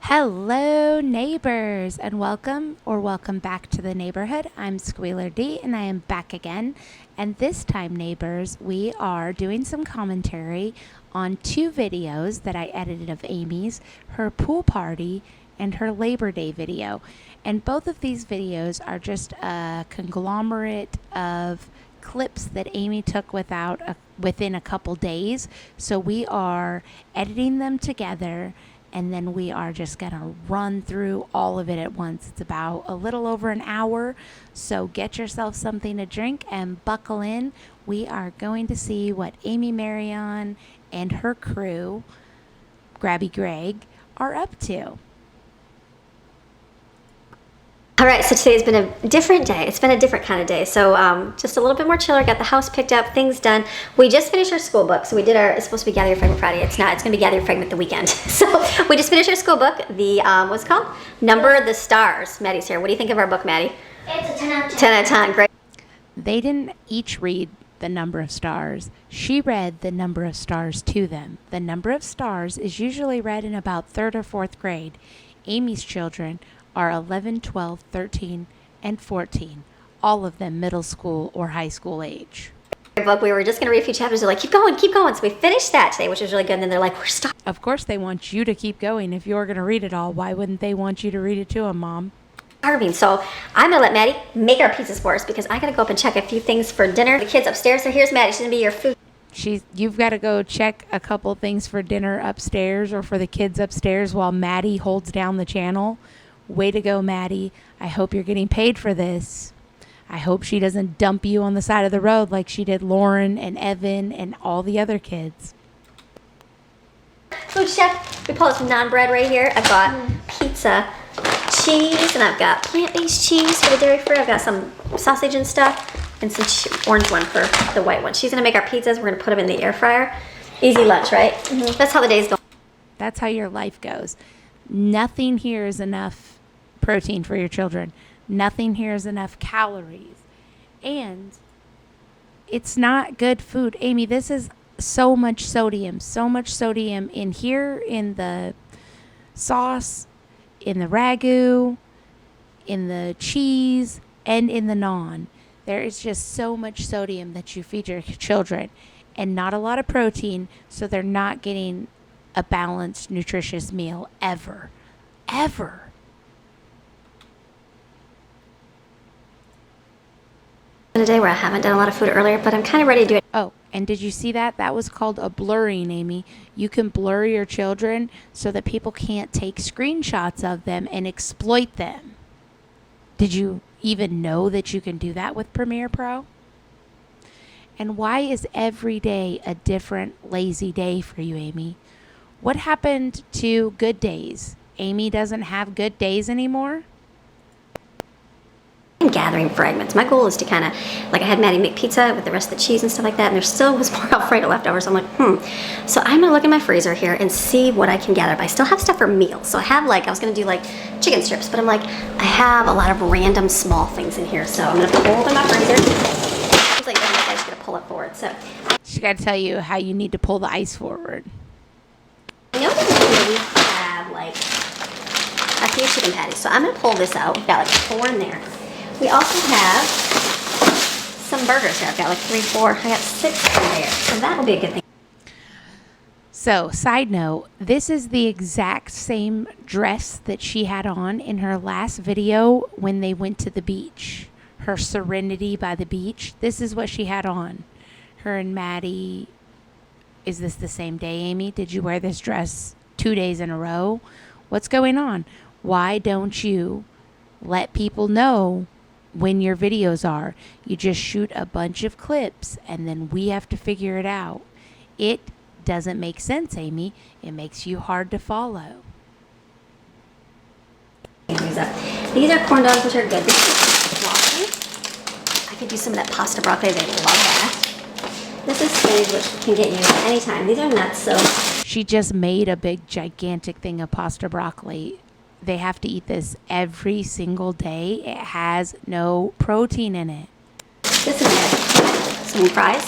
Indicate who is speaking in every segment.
Speaker 1: Hello, neighbors, and welcome back to the neighborhood. I'm Squealer D, and I am back again. And this time, neighbors, we are doing some commentary on two videos that I edited of Amy's, her pool party, and her Labor Day video. And both of these videos are just a conglomerate of clips that Amy took within a couple days. So we are editing them together, and then we are just going to run through all of it at once. It's about a little over an hour, so get yourself something to drink and buckle in. We are going to see what Amy Maryon and her crew, Grabby Greg, are up to.
Speaker 2: All right, so today's been a different day. It's been a different kind of day. So just a little bit more chiller, got the house picked up, things done. We just finished our school book. So we did it's supposed to be Gather Your Fragment Friday. It's not, it's gonna be Gather Your Fragment the weekend. So we just finished our school book, the, what's it called? Number the Stars. Maddie's here. What do you think of our book, Maddie?
Speaker 3: It's a 10 out of 10.
Speaker 2: 10 out of 10, great.
Speaker 1: They didn't each read the number of stars. She read the number of stars to them. The number of stars is usually read in about 3rd or 4th grade. Amy's children are 11, 12, 13, and 14, all of them middle school or high school age.
Speaker 2: Book. We were just going to read a few chapters. They're like, keep going, keep going. So we finished that today, which was really good. And then they're like, we're stopping.
Speaker 1: Of course they want you to keep going. If you're going to read it all, why wouldn't they want you to read it to them, Mom?
Speaker 2: So I'm going to let Maddie make our pizzas for us because I got to go up and check a few things for dinner. The kids upstairs. So here's Maddie. She's going to be your food.
Speaker 1: You've got to go check a couple things for dinner upstairs or for the kids upstairs while Maddie holds down the channel. Way to go, Maddie. I hope you're getting paid for this. I hope she doesn't dump you on the side of the road like she did Lauren and Evan and all the other kids.
Speaker 2: Food chef, we pull out some naan bread right here. I've got pizza cheese, and I've got plant-based cheese for the dairy-free. I've got some sausage and stuff, and some orange one for the white one. She's gonna make our pizzas. We're gonna put them in the air fryer. Easy lunch, right? Mm-hmm. That's how the day's going.
Speaker 1: That's how your life goes. Nothing here is enough protein for your children. Nothing here is enough calories. And it's not good food. Amy, this is so much sodium in here, in the sauce, in the ragu, in the cheese, and in the naan. There is just so much sodium that you feed your children and not a lot of protein, so they're not getting a balanced, nutritious meal ever.
Speaker 2: In a day where I haven't done a lot of food earlier, but I'm kind of ready to do it.
Speaker 1: Oh, and did you see that? That was called a blurring, Amy. You can blur your children so that people can't take screenshots of them and exploit them. Did you even know that you can do that with Premiere Pro? And why is every day a different lazy day for you, Amy? What happened to good days? Amy doesn't have good days anymore?
Speaker 2: I'm gathering fragments. My goal is to kind of, like, I had Maddie make pizza with the rest of the cheese and stuff like that, and there still was more Alfredo left over, so I'm like, So I'm going to look in my freezer here and see what I can gather. But I still have stuff for meals. So I have, like, I was going to do, like, chicken strips, but I'm like, I have a lot of random small things in here, so I'm going to pull open my freezer. Seems like I just going to pull it forward, so.
Speaker 1: She got to tell you how you need to pull the ice forward.
Speaker 2: I know that we have, like, a few chicken patties, so I'm going to pull this out. We've got, like, 4 in there. We also have some burgers here. I've got like 3, 4. I got 6 in there. So that will be a good thing.
Speaker 1: So, side note, this is the exact same dress that she had on in her last video when they went to the beach. Her Serenity by the beach. This is what she had on. Her and Maddie. Is this the same day, Amy? Did you wear this dress 2 days in a row? What's going on? Why don't you let people know when your videos are? You just shoot a bunch of clips and then we have to figure it out. It doesn't make sense, Amy. It makes you hard to follow.
Speaker 2: These are corn dogs, which are good. This is broccoli. I could do some of that pasta broccoli. They love that. This is spinach, which can get used anytime. These are nuts, so.
Speaker 1: She just made a big, gigantic thing of pasta broccoli. They have to eat this every single day. It has no protein in it.
Speaker 2: This is it. Some fries.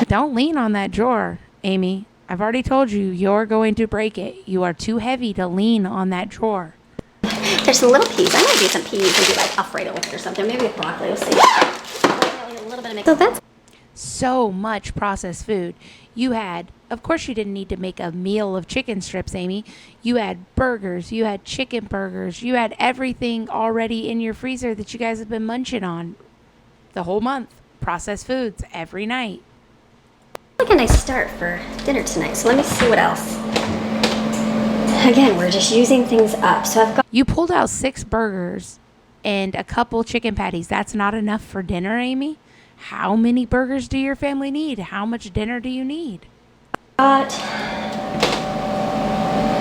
Speaker 1: Don't lean on that drawer, Amy. I've already told you, you're going to break it. You are too heavy to lean on that drawer.
Speaker 2: There's some little peas. I'm gonna do some peas and do like Alfredo with it or something. Maybe with broccoli. We'll see. A little bit of so that's
Speaker 1: so much processed food. You had, of course, you didn't need to make a meal of chicken strips, Amy. You had burgers. You had chicken burgers. You had everything already in your freezer that you guys have been munching on the whole month. Processed foods every night.
Speaker 2: like a nice start for dinner tonight. So let me see what else. Again, we're just using things up. So I've got.
Speaker 1: You pulled out 6 burgers and a couple chicken patties. That's not enough for dinner, Amy? How many burgers do your family need? How much dinner do you need?
Speaker 2: I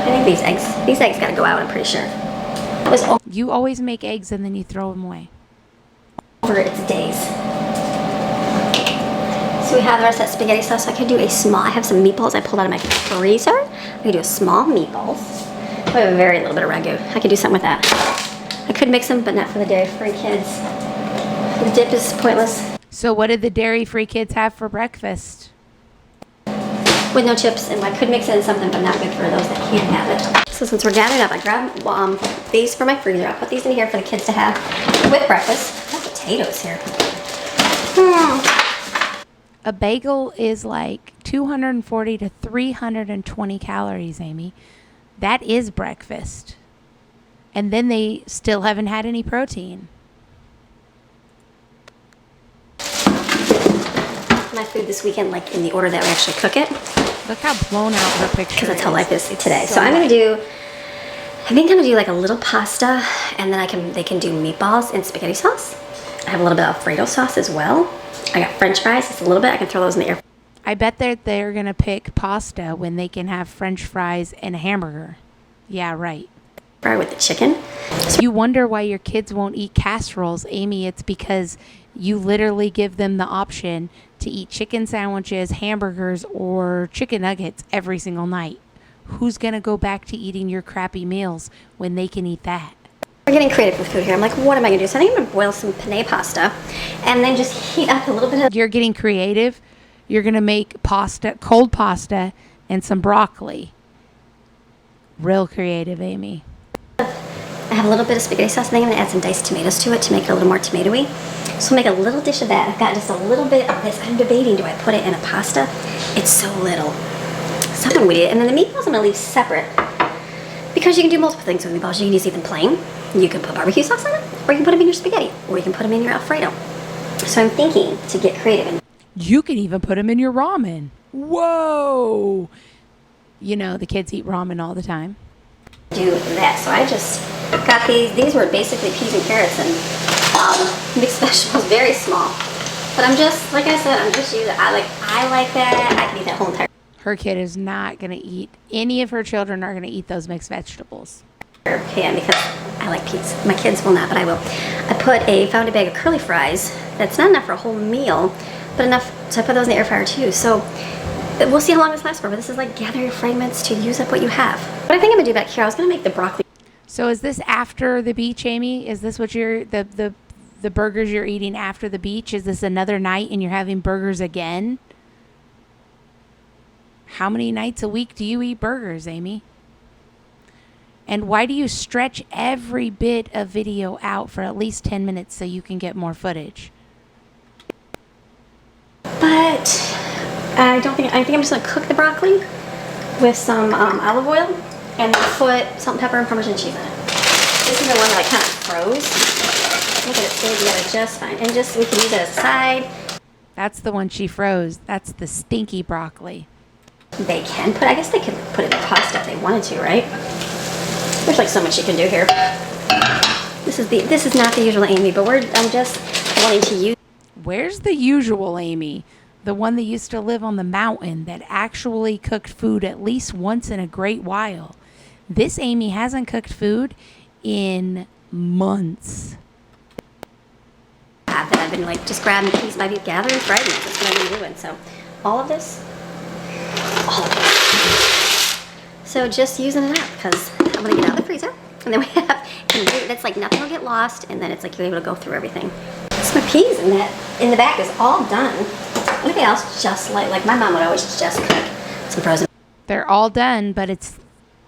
Speaker 2: think these eggs gotta go out, I'm pretty sure. It was
Speaker 1: You always make eggs and then you throw them away.
Speaker 2: over its days. So we have the rest of that spaghetti sauce. So I could do a small, I have some meatballs I pulled out of my freezer. I could do a small meatballs. I have a very little bit of ragu. I could do something with that. I could mix them, but not for the dairy-free kids. The dip is pointless.
Speaker 1: So what did the dairy-free kids have for breakfast?
Speaker 2: With no chips, and I could mix it in something, but not good for those that can't have it. So since we're gathered up, I grabbed these from my freezer. I'll put these in here for the kids to have with breakfast. I have potatoes here.
Speaker 1: A bagel is like 240 to 320 calories, Amy. That is breakfast. And then they still haven't had any protein.
Speaker 2: My food this weekend, like in the order that we actually cook it.
Speaker 1: Look how blown out her picture
Speaker 2: Because that's how life is today.
Speaker 1: So
Speaker 2: So I'm gonna do, I think I'm gonna do like a little pasta, and then they can do meatballs and spaghetti sauce. I have a little bit of Alfredo sauce as well. I got French fries, just a little bit. I can throw those in the air.
Speaker 1: I bet they're going to pick pasta when they can have French fries and a hamburger. Yeah, right.
Speaker 2: Fry with the chicken.
Speaker 1: You wonder why your kids won't eat casseroles, Amy. It's because you literally give them the option to eat chicken sandwiches, hamburgers, or chicken nuggets every single night. Who's going to go back to eating your crappy meals when they can eat that?
Speaker 2: We're getting creative with food here. I'm like, what am I gonna do? So I think I'm gonna boil some penne pasta and then just heat up a little bit of.
Speaker 1: You're getting creative. You're going to make pasta, cold pasta, and some broccoli. Real creative, Amy.
Speaker 2: I have a little bit of spaghetti sauce, and then I'm gonna add some diced tomatoes to it to make it a little more tomatoey. So I'll make a little dish of that. I've got just a little bit of this. I'm debating, do I put it in a pasta? It's so little. Someone would eat it. And then the meatballs I'm gonna leave separate because you can do multiple things with meatballs. You can use even plain. You can put barbecue sauce on it, or you can put them in your spaghetti, or you can put them in your Alfredo. So I'm thinking to get creative.
Speaker 1: You can even put them in your ramen. Whoa! You know, the kids eat ramen all the time.
Speaker 2: Do that. So I just got these. These were basically peas and carrots and mixed vegetables, very small. But I'm just, like I said, I'm just using. I like that. I can eat that whole entire.
Speaker 1: Her kid is not going to eat. Any of her children are going to eat those mixed vegetables.
Speaker 2: Pan because I like peas. My kids will not, but I will. I found a bag of curly fries. That's not enough for a whole meal, but enough. So I put those in the air fryer too. So we'll see how long this lasts for. But this is like gather your fragments to use up what you have. What I think I'm gonna do back here, I was gonna make the broccoli.
Speaker 1: So is this after the beach, Amy? Is this what you're the burgers you're eating after the beach? Is this another night and you're having burgers again? How many nights a week do you eat burgers, Amy? And why do you stretch every bit of video out for at least 10 minutes so you can get more footage?
Speaker 2: But I think I'm just gonna cook the broccoli with some olive oil and then put salt and pepper and Parmesan cheese in it. This is the one that I kind of froze. Look at it stay together just fine. And we can use it as a side.
Speaker 1: That's the one she froze. That's the stinky broccoli.
Speaker 2: They can put, I guess they could put it in pasta if they wanted to, right? There's like so much you can do here. This is not the usual Amy, but I'm just wanting to use.
Speaker 1: Where's the usual Amy? The one that used to live on the mountain that actually cooked food at least once in a great while. This Amy hasn't cooked food in months.
Speaker 2: That I've been like just grabbing piece by piece, gathering fragments. That's what I've been doing. So all of this. So just using it up because I'm gonna get out of the freezer, and then we have, and that's like nothing will get lost, and then it's like you're able to go through everything. So my peas in the back is all done. Everything else just like my mom would always just cook some frozen.
Speaker 1: They're all done, but it's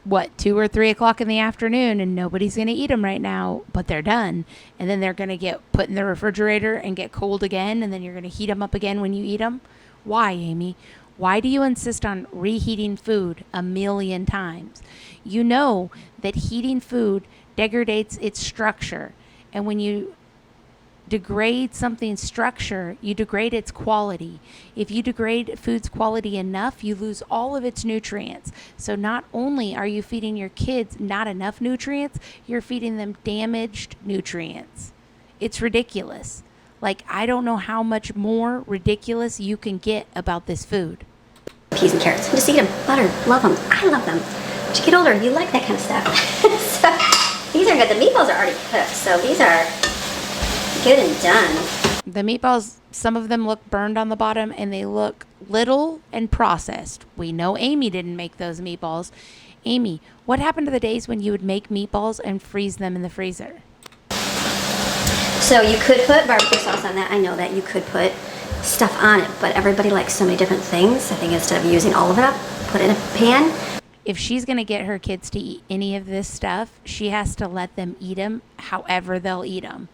Speaker 1: what, 2 or 3 o'clock in the afternoon, and nobody's going to eat them right now, but they're done. And then they're going to get put in the refrigerator and get cold again, and then you're going to heat them up again when you eat them. Why, Amy? Why do you insist on reheating food a million times? You know that heating food degrades its structure. And when you degrade something's structure, you degrade its quality. If you degrade food's quality enough, you lose all of its nutrients. So not only are you feeding your kids not enough nutrients, you're feeding them damaged nutrients. It's ridiculous. Like, I don't know how much more ridiculous you can get about this food.
Speaker 2: Peas and carrots. Just eat them. Butter. Love them. I love them. As you get older, you like that kind of stuff. So these are good. The meatballs are already cooked, so these are good and done.
Speaker 1: The meatballs, some of them look burned on the bottom, and they look little and processed. We know Amy didn't make those meatballs. Amy, what happened to the days when you would make meatballs and freeze them in the freezer?
Speaker 2: So you could put barbecue sauce on that. I know that you could put stuff on it, but everybody likes so many different things. I think instead of using all of it up, put it in a pan.
Speaker 1: If she's going to get her kids to eat any of this stuff, she has to let them eat them however they'll eat them.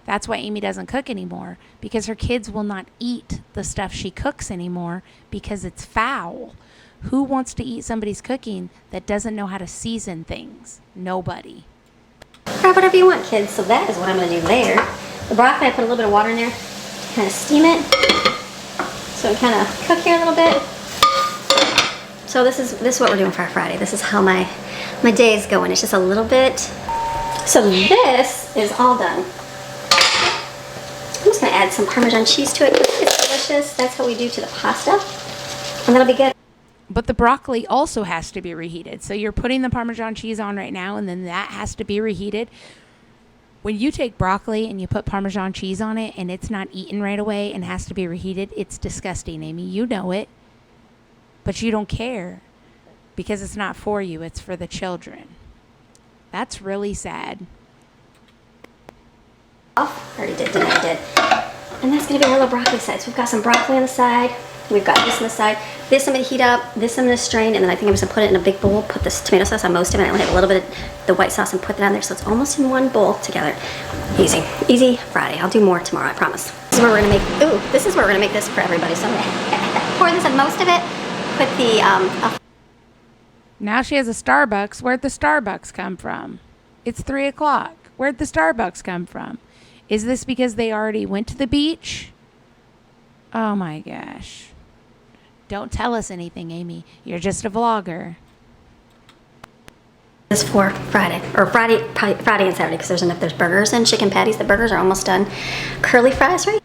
Speaker 1: That's why Amy doesn't cook anymore, because her kids will not eat the stuff she cooks anymore because it's foul. Who wants to eat somebody's cooking that doesn't know how to season things? Nobody.
Speaker 2: Grab whatever you want, kids. So that is what I'm going to do there. The broccoli, I put a little bit of water in there to kind of steam it. So it kind of cook here a little bit. So this is what we're doing for our Friday. This is how my day is going. It's just a little bit. So this is all done. I'm just going to add some Parmesan cheese to it. It's delicious. That's what we do to the pasta. And that'll be good.
Speaker 1: But the broccoli also has to be reheated. So you're putting the Parmesan cheese on right now, and then that has to be reheated. When you take broccoli and you put Parmesan cheese on it and it's not eaten right away and has to be reheated, it's disgusting, Amy. You know it. But you don't care because it's not for you. It's for the children. That's really sad.
Speaker 2: Oh, I already did, didn't I? I did. And that's going to be our little broccoli side. So we've got some broccoli on the side. We've got this on the side. This I'm going to heat up. This I'm going to strain. And then I think I'm just going to put it in a big bowl. Put this tomato sauce on most of it. I only have a little bit of the white sauce and put that on there. So it's almost in one bowl together. Easy. Easy Friday. I'll do more tomorrow, I promise. This is where we're going to make, this is where we're going to make this for everybody. So I'm going to pour this on most of it. Put the,
Speaker 1: Now she has a Starbucks. Where'd the Starbucks come from? It's 3 o'clock. Where'd the Starbucks come from? Is this because they already went to the beach? Oh my gosh. Don't tell us anything, Amy. You're just a vlogger.
Speaker 2: This is for Friday, or Friday and Saturday, because there's burgers and chicken patties. The burgers are almost done. Curly fries, right?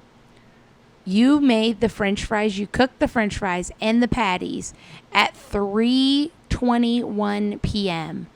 Speaker 1: You made the French fries. You cooked the French fries and the patties at 3:21 p.m.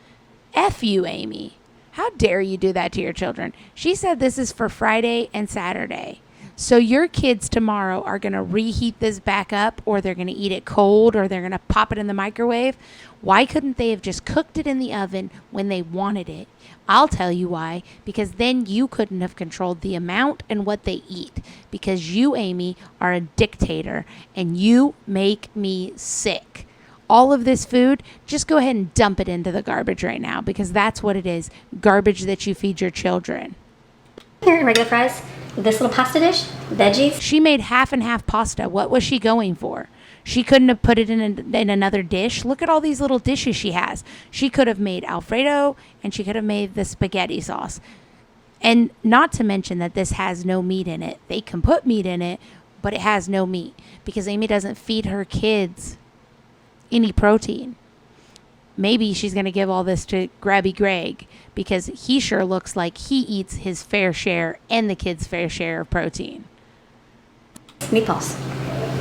Speaker 1: F you, Amy. How dare you do that to your children? She said this is for Friday and Saturday. So your kids tomorrow are going to reheat this back up, or they're going to eat it cold, or they're going to pop it in the microwave. Why couldn't they have just cooked it in the oven when they wanted it? I'll tell you why. Because then you couldn't have controlled the amount and what they eat. Because you, Amy, are a dictator, and you make me sick. All of this food, just go ahead and dump it into the garbage right now, because that's what it is. Garbage that you feed your children.
Speaker 2: Here, regular fries. This little pasta dish, veggies.
Speaker 1: She made half and half pasta. What was she going for? She couldn't have put it in another dish. Look at all these little dishes she has. She could have made Alfredo, and she could have made the spaghetti sauce. And not to mention that this has no meat in it. They can put meat in it, but it has no meat, because Amy doesn't feed her kids any protein. Maybe she's going to give all this to Grabby Greg, because he sure looks like he eats his fair share and the kids' fair share of protein.
Speaker 2: Meatballs.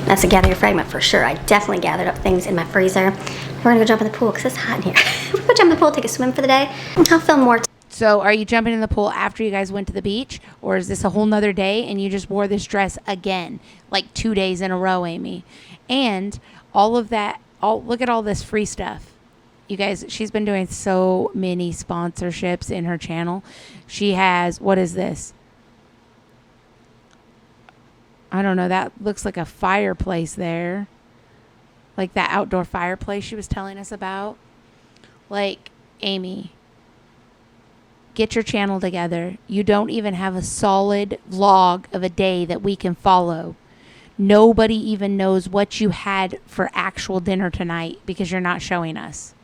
Speaker 2: That's a gather your fragment for sure. I definitely gathered up things in my freezer. We're going to go jump in the pool because it's hot in here. We're going to jump in the pool, take a swim for the day. I'll film more.
Speaker 1: So are you jumping in the pool after you guys went to the beach, or is this a whole nother day and you just wore this dress again, like 2 days in a row, Amy? And all of that, look at all this free stuff. You guys, she's been doing so many sponsorships in her channel. She has, what is this? I don't know. That looks like a fireplace there. Like that outdoor fireplace she was telling us about. Like, Amy, get your channel together. You don't even have a solid vlog of a day that we can follow. Nobody even knows what you had for actual dinner tonight because you're not showing us.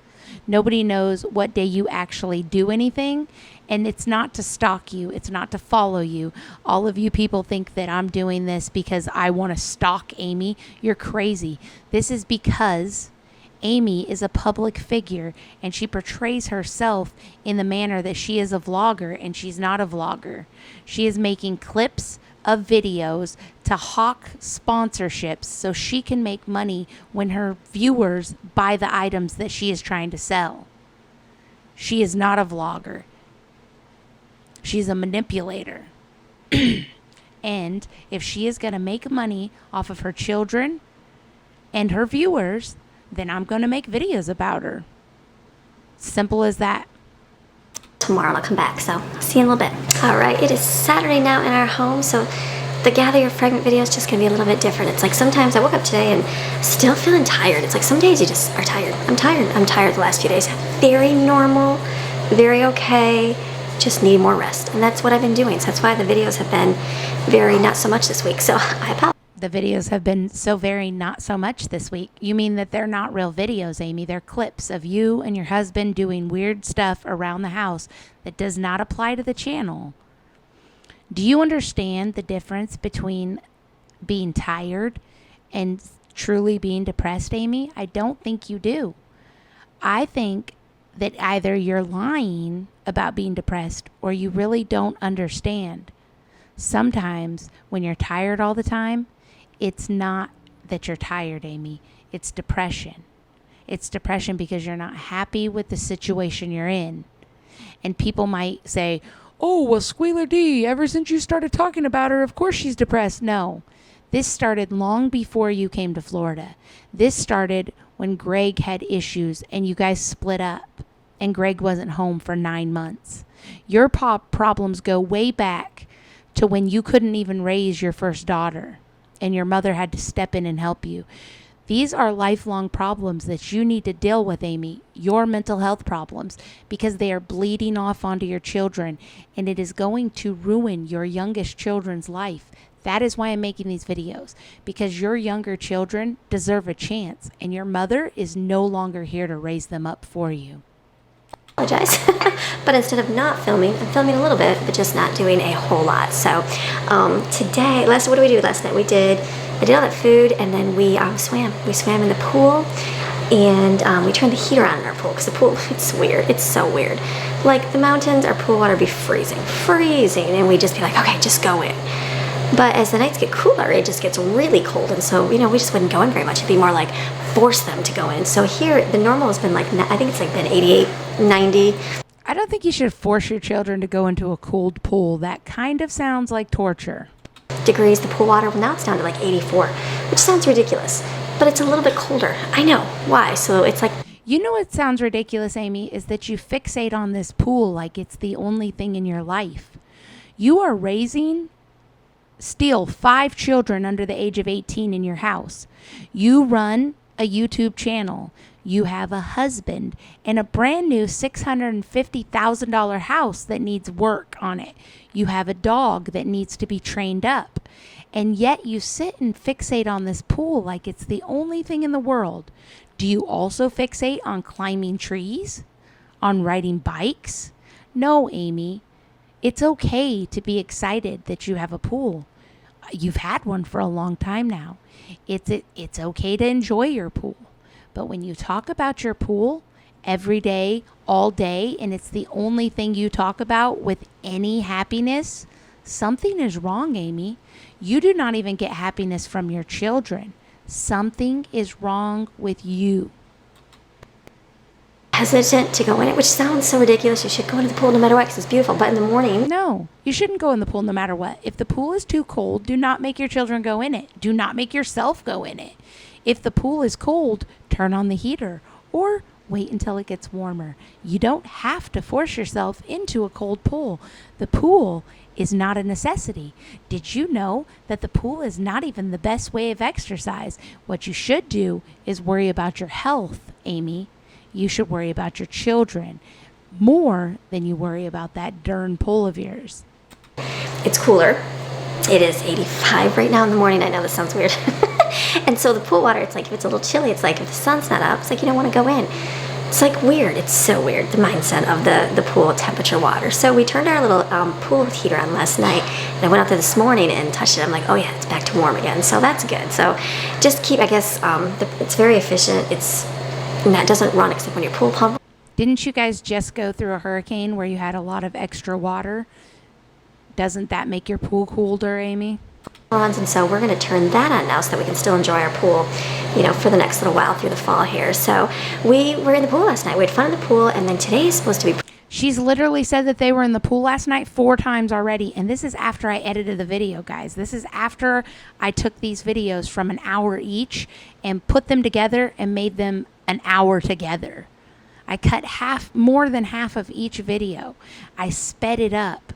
Speaker 1: Nobody knows what day you actually do anything. And it's not to stalk you. It's not to follow you. All of you people think that I'm doing this because I want to stalk Amy. You're crazy. This is because Amy is a public figure and she portrays herself in the manner that she is a vlogger, and she's not a vlogger. She is making clips of videos to hawk sponsorships so she can make money when her viewers buy the items that she is trying to sell. She is not a vlogger. She's a manipulator. And if she is going to make money off of her children and her viewers, then I'm going to make videos about her. Simple as that.
Speaker 2: Tomorrow and I'll come back, so I'll see you in a little bit. All right, it is Saturday now in our home, so the Gather Your Fragment video is just going to be a little bit different. It's like sometimes I woke up today and still feeling tired. It's like some days you just are tired. I'm tired the last few days. Very normal, very okay, just need more rest. And that's what I've been doing, so that's why the videos have been very not so much this week, so I apologize.
Speaker 1: The videos have been so very not so much this week. You mean that they're not real videos, Amy? They're clips of you and your husband doing weird stuff around the house that does not apply to the channel. Do you understand the difference between being tired and truly being depressed, Amy? I don't think you do. I think that either you're lying about being depressed or you really don't understand. Sometimes when you're tired all the time, it's not that you're tired, Amy. It's depression. It's depression because you're not happy with the situation you're in. And people might say, oh, well, Squealer D, ever since you started talking about her, of course she's depressed. No, this started long before you came to Florida. This started when Greg had issues and you guys split up and Greg wasn't home for 9 months. Your problems go way back to when you couldn't even raise your first daughter and your mother had to step in and help you. These are lifelong problems that you need to deal with, Amy, your mental health problems, because they are bleeding off onto your children, and it is going to ruin your youngest children's life. That is why I'm making these videos, because your younger children deserve a chance, and your mother is no longer here to raise them up for you.
Speaker 2: Apologize. But instead of not filming, I'm filming a little bit, but just not doing a whole lot. So today, what did we do last night? I did all that food, and then we swam. We swam in the pool, and we turned the heater on in our pool, because the pool, it's weird. It's so weird. Like the mountains, our pool water would be freezing, and we'd just be like, okay, just go in. But as the nights get cooler, it just gets really cold, and so, we just wouldn't go in very much. It'd be more like force them to go in. So here, the normal has been like, I think it's like been 88, 90.
Speaker 1: I don't think you should force your children to go into a cold pool. That kind of sounds like torture.
Speaker 2: Degrees, the pool water, well, now it's down to like 84, which sounds ridiculous, but it's a little bit colder. I know. Why? So it's like...
Speaker 1: You know what sounds ridiculous, Amy, is that you fixate on this pool like it's the only thing in your life. You are raising... Still 5 children under the age of 18 in your house. You run a YouTube channel. You have a husband and a brand new $650,000 house that needs work on it. You have a dog that needs to be trained up. And yet you sit and fixate on this pool like it's the only thing in the world. Do you also fixate on climbing trees? On riding bikes? No, Amy. It's okay to be excited that you have a pool. You've had one for a long time now. It's okay to enjoy your pool. But when you talk about your pool every day, all day, and it's the only thing you talk about with any happiness, something is wrong, Amy. You do not even get happiness from your children. Something is wrong with you.
Speaker 2: Hesitant to go in it, which sounds so ridiculous. You should go into the pool no matter what, because it's beautiful. But in the morning...
Speaker 1: No, you shouldn't go in the pool no matter what. If the pool is too cold, do not make your children go in it. Do not make yourself go in it. If the pool is cold, turn on the heater or wait until it gets warmer. You don't have to force yourself into a cold pool. The pool is not a necessity. Did you know that the pool is not even the best way of exercise? What you should do is worry about your health, Amy. You should worry about your children more than you worry about that darn pool of yours.
Speaker 2: It's cooler. It is 85 right now in the morning. I know this sounds weird. And so the pool water, it's like if it's a little chilly, it's like if the sun's not up, it's like you don't want to go in. It's like weird. It's so weird, the mindset of the pool temperature water. So we turned our little pool heater on last night, and I went out there this morning and touched it. I'm like, oh yeah, it's back to warm again. So that's good. So just keep, I guess, it's very efficient. And that doesn't run except when your pool pump.
Speaker 1: Didn't you guys just go through a hurricane where you had a lot of extra water? Doesn't that make your pool colder, Amy?
Speaker 2: And so we're going to turn that on now so that we can still enjoy our pool, for the next little while through the fall here. So we were in the pool last night. We had fun in the pool, and then today is supposed to be...
Speaker 1: She's literally said that they were in the pool last night 4 times already, and this is after I edited the video, guys. This is after I took these videos from an hour each and put them together and made them an hour together. I cut more than half of each video. I sped it up.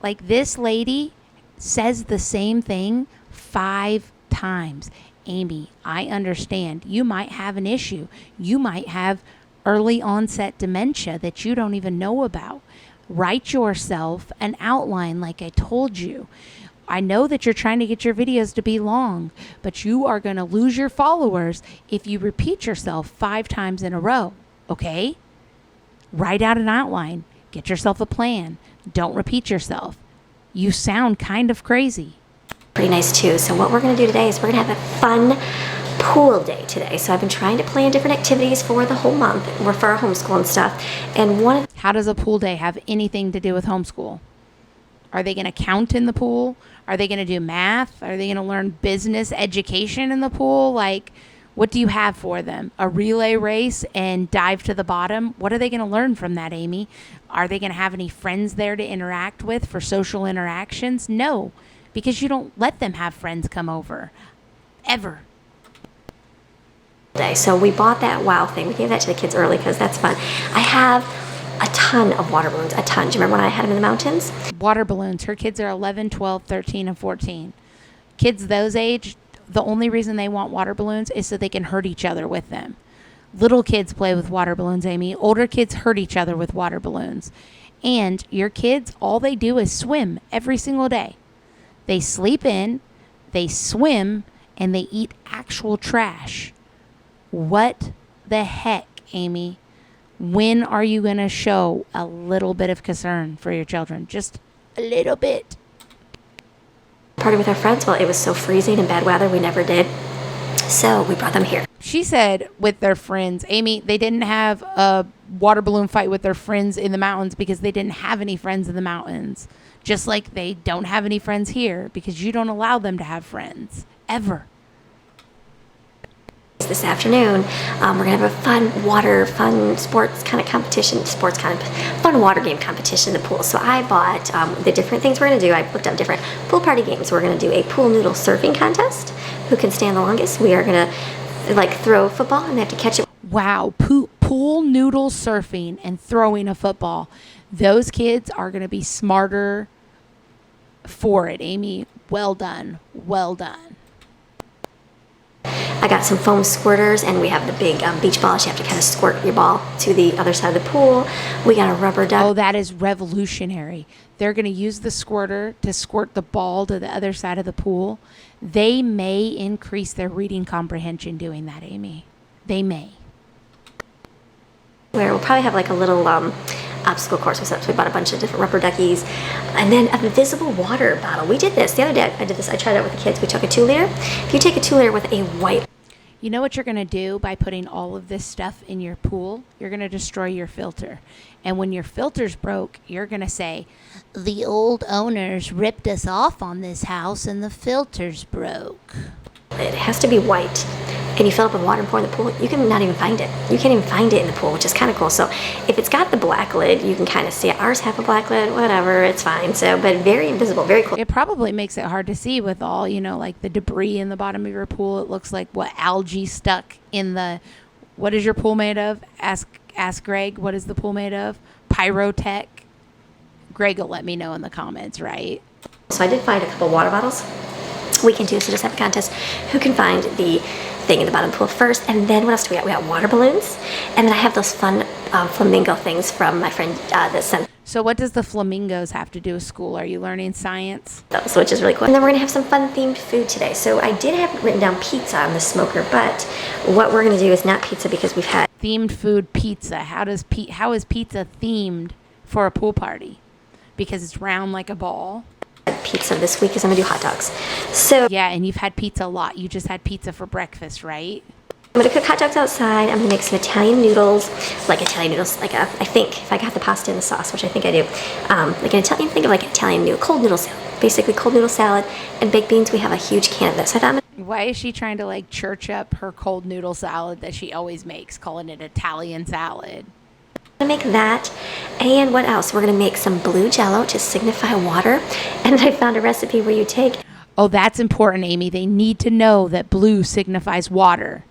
Speaker 1: Like, this lady says the same thing 5 times. Amy, I understand. You might have an issue. You might have early onset dementia that you don't even know about. Write yourself an outline like I told you. I know that you're trying to get your videos to be long, but you are going to lose your followers if you repeat yourself 5 times in a row, okay? Write out an outline. Get yourself a plan. Don't repeat yourself. You sound kind of crazy.
Speaker 2: Pretty nice too. So what we're going to do today is we're going to have a fun pool day today. So I've been trying to plan different activities for the whole month. We're for our homeschool and stuff. And
Speaker 1: how does a pool day have anything to do with homeschool? Are they going to count in the pool? Are they going to do math? Are they going to learn business education in the pool? Like, what do you have for them? A relay race and dive to the bottom? What are they going to learn from that, Amy? Are they going to have any friends there to interact with for social interactions? No, because you don't let them have friends come over, ever.
Speaker 2: So we bought that WOW thing. We gave that to the kids early because that's fun. I have a ton of water balloons, a ton. Do you remember when I had them in the mountains?
Speaker 1: Water balloons. Her kids are 11, 12, 13, and 14. Kids those age, the only reason they want water balloons is so they can hurt each other with them. Little kids play with water balloons, Amy. Older kids hurt each other with water balloons. And your kids, all they do is swim every single day. They sleep in, they swim, and they eat actual trash. What the heck, Amy? When are you going to show a little bit of concern for your children? Just a little bit.
Speaker 2: Party with our friends. Well, it was so freezing and bad weather, we never did. So we brought them here.
Speaker 1: She said with their friends. Amy, they didn't have a water balloon fight with their friends in the mountains because they didn't have any friends in the mountains. Just like they don't have any friends here because you don't allow them to have friends. Ever.
Speaker 2: This afternoon, we're going to have a fun sports kind of competition, fun water game competition in the pool. So I bought the different things we're going to do. I looked up different pool party games. We're going to do a pool noodle surfing contest. Who can stand the longest? We are going to throw a football and they have to catch it.
Speaker 1: Wow, pool noodle surfing and throwing a football. Those kids are going to be smarter for it, Amy. Well done. Well done.
Speaker 2: I got some foam squirters, and we have the big beach balls. You have to kind of squirt your ball to the other side of the pool. We got a rubber duck.
Speaker 1: Oh, that is revolutionary. They're going to use the squirter to squirt the ball to the other side of the pool. They may increase their reading comprehension doing that, Amy. They may.
Speaker 2: Where we'll probably have like a little obstacle course or something. So we bought a bunch of different rubber duckies. And then an invisible water bottle. We did this the other day. I tried it out with the kids. We took a 2-liter. If you take a 2-liter with a white...
Speaker 1: You know what you're going to do by putting all of this stuff in your pool? You're going to destroy your filter. And when your filter's broke, you're going to say, the old owners ripped us off on this house and the filter's broke.
Speaker 2: It has to be white. And you fill up with water and pour in the pool, you can not even find it. You can't even find it in the pool, which is kind of cool. So if it's got the black lid, you can kind of see it. Ours have a black lid, whatever, it's fine. So, but very invisible, very cool.
Speaker 1: It probably makes it hard to see with all, like the debris in the bottom of your pool. It looks like algae stuck in the What is your pool made of? Ask Greg. What is the pool made of? Pyrotech. Greg will let me know in the comments, right?
Speaker 2: So I did find a couple water bottles. We can do, so just have a contest. Who can find the thing in the bottom of the pool first? And then what else do we got? We got water balloons. And then I have those fun flamingo things from my friend that sent
Speaker 1: So what does the flamingos have to do with school? Are you learning science?
Speaker 2: those, which is really cool. And then we're gonna have some fun themed food today. So I did have written down pizza on the smoker, but what we're gonna do is not pizza because we've had
Speaker 1: Themed food pizza. How is pizza themed for a pool party? Because it's round like a ball.
Speaker 2: pizza this week because I'm gonna do hot dogs. So
Speaker 1: Yeah, and you've had pizza a lot. You just had pizza for breakfast, right?
Speaker 2: I'm gonna cook hot dogs outside. I'm gonna make some Italian noodles, like I think if I got the pasta in the sauce, which I think I do, like an Italian, think of like Italian noodle, cold noodle salad, basically cold noodle salad, and baked beans. We have a huge can of this. So I thought
Speaker 1: Why is she trying to like church up her cold noodle salad that she always makes, calling it Italian salad?
Speaker 2: I'm gonna make that. And what else? We're gonna make some blue jello to signify water. And I found a recipe where you take
Speaker 1: Oh, that's important, Amy. They need to know that blue signifies water.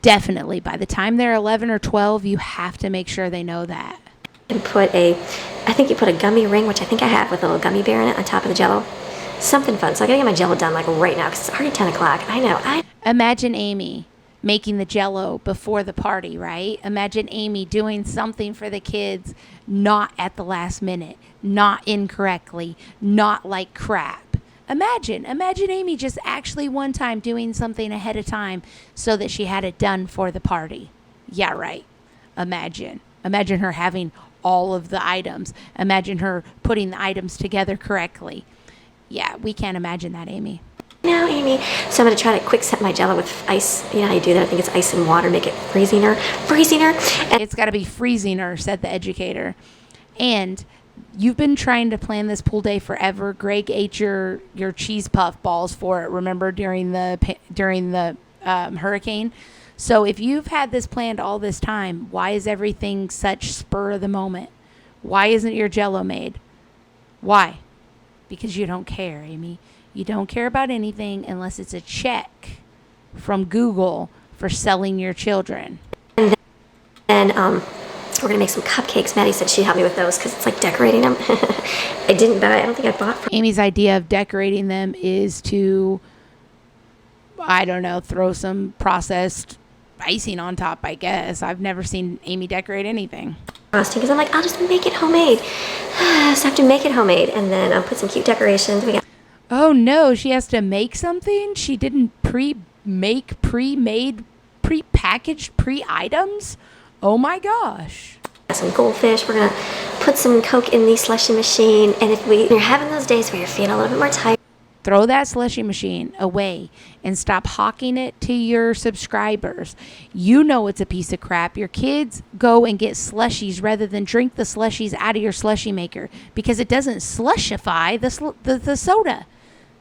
Speaker 1: Definitely. By the time they're 11 or 12, you have to make sure they know that.
Speaker 2: and I think you put a gummy ring, which I think I have with a little gummy bear in it on top of the jello. Something fun. So I gotta get my jello done like right now because it's already 10 o'clock. I know.
Speaker 1: Imagine Amy making the jello before the party, right? Imagine Amy doing something for the kids, not at the last minute, not incorrectly, not like crap. Imagine Amy just actually one time doing something ahead of time so that she had it done for the party. Yeah, right. Imagine her having all of the items. Imagine her putting the items together correctly. Yeah, we can't imagine that, Amy.
Speaker 2: No, Amy. So I'm going to try to quick set my jello with ice. You know how you do that? I think it's ice and water, make it freezing her. And
Speaker 1: It's got to be freezing her, said the educator. And you've been trying to plan this pool day forever. Greg ate your cheese puff balls for it, remember, during the hurricane. So if you've had this planned all this time, why is everything such spur of the moment? Why isn't your jello made? Why? Because you don't care, Amy. You don't care about anything unless it's a check from Google for selling your children.
Speaker 2: then we're going to make some cupcakes. Maddie said she'd help me with those because it's like decorating them. I don't think I bought from
Speaker 1: Amy's idea of decorating them is to, I don't know, throw some processed icing on top, I guess. I've never seen Amy decorate anything.
Speaker 2: frosting because I'm like, I'll just make it homemade. So I have to make it homemade and then I'll put some cute decorations. We got
Speaker 1: Oh no, she has to make something? She didn't pre-make, pre-made, pre-packaged, pre-items? Oh my gosh.
Speaker 2: some goldfish. We're going to put some Coke in the slushy machine. And if you're having those days where you're feeling a little bit more tired,
Speaker 1: Throw that slushy machine away and stop hawking it to your subscribers. You know it's a piece of crap. Your kids go and get slushies rather than drink the slushies out of your slushy maker because it doesn't slushify the soda.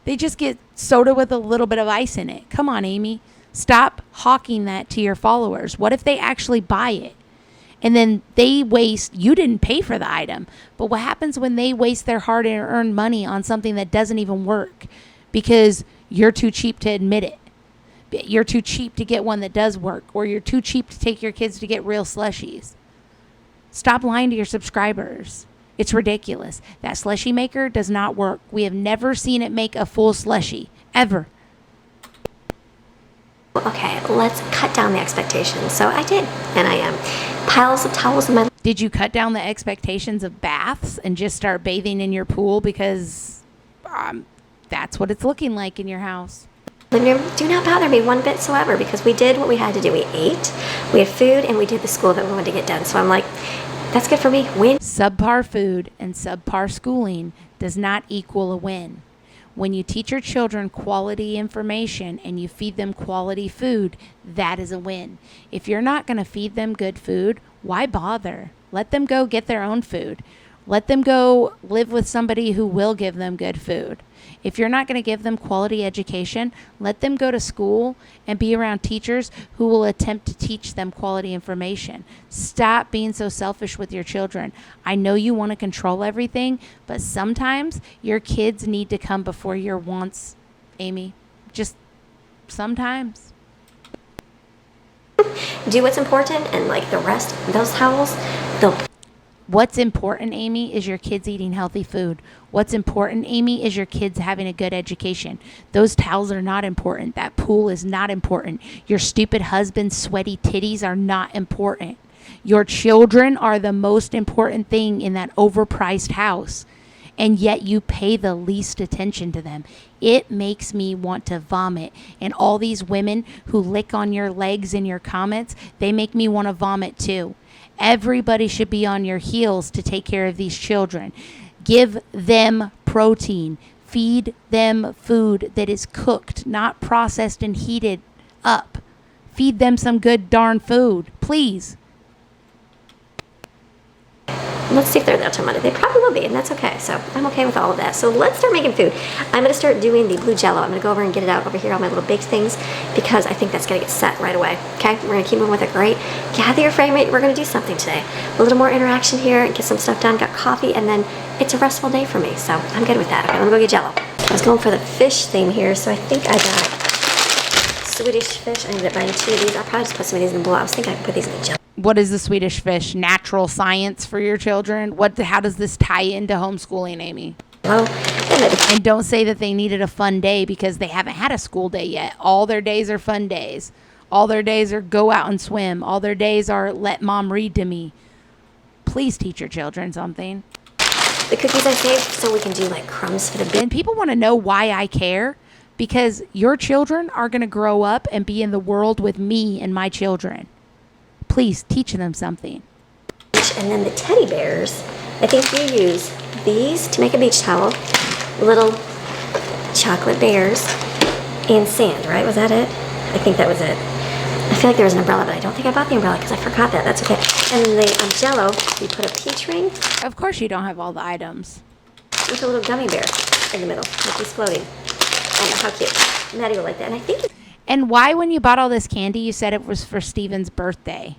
Speaker 1: They just get soda with a little bit of ice in it. Come on, Amy. Stop hawking that to your followers. What if they actually buy it? And then they waste, you didn't pay for the item, but what happens when they waste their hard-earned money on something that doesn't even work because you're too cheap to admit it? You're too cheap to get one that does work, or you're too cheap to take your kids to get real slushies. Stop lying to your subscribers. It's ridiculous. That slushie maker does not work. We have never seen it make a full slushie, ever.
Speaker 2: okay, let's cut down the expectations. So I did, and I am. Piles of towels in my
Speaker 1: Did you cut down the expectations of baths and just start bathing in your pool because that's what it's looking like in your house?
Speaker 2: living room. Do not bother me one bit whatsoever because we did what we had to do. We ate, we had food, and we did the school that we wanted to get done. So I'm like, that's good for me. Win.
Speaker 1: Subpar food and subpar schooling does not equal a win. When you teach your children quality information and you feed them quality food, that is a win. If you're not going to feed them good food, why bother? Let them go get their own food. Let them go live with somebody who will give them good food. If you're not going to give them quality education, let them go to school and be around teachers who will attempt to teach them quality information. Stop being so selfish with your children. I know you want to control everything, but sometimes your kids need to come before your wants, Amy. Just sometimes.
Speaker 2: do what's important, and like the rest, those towels, they'll.
Speaker 1: What's important, Amy, is your kids eating healthy food. What's important, Amy, is your kids having a good education. Those towels are not important. That pool is not important. Your stupid husband's sweaty titties are not important. Your children are the most important thing in that overpriced house. And yet you pay the least attention to them. It makes me want to vomit. And all these women who lick on your legs in your comments, they make me want to vomit too. Everybody should be on your heels to take care of these children. Give them protein. Feed them food that is cooked, not processed and heated up. Feed them some good darn food, please.
Speaker 2: Let's see if they're there till Monday. They probably will be, and that's okay. So I'm okay with all of that. So let's start making food. I'm going to start doing the blue Jell-O. I'm going to go over and get it out over here, all my little baked things, because I think that's going to get set right away. Okay, we're going to keep moving with it. Great. Gather your frame rate. We're going to do something today. A little more interaction here and get some stuff done. Got coffee, and then it's a restful day for me. So I'm good with that. Okay, I'm going to go get Jell-O. I was going for the fish theme here, so I think I got Swedish fish. I ended up buying 2 of these. I'll probably just put some of these in the bowl. I was thinking I could put these in the Jell-O.
Speaker 1: What is the Swedish fish? Natural science for your children? How does this tie into homeschooling, Amy? And don't say that they needed a fun day because they haven't had a school day yet. All their days are fun days. All their days are go out and swim. All their days are let mom read to me. Please teach your children something.
Speaker 2: The cookies I saved so we can do like crumbs for the bin.
Speaker 1: And people want to know why I care, because your children are going to grow up and be in the world with me and my children. Please teach them something.
Speaker 2: And then the teddy bears, I think you use these to make a beach towel, little chocolate bears, and sand, right? Was that it? I think that was it. I feel like there was an umbrella, but I don't think I bought the umbrella because I forgot that. That's okay. And the Jell-O, you put a peach ring.
Speaker 1: Of course you don't have all the items.
Speaker 2: With a little gummy bear in the middle, like he's floating. Oh, how cute. Maddie will like that. And I think
Speaker 1: And why, when you bought all this candy, you said it was for Steven's birthday?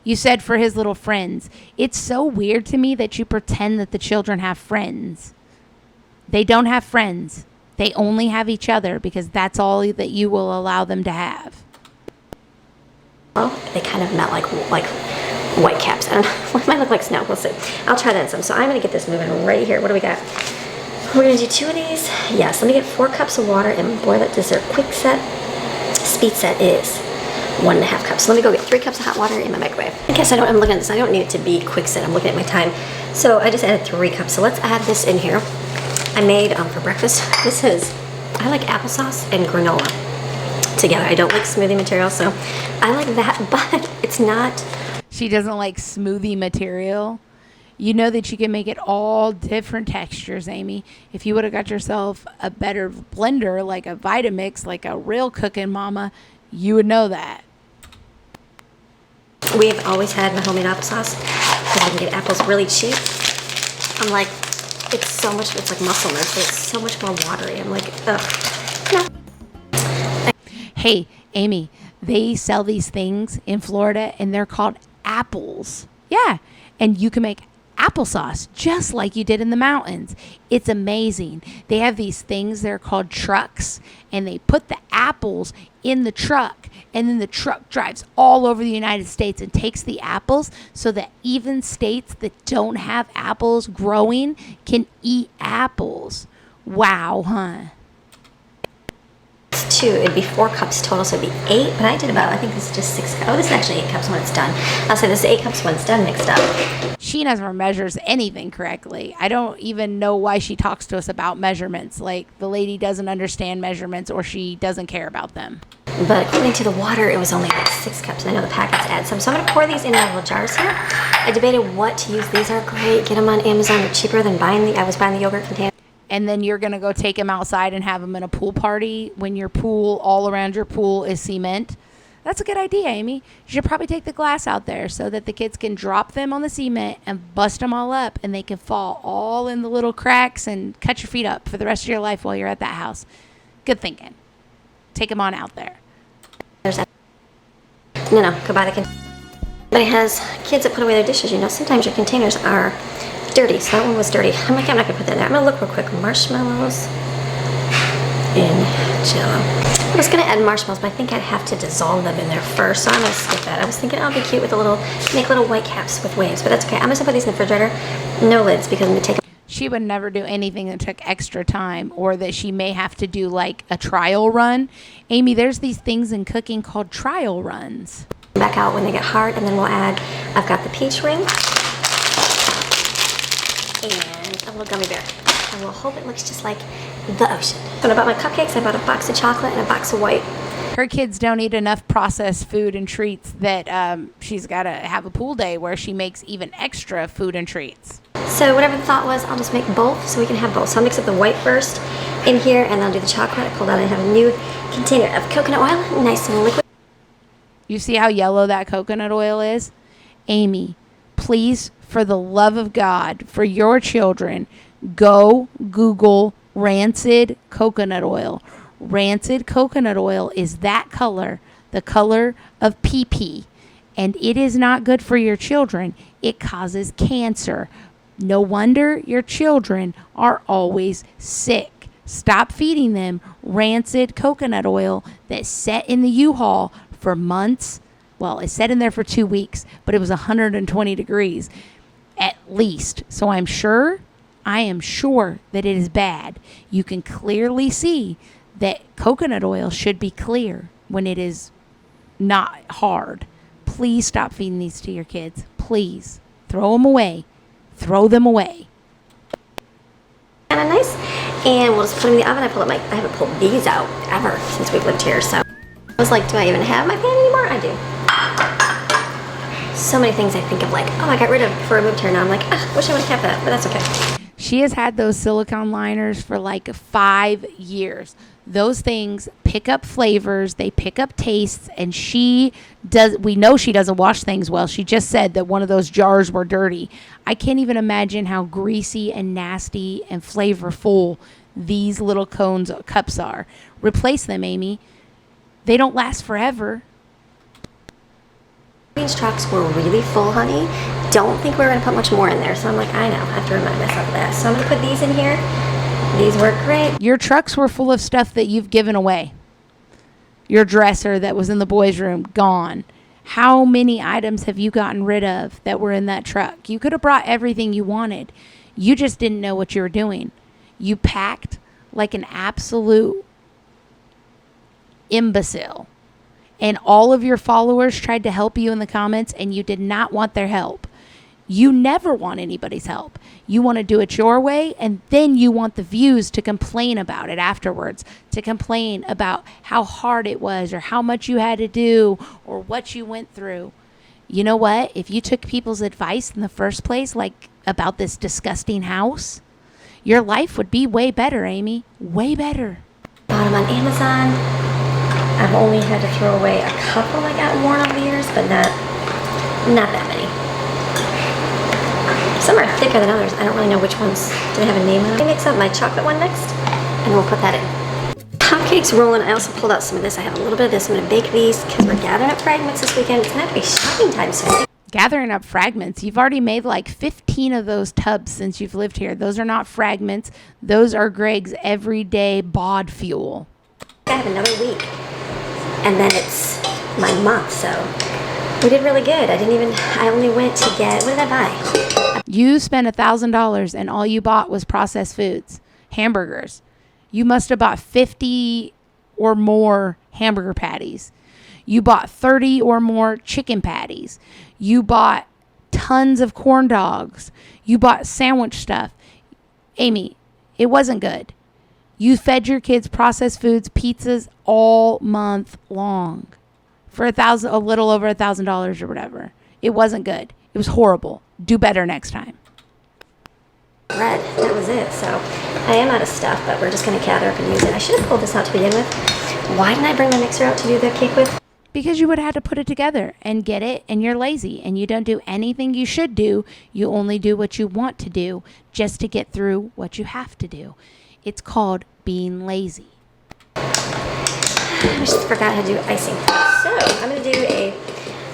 Speaker 1: You said for his little friends. It's so weird to me that you pretend that the children have friends. They don't have friends. They only have each other because that's all that you will allow them to have.
Speaker 2: Oh, they kind of melt like white caps. I don't know. What might look like snow. We'll see. I'll try that in some. So I'm going to get this moving right here. What do we got? We're going to do 2 of these. Yes, let me get 4 cups of water and boil it to their quick set. Speed set is 1.5 cups. So let me go get 3 cups of hot water in my microwave. I guess I'm looking at this. I don't need it to be quick set. I'm looking at my time. So I just added 3 cups. So let's add this in here. I made for breakfast. I like applesauce and granola together. I don't like smoothie material, so I like that, but it's not.
Speaker 1: She doesn't like smoothie material. You know that you can make it all different textures, Amy. If you would have got yourself a better blender, like a Vitamix, like a real cooking mama, you would know that.
Speaker 2: We've always had my homemade applesauce because I can get apples really cheap. I'm like, it's like muscle milk, so it's so much more watery. I'm like, ugh. No.
Speaker 1: Hey, Amy, they sell these things in Florida and they're called apples. Yeah, and you can make applesauce just like you did in the mountains. It's amazing. They have these things, they're called trucks, and they put the apples in the truck, and then the truck drives all over the United States and takes the apples so that even states that don't have apples growing can eat apples. Wow, huh?
Speaker 2: 2, it'd be 4 cups total, so it'd be 8, but I did about, I think this is just 6 cups. Oh, this is actually 8 cups when it's done. I'll say this is 8 cups when it's done mixed up.
Speaker 1: She never measures anything correctly. I don't even know why she talks to us about measurements. Like, the lady doesn't understand measurements or she doesn't care about them.
Speaker 2: But according to the water, it was only like 6 cups. I know the packets add some. So I'm going to pour these in my little jars here. I debated what to use. These are great. Get them on Amazon. They're cheaper than I was buying the yogurt container.
Speaker 1: And then you're going to go take them outside and have them in a pool party when your pool, all around your pool is cement. That's a good idea, Amy. You should probably take the glass out there so that the kids can drop them on the cement and bust them all up and they can fall all in the little cracks and cut your feet up for the rest of your life while you're at that house. Good thinking. Take them on out there.
Speaker 2: No, go buy the container. But it has kids that put away their dishes. You know, sometimes your containers are dirty, so that one was dirty. I'm like, I'm not gonna put that in there. I'm gonna look real quick. Marshmallows in Jello. I was gonna add marshmallows, but I think I'd have to dissolve them in there first, so I'm gonna skip that. I was thinking I'll be cute with make little white caps with waves, but that's okay. I'm just gonna put these in the refrigerator, no lids, because I'm gonna take.
Speaker 1: She would never do anything that took extra time or that she may have to do like a trial run. Amy, there's these things in cooking called trial runs.
Speaker 2: Back out when they get hard, and then we'll add, I've got the peach ring and a little gummy bear. And we'll hope it looks just like the ocean. When I bought my cupcakes, I bought a box of chocolate and a box of white.
Speaker 1: Her kids don't eat enough processed food and treats that she's got to have a pool day where she makes even extra food and treats.
Speaker 2: So whatever the thought was, I'll just make both so we can have both. So I'll mix up the white first in here, and then I'll do the chocolate. I pulled out and have a new container of coconut oil, nice and liquid.
Speaker 1: You see how yellow that coconut oil is? Amy, please, for the love of God, for your children, go Google rancid coconut oil. Rancid coconut oil is that color, the color of pee-pee, and it is not good for your children. It causes cancer. No wonder your children are always sick. Stop feeding them rancid coconut oil that sat in the U-Haul for months. Well, it sat in there for 2 weeks, but it was 120 degrees at least. So I am sure that it is bad. You can clearly see that coconut oil should be clear when it is not hard. Please stop feeding these to your kids. Please. Throw them away. Throw them away.
Speaker 2: Kind of nice. And we'll just put them in the oven. I haven't pulled these out ever since we've lived here. So I was like, do I even have my pan anymore? I do. So many things I think of like, oh, I got rid of before I moved here. Now I'm like, wish I would have kept that, but that's okay.
Speaker 1: She has had those silicone liners for like 5 years. Those things pick up flavors, they pick up tastes, and we know she doesn't wash things well. She just said that one of those jars were dirty. I can't even imagine how greasy and nasty and flavorful these little cups are. Replace them, Amy. They don't last forever.
Speaker 2: These trucks were really full, honey. Don't think we're gonna put much more in there. So I'm like, I know, I have to remind myself of that. So I'm gonna put these in here. These work great.
Speaker 1: Your trucks were full of stuff that you've given away. Your dresser that was in the boys' room, gone. How many items have you gotten rid of that were in that truck? You could have brought everything you wanted. You just didn't know what you were doing. You packed like an absolute imbecile. And all of your followers tried to help you in the comments, and you did not want their help. You never want anybody's help. You want to do it your way, and then you want the views to complain about it afterwards, to complain about how hard it was or how much you had to do or what you went through. You know what? If you took people's advice in the first place, like about this disgusting house, your life would be way better, Amy. Way better.
Speaker 2: Bought them on Amazon. I've only had to throw away a couple that got worn over the years, but not that many. Some are thicker than others. I don't really know which ones. Do they have a name on them? I mix up my chocolate one next, and we'll put that in. Cupcakes rolling. I also pulled out some of this. I have a little bit of this. I'm going to bake these because we're gathering up fragments this weekend. It's going to have to be shopping time soon.
Speaker 1: Gathering up fragments. You've already made like 15 of those tubs since you've lived here. Those are not fragments. Those are Greg's everyday bod fuel.
Speaker 2: I have another week, and then it's my month, so we did really good. I only went to get, what did I buy?
Speaker 1: You spent $1,000 and all you bought was processed foods, hamburgers. You must have bought 50 or more hamburger patties. You bought 30 or more chicken patties. You bought tons of corn dogs. You bought sandwich stuff. Amy, it wasn't good. You fed your kids processed foods, pizzas all month long for a little over $1,000 or whatever. It wasn't good. It was horrible. Do better next time.
Speaker 2: Bread, that was it. So I am out of stuff, but we're just going to gather up and use it. I should have pulled this out to begin with. Why didn't I bring my mixer out to do the cake with?
Speaker 1: Because you would have had to put it together and get it, and you're lazy, and you don't do anything you should do. You only do what you want to do just to get through what you have to do. It's called being lazy.
Speaker 2: I just forgot how to do icing. So I'm going to do a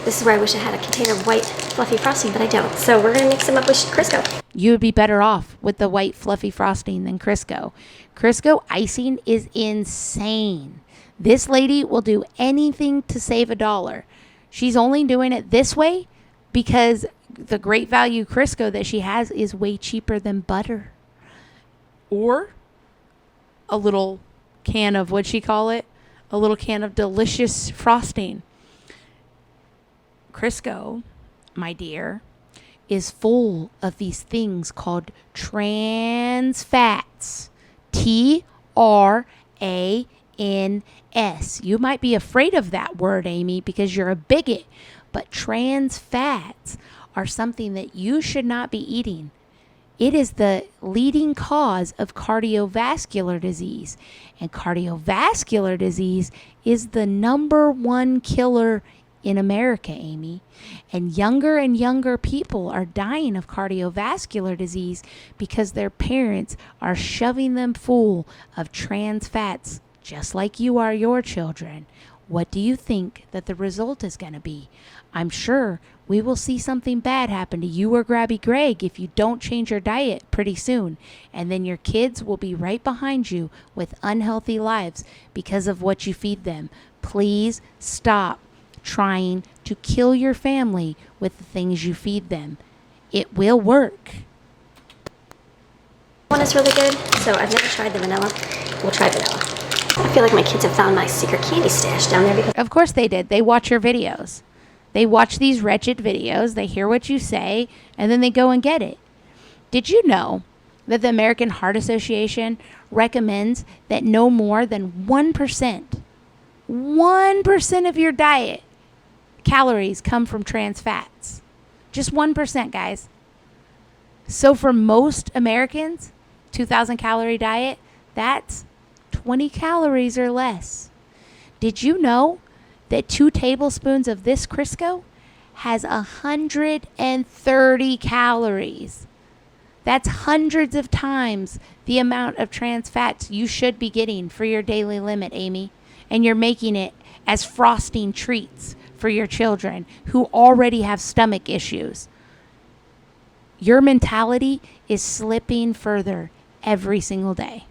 Speaker 2: This is where I wish I had a container of white fluffy frosting, but I don't. So we're gonna mix them up with Crisco.
Speaker 1: You would be better off with the white fluffy frosting than Crisco. Crisco icing is insane. This lady will do anything to save $1. She's only doing it this way because the great value Crisco that she has is way cheaper than butter. Or a little can of, what'd she call it? A little can of delicious frosting. Crisco, my dear, is full of these things called trans fats. TRANS. You might be afraid of that word, Amy, because you're a bigot, but trans fats are something that you should not be eating. It is the leading cause of cardiovascular disease, and cardiovascular disease is the #1 killer in America, Amy. And younger people are dying of cardiovascular disease because their parents are shoving them full of trans fats, just like you are your children. What do you think that the result is going to be? I'm sure we will see something bad happen to you or Grabby Greg if you don't change your diet pretty soon. And then your kids will be right behind you with unhealthy lives because of what you feed them. Please stop trying to kill your family with the things you feed them. It will work.
Speaker 2: One is really good, so I've never tried the vanilla. We'll try vanilla. I feel like my kids have found my secret candy stash down there because...
Speaker 1: Of course they did. They watch your videos. They watch these wretched videos. They hear what you say, and then they go and get it. Did you know that the American Heart Association recommends that no more than 1% of your diet calories come from trans fats? Just 1%, guys. So for most Americans, 2,000 calorie diet, that's 20 calories or less. Did you know that 2 tablespoons of this Crisco has 130 calories? That's hundreds of times the amount of trans fats you should be getting for your daily limit, Amy. And you're making it as frosting treats for your children who already have stomach issues. Your mentality is slipping further every single day.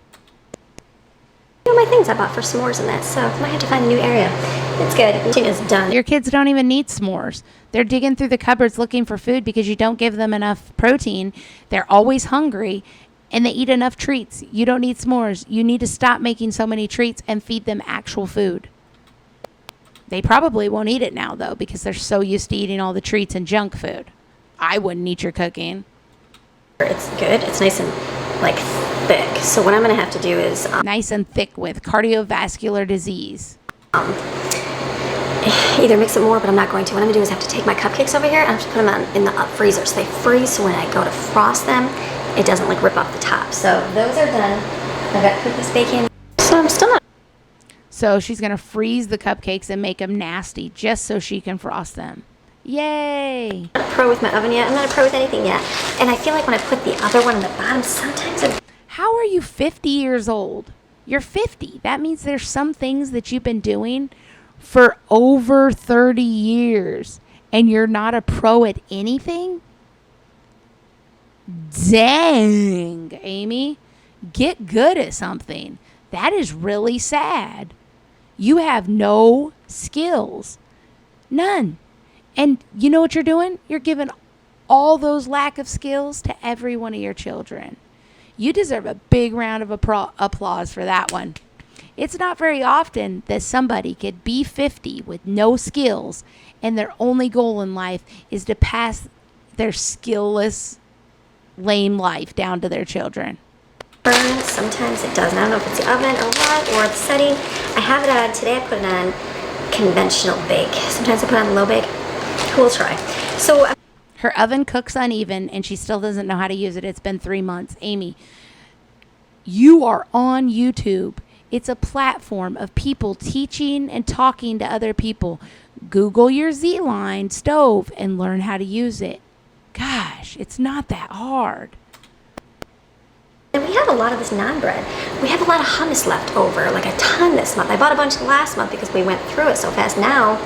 Speaker 2: My things I bought for s'mores and that, so I might have to find a new area. It's good. It's done.
Speaker 1: Your kids don't even need s'mores. They're digging through the cupboards looking for food because you don't give them enough protein. They're always hungry, and they eat enough treats. You don't need s'mores. You need to stop making so many treats and feed them actual food. They probably won't eat it now, though, because they're so used to eating all the treats and junk food. I wouldn't eat your cooking.
Speaker 2: It's good. It's nice and, thick. So what I'm going to have to do is...
Speaker 1: nice and thick with cardiovascular disease.
Speaker 2: Either mix it more, but I'm not going to. What I'm going to do is have to take my cupcakes over here and I have to put them in the freezer. So they freeze, so when I go to frost them, it doesn't, rip off the top. So those are done. I've got cookies baking. So I'm still not...
Speaker 1: So she's going to freeze the cupcakes and make them nasty just so she can frost them. Yay!
Speaker 2: I'm not a pro with my oven yet. I'm not a pro with anything yet. And I feel like when I put the other one on the bottom, sometimes it...
Speaker 1: How are you 50 years old? You're 50. That means there's some things that you've been doing for over 30 years and you're not a pro at anything? Dang, Amy. Get good at something. That is really sad. You have no skills. None. And you know what you're doing? You're giving all those lack of skills to every one of your children. You deserve a big round of applause for that one. It's not very often that somebody could be 50 with no skills and their only goal in life is to pass their skillless, lame life down to their children.
Speaker 2: Burn. Sometimes it doesn't. I don't know if it's the oven or what, or the setting. I have it on, today I put it on conventional bake. Sometimes I put it on low bake. We'll try. So
Speaker 1: her oven cooks uneven and she still doesn't know how to use it. It's been 3 months. Amy, you are on YouTube. It's a platform of people teaching and talking to other people. Google your Z-line stove and learn how to use it. Gosh, it's not that hard.
Speaker 2: And we have a lot of this naan bread. We have a lot of hummus left over, a ton this month. I bought a bunch last month because we went through it so fast. Now,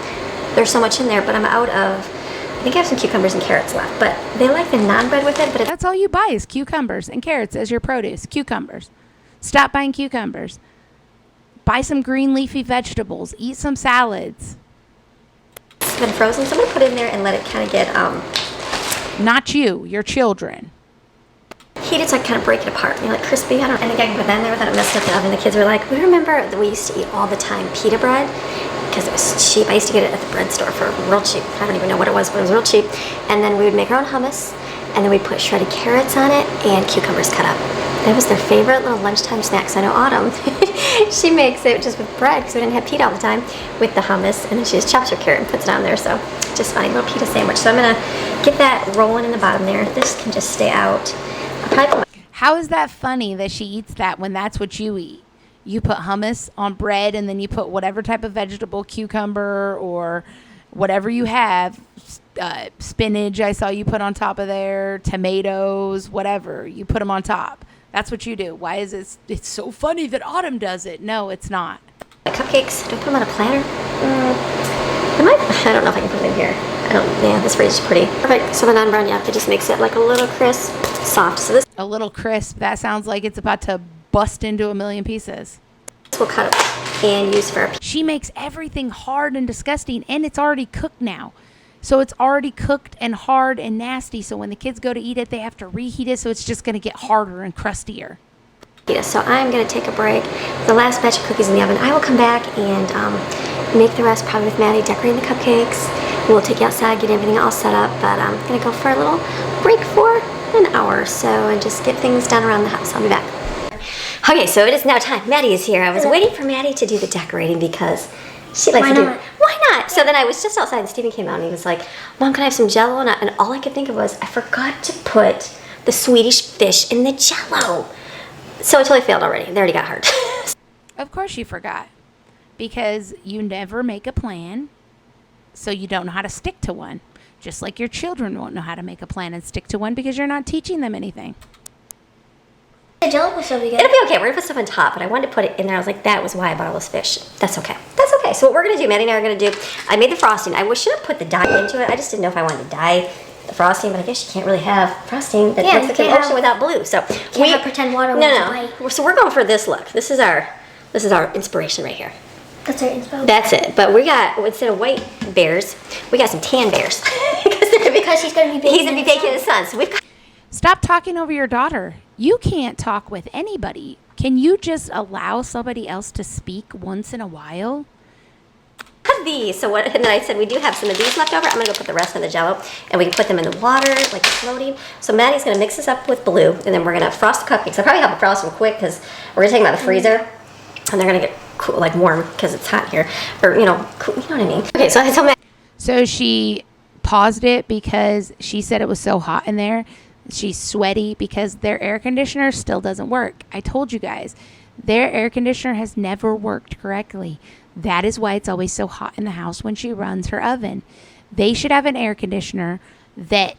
Speaker 2: There's so much in there, but I'm out of, I think I have some cucumbers and carrots left, but they like the naan bread with it, but
Speaker 1: That's all you buy is cucumbers and carrots as your produce. Cucumbers. Stop buying cucumbers. Buy some green leafy vegetables. Eat some salads.
Speaker 2: it's been frozen, so I'm gonna put it in there and let it kind of get
Speaker 1: Not you, your children.
Speaker 2: heated, so I kind of break it apart, like crispy. I think I can put that in there without it messing up the oven. The kids were like, we remember that we used to eat all the time pita bread because it was cheap. I used to get it at the bread store for real cheap. I don't even know what it was, but it was real cheap. And then we would make our own hummus, and then we'd put shredded carrots on it and cucumbers cut up. That was their favorite little lunchtime snacks. I know Autumn, she makes it just with bread because we didn't have pita all the time, with the hummus, and then she just chops her carrot and puts it on there. So just funny little pita sandwich. So I'm gonna get that rolling in the bottom there. This can just stay out. I'll probably put
Speaker 1: How is that funny that she eats that when that's what you eat? You put hummus on bread and then you put whatever type of vegetable, cucumber or whatever you have, spinach I saw you put on top of there, tomatoes, whatever. You put them on top. That's what you do. Why is it? It's so funny that Autumn does it. No, it's not.
Speaker 2: cupcakes. Do I put them on a platter? I don't know if I can put them in here. Yeah, this fridge is pretty. Perfect. So the naan brown, yeah, it just makes it like a little crisp, soft. So this
Speaker 1: A little crisp. That sounds like it's about to bust into a million pieces.
Speaker 2: we'll cut up and use for our
Speaker 1: She makes everything hard and disgusting, and it's already cooked now. So it's already cooked and hard and nasty. So when the kids go to eat it, they have to reheat it. So it's just going to get harder and crustier.
Speaker 2: pita. So I'm going to take a break. The last batch of cookies in the oven. I will come back and make the rest probably with Maddie, decorating the cupcakes. We'll take you outside, get everything all set up. But I'm going to go for a little break for an hour or so and just get things done around the house. I'll be back. Okay, so it is now time. Maddie is here. I was waiting for Maddie to do the decorating because she likes to do it. Why not? So then I was just outside and Steven came out and he was like, Mom, can I have some Jell-O? And all I could think of was, I forgot to put the Swedish fish in the Jell-O. So I totally failed already. They already got hurt.
Speaker 1: Of course you forgot. Because you never make a plan, so you don't know how to stick to one. Just like your children won't know how to make a plan and stick to one because you're not teaching them anything.
Speaker 3: The Jell-O was so good.
Speaker 2: It'll be okay. We're going to put stuff on top, but I wanted to put it in there. I was like, that was why I bought all those fish. That's okay. That's okay. So what we're going to do, Maddie and I are going to do, I made the frosting. I should have put the dye into it. I just didn't know if I wanted to dye the frosting, but I guess you can't really have frosting that looks like an ocean without blue. So
Speaker 3: we have pretend water.
Speaker 2: No. So we're going for this look. This is our inspiration right here.
Speaker 3: That's our inspo.
Speaker 2: That's it. But we got, instead of white bears, we got some tan bears.
Speaker 3: Because he's going to be baking.
Speaker 2: He's going to be baking his son. So we've got.
Speaker 1: Stop talking over your daughter. You can't talk with anybody. Can you just allow somebody else to speak once in a while?
Speaker 2: These. So what? And then I said we do have some of these left over. I'm gonna go put the rest in the Jell-O, and we can put them in the water like floating. So Maddie's gonna mix this up with blue, and then we're gonna frost the cupcakes. I'll probably have to frost them quick because we're gonna take them out of the freezer, and they're gonna get cool, like warm because it's hot here, or cool. You know what I mean? Okay, so I told Maddie.
Speaker 1: So she paused it because she said it was so hot in there. She's sweaty because their air conditioner still doesn't work. I told you guys, their air conditioner has never worked correctly. That is why it's always so hot in the house when she runs her oven. They should have an air conditioner that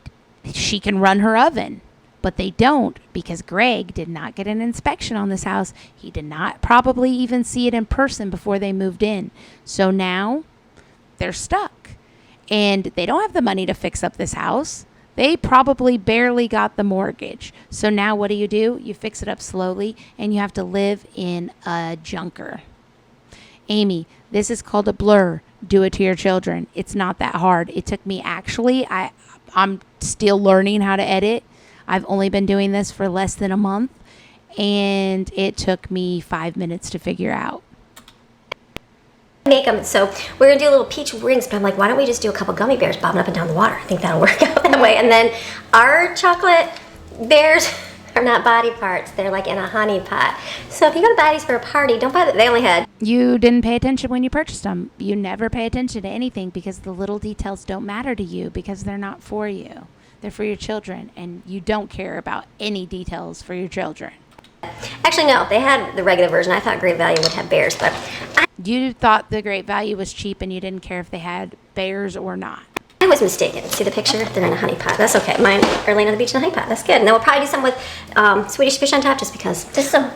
Speaker 1: she can run her oven, but they don't because Greg did not get an inspection on this house. He did not probably even see it in person before they moved in. So now they're stuck and they don't have the money to fix up this house. They probably barely got the mortgage. So now what do? You fix it up slowly and you have to live in a junker. Amy, this is called a blur. Do it to your children. It's not that hard. It took me I'm still learning how to edit. I've only been doing this for less than a month and it took me 5 minutes to figure out.
Speaker 2: Make them. So we're gonna do little peach rings, but I'm like, why don't we just do a couple gummy bears bobbing up and down the water? I think that'll work out that way. And then our chocolate bears are not body parts. They're like in a honey pot. So if you go to Buddy's for a party, don't buy that. They only had.
Speaker 1: You didn't pay attention when you purchased them. You never pay attention to anything because the little details don't matter to you because they're not for you. They're for your children, and you don't care about any details for your children.
Speaker 2: Actually, no. They had the regular version. I thought Great Value would have bears, but
Speaker 1: You thought the Great Value was cheap and you didn't care if they had bears or not.
Speaker 2: I was mistaken. See the picture? They're in a honey pot. That's okay. Mine are laying on the beach in a honey pot. That's good. And then we'll probably do some with Swedish fish on top just because.
Speaker 3: Just some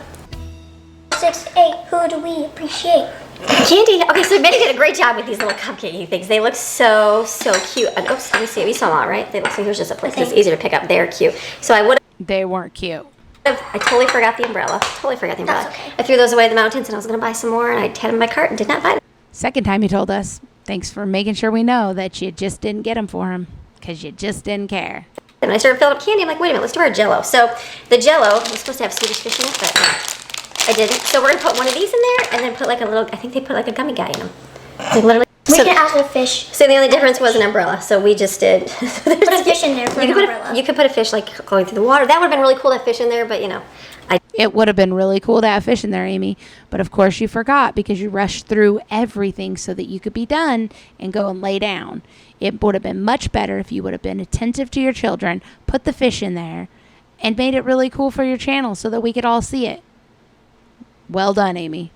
Speaker 3: 6, 8. Who do we appreciate?
Speaker 2: Candy. Okay, so Betty did a great job with these little cupcakey things. They look so cute. And oops, let me see. We saw them all, right? They look so here's just a place that's easy to pick up. They're cute. So I
Speaker 1: They weren't cute.
Speaker 2: I totally forgot the umbrella. Totally forgot the umbrella.
Speaker 3: That's okay.
Speaker 2: I threw those away in the mountains, and I was going to buy some more, and I had them in my cart and did not buy them.
Speaker 1: Second time you told us. Thanks for making sure we know that you just didn't get them for him because you just didn't care.
Speaker 2: And I started filling up candy. I'm like, wait a minute, let's do our Jell-O. So the Jell-O was supposed to have Swedish fish in it, but I didn't. So we're gonna put one of these in there, and then put like a little. I think they put like a gummy guy in them. Like literally.
Speaker 3: We
Speaker 2: So,
Speaker 3: can add the fish.
Speaker 2: so the only difference was an umbrella. So we just did.
Speaker 3: Put a fish in there for an umbrella.
Speaker 2: You could put a fish like going through the water. That would have been really cool to have fish in there, but you know,
Speaker 1: It would have been really cool to have fish in there, Amy. But of course you forgot because you rushed through everything so that you could be done and go and lay down. It would have been much better if you would have been attentive to your children, put the fish in there, and made it really cool for your channel so that we could all see it. Well done, Amy.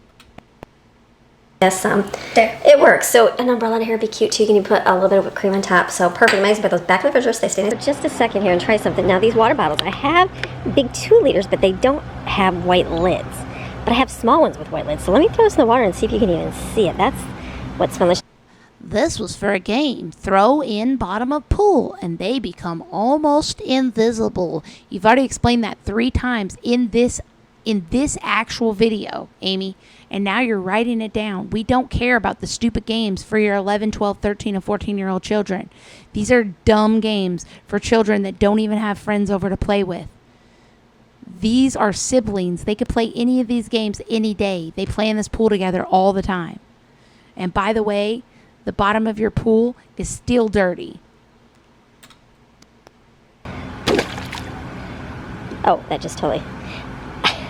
Speaker 2: yes,
Speaker 3: There.
Speaker 2: it works. So an umbrella in here would be cute too. You can put a little bit of whipped cream on top. So perfect. Nice. Put those back in the refrigerator. Stay standing. Just a second here and try something. Now these water bottles, I have big 2 liters, but they don't have white lids. But I have small ones with white lids. So let me throw this in the water and see if you can even see it. That's what's fun.
Speaker 1: This was for a game. Throw in bottom of pool and they become almost invisible. You've already explained that 3 times in this actual video, Amy. And now you're writing it down. We don't care about the stupid games for your 11, 12, 13, and 14-year-old children. These are dumb games for children that don't even have friends over to play with. These are siblings. They could play any of these games any day. They play in this pool together all the time. And by the way, the bottom of your pool is still dirty.
Speaker 2: Oh, that just totally.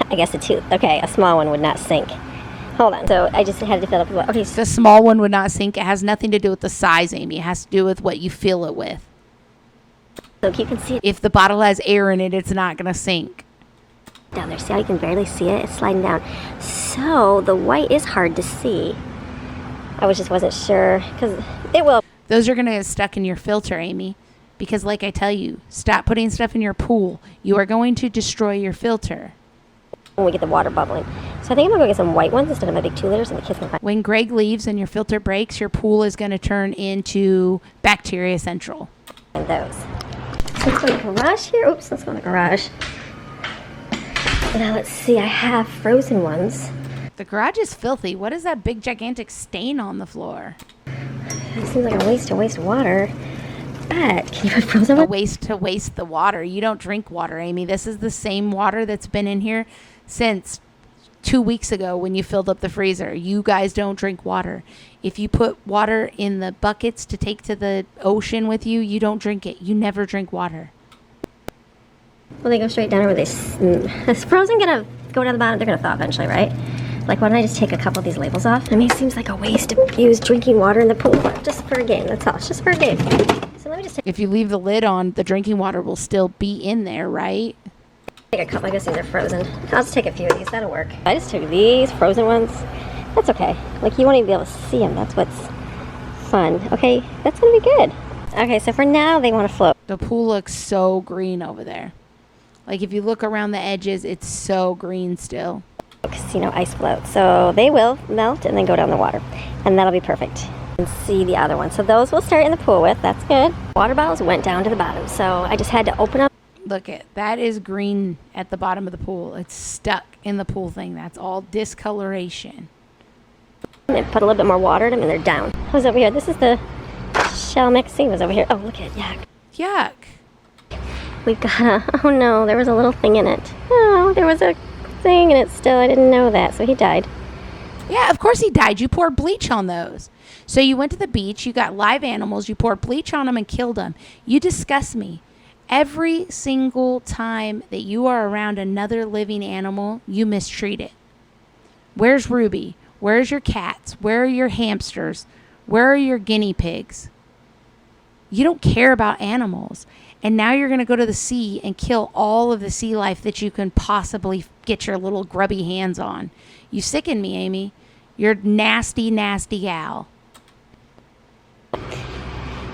Speaker 2: I guess a small one would not sink. Hold on. So I just had to fill up with okay. So
Speaker 1: The small one would not sink. It has nothing to do with the size, Amy. It has to do with what you fill it with.
Speaker 2: you can see it
Speaker 1: If the bottle has air in it, it's not going to sink.
Speaker 2: down there. See how you can barely see it? It's sliding down. So the white is hard to see. I wasn't sure because it will.
Speaker 1: Those are going to get stuck in your filter, Amy. Because like I tell you, stop putting stuff in your pool. You are going to destroy your filter.
Speaker 2: When we get the water bubbling. So I think I'm gonna go get some white ones instead of my big 2 liters, and the kids can find.
Speaker 1: When Greg leaves and your filter breaks, your pool is going to turn into Bacteria Central.
Speaker 2: Those. So let's go in the garage here. Oops, let's go in the garage. Now let's see. I have frozen ones.
Speaker 1: The garage is filthy. What is that big gigantic stain on the floor?
Speaker 2: It seems like a waste to waste water. But can you put frozen
Speaker 1: A
Speaker 2: ones?
Speaker 1: waste to waste the water. You don't drink water, Amy. This is the same water that's been in here since 2 weeks ago when you filled up the freezer. You guys don't drink water. If you put water in the buckets to take to the ocean with you, you don't drink it. You never drink water.
Speaker 2: Will they go straight down, or will they? Is frozen gonna go down the bottom? They're gonna thaw eventually, right? Like, why don't I just take a couple of these labels off? I mean, it seems like a waste to use drinking water in the pool, but just for a game. That's all. It's just for a game. So let me just
Speaker 1: If you leave the lid on, the drinking water will still be in there, right?
Speaker 2: take a couple. I guess these are frozen. I'll just take a few of these. That'll work. I just took these frozen ones. That's okay. Like, you won't even be able to see them. That's what's fun. Okay, that's gonna be good. Okay, so for now, they want to float.
Speaker 1: The pool looks so green over there. Like, if you look around the edges, it's so green still.
Speaker 2: Because, ice floats. So they will melt and then go down the water. And that'll be perfect. And see the other one. So those we'll start in the pool with. That's good. Water bottles went down to the bottom. So I just had to open up.
Speaker 1: Look at that is green at the bottom of the pool. It's stuck in the pool thing. That's all discoloration.
Speaker 2: And put a little bit more water in them and they're down. Who's over here? This is the shell Maxine was over here. Oh, look at yuck.
Speaker 1: Yuck.
Speaker 2: We've got oh no, there was a little thing in it. Oh, there was a thing in it still. I didn't know that. So he died.
Speaker 1: Yeah, of course he died. You poured bleach on those. So you went to the beach, you got live animals, you poured bleach on them and killed them. You disgust me. Every single time that you are around another living animal, you mistreat it. Where's Ruby? Where's your cats? Where are your hamsters? Where are your guinea pigs? You don't care about animals. And now you're going to go to the sea and kill all of the sea life that you can possibly get your little grubby hands on. You sicken me, Amy. You're nasty, nasty gal.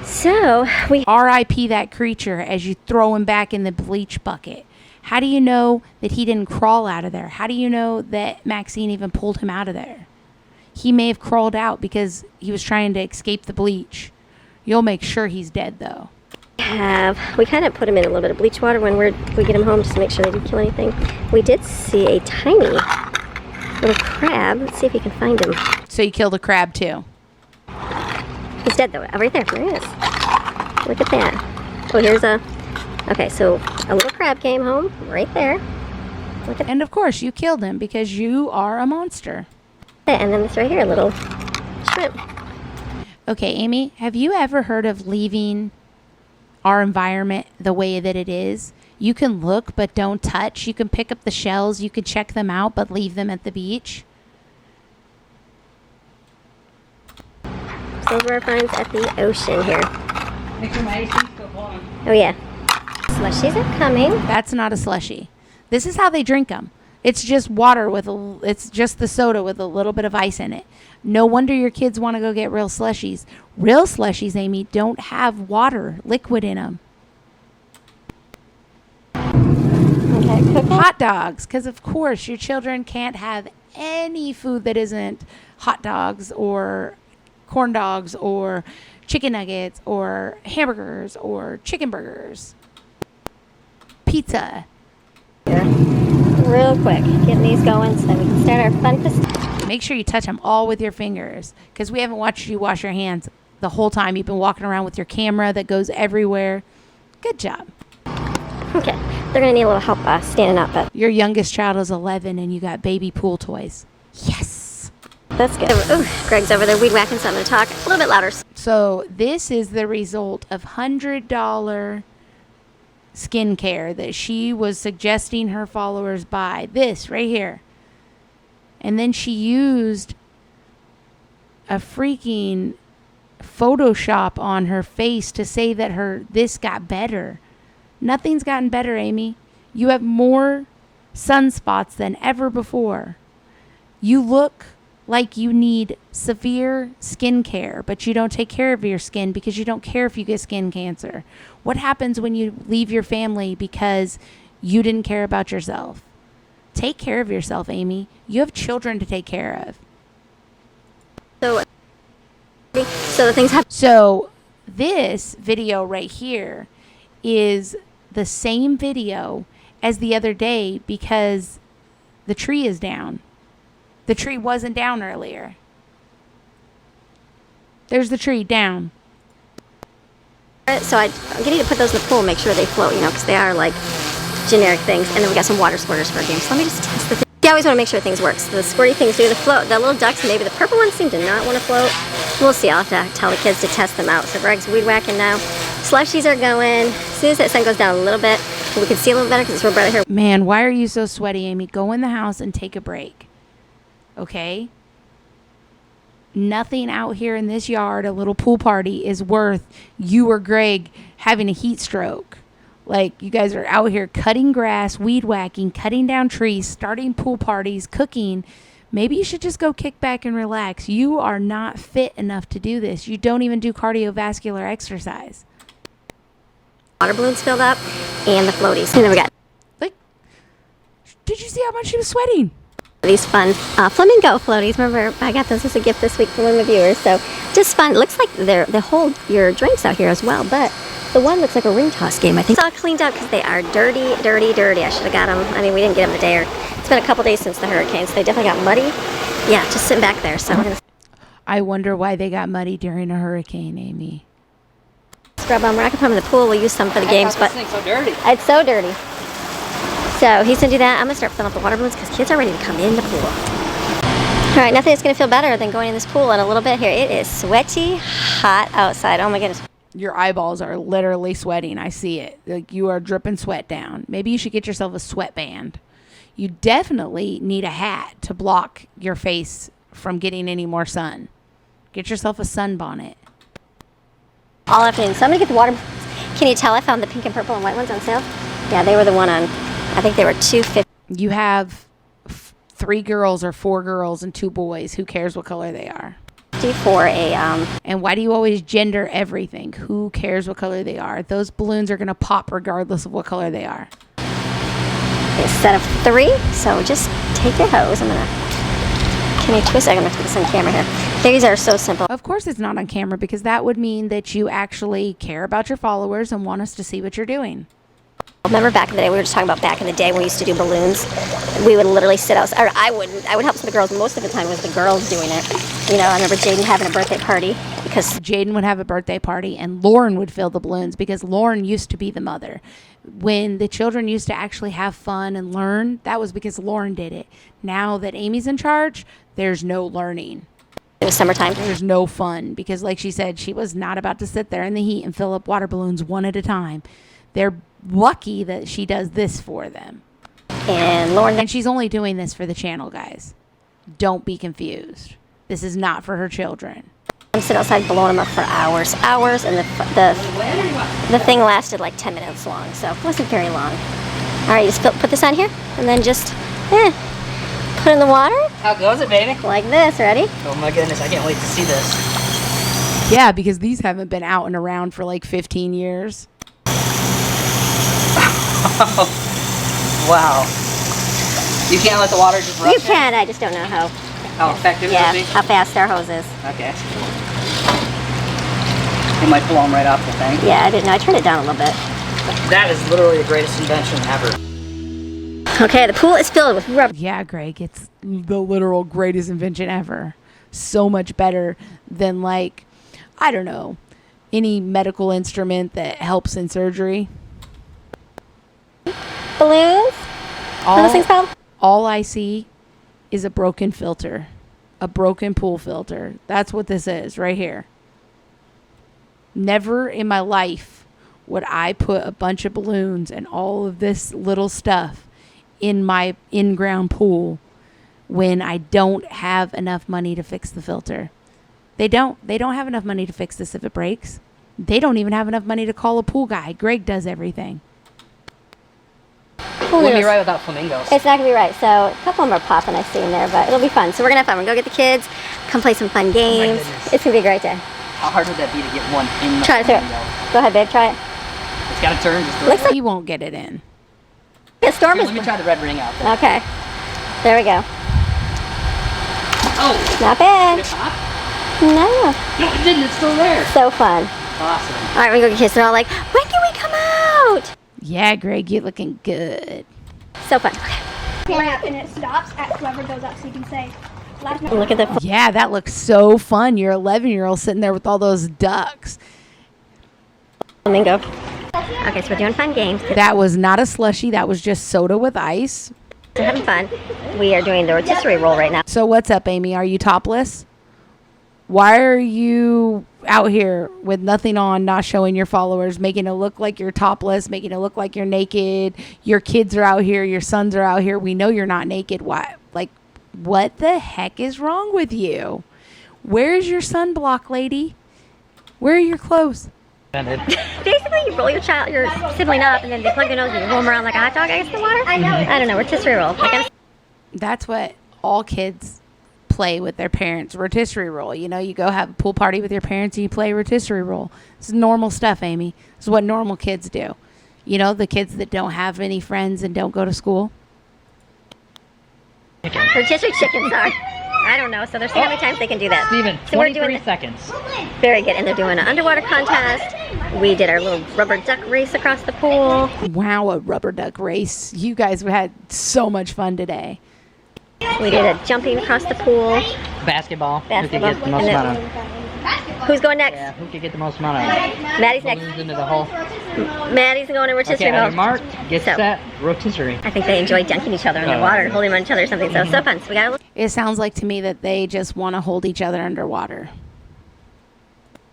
Speaker 2: So we
Speaker 1: R.I.P. that creature as you throw him back in the bleach bucket. How do you know that he didn't crawl out of there? How do you know that Maxine even pulled him out of there? He may have crawled out because he was trying to escape the bleach. You'll make sure he's dead, though.
Speaker 2: We kind of put him in a little bit of bleach water when we get him home just to make sure they didn't kill anything. We did see a tiny little crab. Let's see if we can find him.
Speaker 1: So you killed a crab, too?
Speaker 2: He's dead, though. Oh, right there. There he is. Look at that. Oh, here's a... Okay, so a little crab came home right there. Look at
Speaker 1: And, of course, you killed him because you are a monster.
Speaker 2: that. And then this right here, a little shrimp.
Speaker 1: Okay, Amy, have you ever heard of leaving our environment the way that it is? You can look, but don't touch. You can pick up the shells. You can check them out, but leave them at the beach.
Speaker 2: Those were our finds at the ocean here. Oh, yeah. Slushies are coming.
Speaker 1: That's not a slushie. This is how they drink them. It's just water it's just the soda with a little bit of ice in it. No wonder your kids want to go get real slushies. Real slushies, Amy, don't have water, liquid in them.
Speaker 2: Okay, cooking.
Speaker 1: Hot dogs, because of course your children can't have any food that isn't hot dogs or corn dogs or chicken nuggets or hamburgers or chicken burgers. Pizza.
Speaker 2: Real quick, getting these going so that we can start our fun festivities.
Speaker 1: Make sure you touch them all with your fingers because we haven't watched you wash your hands the whole time. You've been walking around with your camera that goes everywhere. Good job.
Speaker 2: Okay, they're going to need a little help standing up, but
Speaker 1: Your youngest child is 11 and you got baby pool toys. Yes.
Speaker 2: that's good. Ooh, Greg's over there weed whacking, so I'm going to talk a little bit louder.
Speaker 1: So this is the result of $100 skincare that she was suggesting her followers buy. This right here. And then she used a freaking Photoshop on her face to say that this got better. Nothing's gotten better, Amy. You have more sunspots than ever before. You look like you need severe skin care, but you don't take care of your skin because you don't care if you get skin cancer. What happens when you leave your family because you didn't care about yourself? Take care of yourself, Amy. You have children to take care of.
Speaker 2: So the things happen.
Speaker 1: So this video right here is the same video as the other day because the tree is down. The tree wasn't down earlier. There's the tree down.
Speaker 2: So I'm getting to put those in the pool and make sure they float, because they are like generic things. And then we got some water squirters for our game. So let me just test the thing. You always want to make sure things work. So the squirty things do the float. The little ducks, maybe the purple ones seem to not want to float. We'll see. I'll have to tell the kids to test them out. So Greg's weed whacking now. Slushies are going. As soon as that sun goes down a little bit, we can see a little better because it's real bright here.
Speaker 1: Man, why are you so sweaty, Amy? Go in the house and take a break. Okay? Nothing out here in this yard, a little pool party, is worth you or Greg having a heat stroke. Like, you guys are out here cutting grass, weed whacking, cutting down trees, starting pool parties, cooking. Maybe you should just go kick back and relax. You are not fit enough to do this. You don't even do cardiovascular exercise.
Speaker 2: Water balloons filled up and the floaties. And then we got
Speaker 1: Like, did you see how much she was sweating?
Speaker 2: these fun flamingo floaties. Remember, I got those as a gift this week from one of the viewers. So just fun. It looks like they hold your drinks out here as well, but the one looks like a ring toss game. I think it's all cleaned up because they are dirty, dirty, dirty. I should have got them. I mean, we didn't get them today. It's been a couple days since the hurricane, so they definitely got muddy. Yeah, just sitting back there. So we're gonna
Speaker 1: I wonder why they got muddy during a hurricane, Amy.
Speaker 2: scrub them. We're not gonna put them in the pool. We'll use some for the games, but
Speaker 4: This thing's so dirty.
Speaker 2: it's so dirty. So he's gonna do that. I'm gonna start filling up the water balloons because kids are ready to come in the pool. All right, nothing is gonna feel better than going in this pool in a little bit here. It is sweaty, hot outside. Oh my goodness.
Speaker 1: Your eyeballs are literally sweating. I see it. Like, you are dripping sweat down. Maybe you should get yourself a sweatband. You definitely need a hat to block your face from getting any more sun. Get yourself a sunbonnet.
Speaker 2: All afternoon. So I'm gonna get the water. Can you tell I found the pink and purple and white ones on sale? Yeah, they were the one on. I think they were $2.50.
Speaker 1: You have 3 girls or 4 girls and 2 boys. Who cares what color they are?
Speaker 2: For a
Speaker 1: And why do you always gender everything? Who cares what color they are? Those balloons are going to pop regardless of what color they are.
Speaker 2: set of 3. So just take your hose. I'm gonna Can you twist? I'm going to put this on camera here. These are so simple.
Speaker 1: Of course it's not on camera because that would mean that you actually care about your followers and want us to see what you're doing.
Speaker 2: Remember back in the day, we were just talking about back in the day when we used to do balloons. We would literally sit outside, or I would help some of the girls. Most of the time it was the girls doing it. You know, I remember Jaden having a birthday party because
Speaker 1: Jaden would have a birthday party and Lauren would fill the balloons because Lauren used to be the mother. When the children used to actually have fun and learn, that was because Lauren did it. Now that Amy's in charge, there's no learning.
Speaker 2: it was summertime.
Speaker 1: There's no fun because, like she said, she was not about to sit there in the heat and fill up water balloons one at a time. They're lucky that she does this for them.
Speaker 2: And Lauren,
Speaker 1: And she's only doing this for the channel, guys. Don't be confused. This is not for her children.
Speaker 2: I'm sitting outside blowing them up for hours, and the thing lasted like 10 minutes long, so it wasn't very long. All right, you just put this on here, and then just put it in the water
Speaker 4: How goes it, baby?
Speaker 2: like this. Ready?
Speaker 4: Oh my goodness, I can't wait to see this.
Speaker 1: Yeah, because these haven't been out and around for like 15 years.
Speaker 4: Wow. You can't let the water just rush
Speaker 2: You can. I just don't know how.
Speaker 4: How effective
Speaker 2: Yeah,
Speaker 4: it will be?
Speaker 2: how fast our hose is.
Speaker 4: Okay. It might blow them right off the thing.
Speaker 2: Yeah, I didn't know. I turned it down a little bit.
Speaker 4: That is literally the greatest invention ever.
Speaker 2: Okay, the pool is filled with rubber.
Speaker 1: Yeah, Greg, it's the literal greatest invention ever. So much better than, like, I don't know, any medical instrument that helps in surgery.
Speaker 2: Balloons. What are those things called?
Speaker 1: All I see is a broken filter, a broken pool filter. That's what this is right here. Never in my life would I put a bunch of balloons and all of this little stuff in my in-ground pool when I don't have enough money to fix the filter. They don't have enough money to fix this if it breaks. They don't even have enough money to call a pool guy. Greg does everything.
Speaker 4: Wouldn't be right without flamingos.
Speaker 2: It's not gonna be right. So a couple of them are popping, I see in there, but it'll be fun. So we're gonna have fun. We're gonna go get the kids, come play some fun games.
Speaker 4: goodness.
Speaker 2: It's gonna be a great day.
Speaker 4: How hard would that be to get one in the
Speaker 2: Try it through.
Speaker 4: flamingo?
Speaker 2: Go ahead, babe. Try it.
Speaker 4: It's got to turn just the
Speaker 2: Looks
Speaker 4: right way.
Speaker 1: He won't get it in.
Speaker 2: The storm
Speaker 4: Here,
Speaker 2: is.
Speaker 4: let me try the red ring out there.
Speaker 2: Okay. There we go.
Speaker 4: Oh!
Speaker 2: Not
Speaker 4: Did
Speaker 2: bad.
Speaker 4: it pop?
Speaker 2: No.
Speaker 4: No, it didn't. It's still there.
Speaker 2: So fun.
Speaker 4: Awesome.
Speaker 2: All right, we go get kids. They're all like, when can we come out?
Speaker 1: Yeah, Greg, you're looking good.
Speaker 2: So fun.
Speaker 3: And it stops at whoever goes up, so you can say, last night.
Speaker 2: Look at the.
Speaker 1: Yeah, that looks so fun. Your 11-year-old sitting there with all those ducks.
Speaker 2: Flamingo. Okay, so we're doing fun games.
Speaker 1: That was not a slushie. That was just soda with ice.
Speaker 2: We're having fun. We are doing the rotisserie roll right now.
Speaker 1: So what's up, Amy? Are you topless? Why are you out here with nothing on, not showing your followers, making it look like you're topless, making it look like you're naked? Your kids are out here. Your sons are out here. We know you're not naked. Why? Like, what the heck is wrong with you? Where's your sunblock, lady? Where are your clothes?
Speaker 2: Basically, you roll your sibling up, and then they plug their nose and you roll them around like a hot dog against the water. I don't know. Rotisserie roll.
Speaker 1: That's what all kids play with their parents. Rotisserie roll. You know, you go have a pool party with your parents and you play rotisserie roll. This is normal stuff, Amy. This is what normal kids do. You know, the kids that don't have any friends and don't go to school.
Speaker 2: Rotisserie chickens are. I don't know. So they're seeing how many times they can do that.
Speaker 4: Steven,
Speaker 2: So we're
Speaker 4: 23
Speaker 2: doing
Speaker 4: seconds.
Speaker 2: very good. And they're doing an underwater contest. We did our little rubber duck race across the pool.
Speaker 1: Wow, a rubber duck race. You guys had so much fun today.
Speaker 2: We did a jumping across the pool.
Speaker 4: Basketball. Who could
Speaker 2: Basketball.
Speaker 4: get the most
Speaker 2: And
Speaker 4: amount
Speaker 2: then-
Speaker 4: of?
Speaker 2: Who's going next?
Speaker 4: Yeah, who could get the most amount of?
Speaker 2: Maddie's next.
Speaker 4: Balloons into the hole.
Speaker 2: Maddie's going to rotisserie
Speaker 4: Okay,
Speaker 2: roll.
Speaker 4: on your mark, get
Speaker 2: So-
Speaker 4: set, rotisserie.
Speaker 2: I think they enjoy dunking each other in the water and holding them on each other or something. So fun. So we got a little
Speaker 1: It sounds like to me that they just want to hold each other underwater.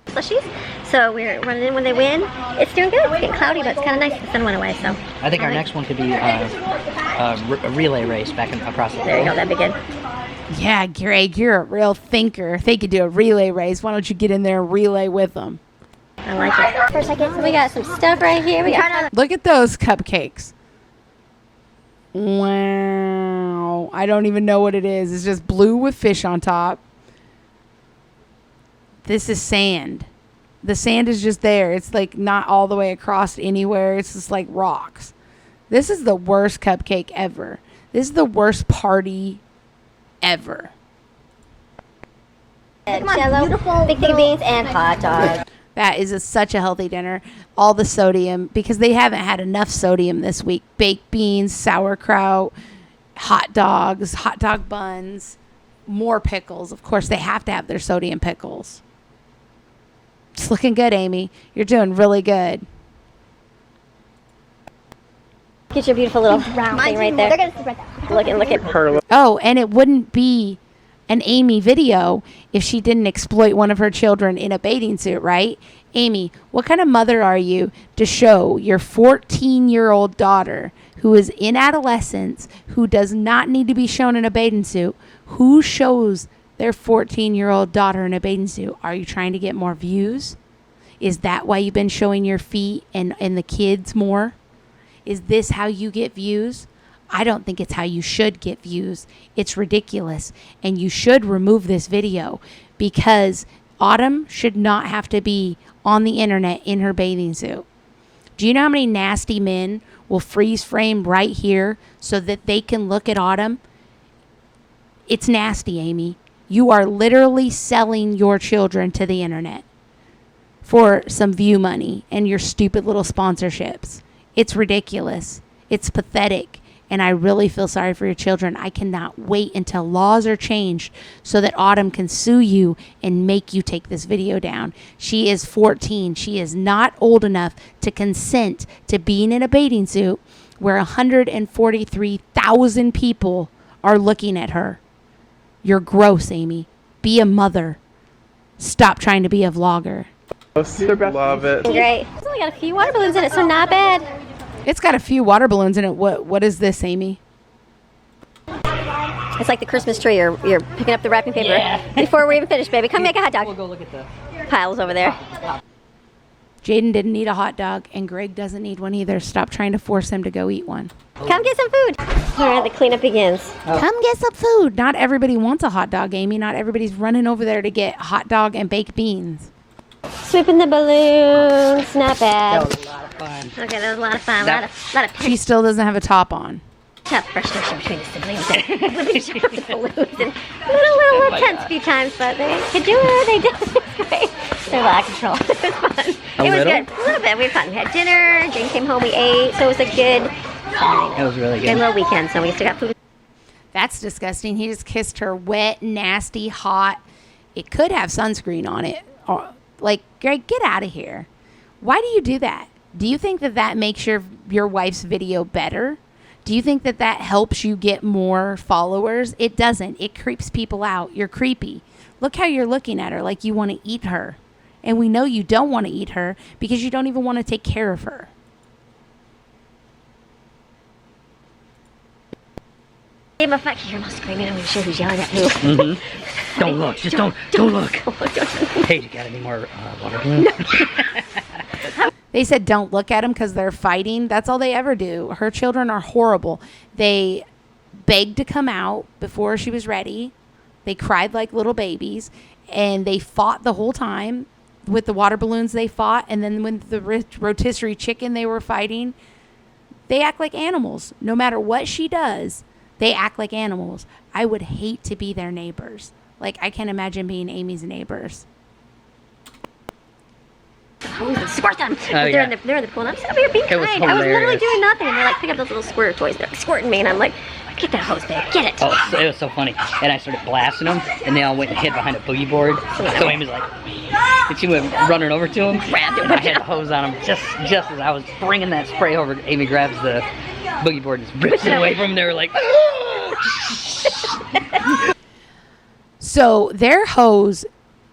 Speaker 2: slushies. So we're running in when they win. It's doing good. It's getting cloudy, but it's kind of nice. The sun went away, so.
Speaker 4: I think our next one could be a relay race back across the
Speaker 2: There you go.
Speaker 4: pool.
Speaker 2: That'd be good.
Speaker 1: Yeah, Greg, you're a real thinker. If they could do a relay race, why don't you get in there and relay with them?
Speaker 2: I like it. For a second, so we got some stuff right here. We got
Speaker 1: Look at those cupcakes. Wow. I don't even know what it is. It's just blue with fish on top. This is sand. The sand is just there. It's like not all the way across anywhere. It's just like rocks. This is the worst cupcake ever. This is the worst party ever.
Speaker 2: Jello, big thing of beans, and hot dog.
Speaker 1: That is such a healthy dinner. All the sodium, because they haven't had enough sodium this week. Baked beans, sauerkraut, hot dogs, hot dog buns, more pickles. Of course, they have to have their sodium pickles. It's looking good, Amy. You're doing really good.
Speaker 2: Get your beautiful little round thing right there.
Speaker 3: They're gonna spread that.
Speaker 2: Look at her.
Speaker 1: Oh, and it wouldn't be an Amy video if she didn't exploit one of her children in a bathing suit, right? Amy, what kind of mother are you to show your 14-year-old daughter who is in adolescence, who does not need to be shown in a bathing suit, who shows their 14-year-old daughter in a bathing suit? Are you trying to get more views? Is that why you've been showing your feet and the kids more? Is this how you get views? I don't think it's how you should get views. It's ridiculous. And you should remove this video because Autumn should not have to be on the internet in her bathing suit. Do you know how many nasty men will freeze frame right here so that they can look at Autumn? It's nasty, Amy. You are literally selling your children to the internet for some view money and your stupid little sponsorships. It's ridiculous. It's pathetic. And I really feel sorry for your children. I cannot wait until laws are changed so that Autumn can sue you and make you take this video down. She is 14. She is not old enough to consent to being in a bathing suit where 143,000 people are looking at her. You're gross, Amy. Be a mother. Stop trying to be a vlogger.
Speaker 5: Love it.
Speaker 2: Great. It's only got a few water balloons in it, so not bad.
Speaker 1: It's got a few water balloons in it. What is this, Amy?
Speaker 2: It's like the Christmas tree. You're picking up the wrapping paper before we're even finished, baby. Come make a hot dog.
Speaker 4: We'll go look at the
Speaker 2: Piles over there.
Speaker 1: Jaden didn't need a hot dog, and Greg doesn't need one either. Stop trying to force him to go eat one.
Speaker 2: Come get some food. All right, the cleanup begins.
Speaker 1: Come get some food. Not everybody wants a hot dog, Amy. Not everybody's running over there to get hot dog and baked beans.
Speaker 2: Sweeping the balloons. Not bad.
Speaker 4: That was a lot of fun.
Speaker 2: Okay, that was a lot of fun. A lot of
Speaker 1: She still doesn't have a top on.
Speaker 2: tough frustration between the siblings. The balloons and little tense a few times, but they could do it. They did. It was great. They're out of control. It was fun. It was good. A little bit. We had fun. We had dinner. Jane came home. We ate. So it was a good.
Speaker 4: It was really
Speaker 2: Good
Speaker 4: good.
Speaker 2: little weekend. So we still got food.
Speaker 1: That's disgusting. He just kissed her wet, nasty, hot. It could have sunscreen on it. Or, like, Greg, get out of here. Why do you do that? Do you think that that makes your wife's video better? Do you think that that helps you get more followers? It doesn't. It creeps people out. You're creepy. Look how you're looking at her like you want to eat her. And we know you don't want to eat her because you don't even want to take care of her.
Speaker 2: Gave him a fight. You're not screaming. I'm sure who's yelling at who.
Speaker 4: Mm-hmm. Don't look. Just don't look. Hey, you got any more water?
Speaker 1: They said don't look at them because they're fighting. That's all they ever do. Her children are horrible. They begged to come out before she was ready. They cried like little babies. And they fought the whole time. With the water balloons, they fought. And then when the rotisserie chicken they were fighting, they act like animals. No matter what she does, they act like animals. I would hate to be their neighbors. Like, I can't imagine being Amy's neighbors.
Speaker 2: Squirt them.
Speaker 4: Oh,
Speaker 2: they're in the pool. And I'm sitting over here being
Speaker 4: It was
Speaker 2: kind. I was literally
Speaker 4: hilarious.
Speaker 2: doing nothing. And they're like, pick up those little squirt toys. They're like squirting me. And I'm like, get that hose, babe. Get it.
Speaker 4: Oh, so it was so funny. And I started blasting them, and they all went and hid behind a boogie board. So Amy's like, and she went running over to him.
Speaker 2: Grabbed it.
Speaker 4: And I had the hose on him just as I was bringing that spray over. Amy grabs the boogie board and just rips it away from them. They were like,
Speaker 1: So their hose,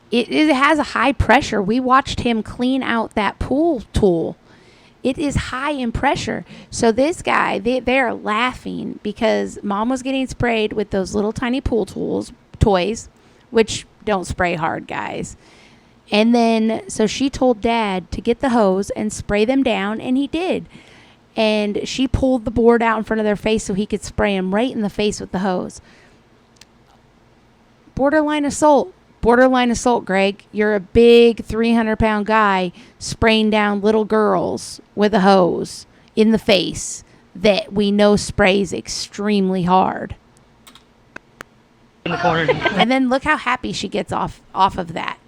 Speaker 1: it has a high pressure. We watched him clean out that pool tool. It is high in pressure. So this guy, they're laughing because mom was getting sprayed with those little tiny pool toys, which don't spray hard, guys. And then, so she told dad to get the hose and spray them down, and he did. And she pulled the board out in front of their face so he could spray them right in the face with the hose. Borderline assault, Greg. You're a big 300-pound guy spraying down little girls with a hose in the face that we know sprays extremely hard.
Speaker 4: in the corner.
Speaker 1: And then look how happy she gets off of that.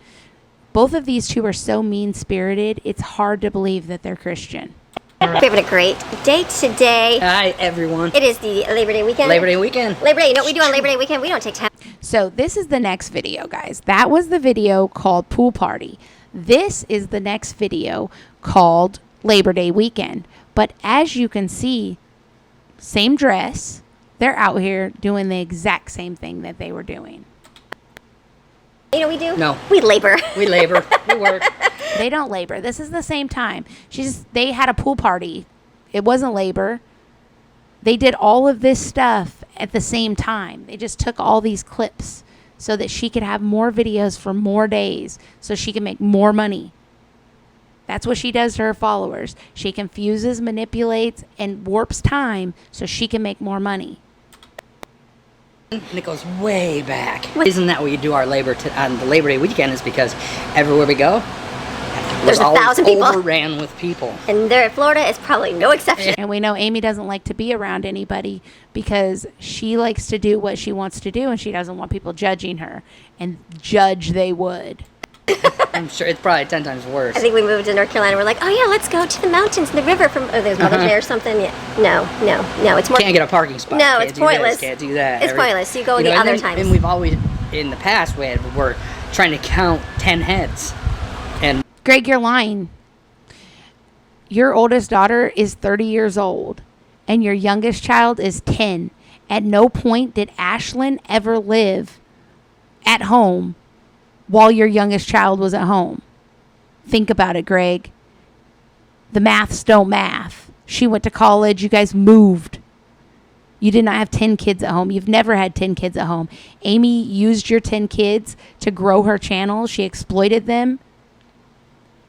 Speaker 1: Both of these two are so mean-spirited, it's hard to believe that they're Christian.
Speaker 2: We're having a great day today.
Speaker 4: Hi, everyone.
Speaker 2: It is the Labor Day weekend.
Speaker 4: Labor Day weekend.
Speaker 2: Labor Day. You know what we do on Labor Day weekend? We don't take time.
Speaker 1: So this is the next video, guys. That was the video called Pool Party. This is the next video called Labor Day weekend. But as you can see, same dress. They're out here doing the exact same thing that they were doing.
Speaker 2: You know what we do?
Speaker 4: No.
Speaker 2: We labor.
Speaker 4: We labor. We work.
Speaker 1: They don't labor. This is the same time. They had a pool party. It wasn't labor. They did all of this stuff at the same time. They just took all these clips so that she could have more videos for more days so she can make more money. That's what she does to her followers. She confuses, manipulates, and warps time so she can make more money.
Speaker 4: And it goes way back. The reason that we do our labor on the Labor Day weekend is because everywhere we go,
Speaker 2: There's
Speaker 4: we're always
Speaker 2: 1,000 people.
Speaker 4: overran with people.
Speaker 2: And there in Florida is probably no exception.
Speaker 1: And we know Amy doesn't like to be around anybody because she likes to do what she wants to do and she doesn't want people judging her. And judge they would.
Speaker 4: I'm sure it's probably 10 times worse.
Speaker 2: I think we moved to North Carolina. We're like, oh yeah, let's go to the mountains and the river from there's Mother's Day or something. Yeah. No. It's more.
Speaker 4: Can't get a parking spot.
Speaker 2: No,
Speaker 4: Can't
Speaker 2: it's
Speaker 4: do this,
Speaker 2: pointless.
Speaker 4: Can't do that.
Speaker 2: It's pointless. You go the
Speaker 4: and
Speaker 2: other
Speaker 4: then-
Speaker 2: times.
Speaker 4: And we've always, in the past, we're trying to count 10 heads. And
Speaker 1: Greg, you're lying. Your oldest daughter is 30 years old and your youngest child is 10. At no point did Ashlyn ever live at home while your youngest child was at home. Think about it, Greg. The maths don't math. She went to college. You guys moved. You did not have 10 kids at home. You've never had 10 kids at home. Amy used your 10 kids to grow her channel. She exploited them.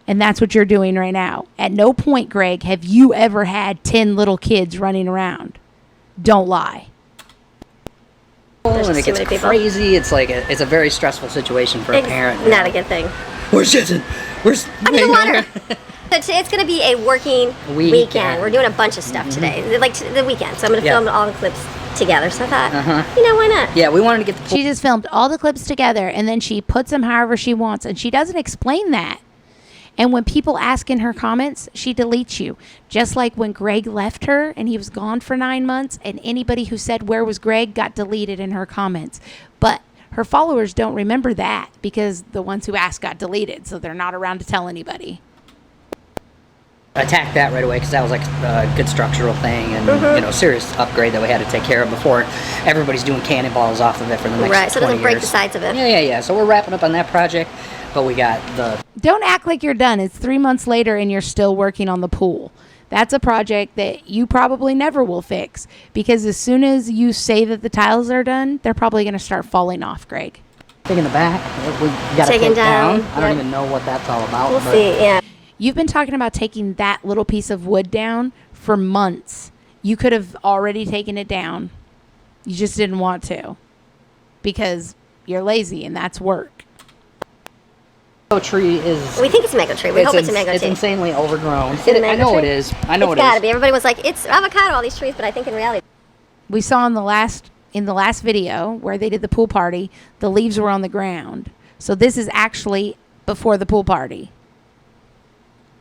Speaker 1: And that's what you're doing right now. At no point, Greg, have you ever had 10 little kids running around. Don't lie.
Speaker 2: There's
Speaker 4: and
Speaker 2: just
Speaker 4: it
Speaker 2: too
Speaker 4: gets
Speaker 2: many people.
Speaker 4: crazy. It's like it's a very stressful situation for a parent.
Speaker 2: Not a good thing.
Speaker 4: Where's Jason? Where's
Speaker 2: I'm in the water. So today it's going to be a working weekend. We're doing a bunch of stuff today, like the weekend. So I'm going to film all the clips together. So I thought, why not?
Speaker 4: Yeah, we wanted to get the
Speaker 1: She just filmed all the clips together and then she puts them however she wants. And she doesn't explain that. And when people ask in her comments, she deletes you. Just like when Greg left her and he was gone for 9 months and anybody who said, "Where was Greg?" got deleted in her comments. But her followers don't remember that because the ones who asked got deleted. So they're not around to tell anybody.
Speaker 4: attack that right away because that was like a good structural thing and serious upgrade that we had to take care of before everybody's doing cannonballs off of it for the next 20 years.
Speaker 2: So it doesn't break the sides of it.
Speaker 4: Yeah. So we're wrapping up on that project, but we got the...
Speaker 1: Don't act like you're done. It's 3 months later and you're still working on the pool. That's a project that you probably never will fix because as soon as you say that the tiles are done, they're probably going to start falling off, Greg.
Speaker 4: Thing in the back, we got to take down. I don't even know what that's all about.
Speaker 2: We'll see, yeah.
Speaker 1: You've been talking about taking that little piece of wood down for months. You could have already taken it down. You just didn't want to because you're lazy and that's work.
Speaker 4: Mango tree is...
Speaker 2: We think it's a mango tree. We hope it's a mango tree.
Speaker 4: It's insanely overgrown.
Speaker 2: Is it a
Speaker 4: I
Speaker 2: mango
Speaker 4: know
Speaker 2: tree?
Speaker 4: it is. I know
Speaker 2: It's
Speaker 4: it is.
Speaker 2: gotta be. Everybody was like, it's avocado, all these trees, but I think in reality...
Speaker 1: We saw in the last video where they did the pool party, the leaves were on the ground. So this is actually before the pool party.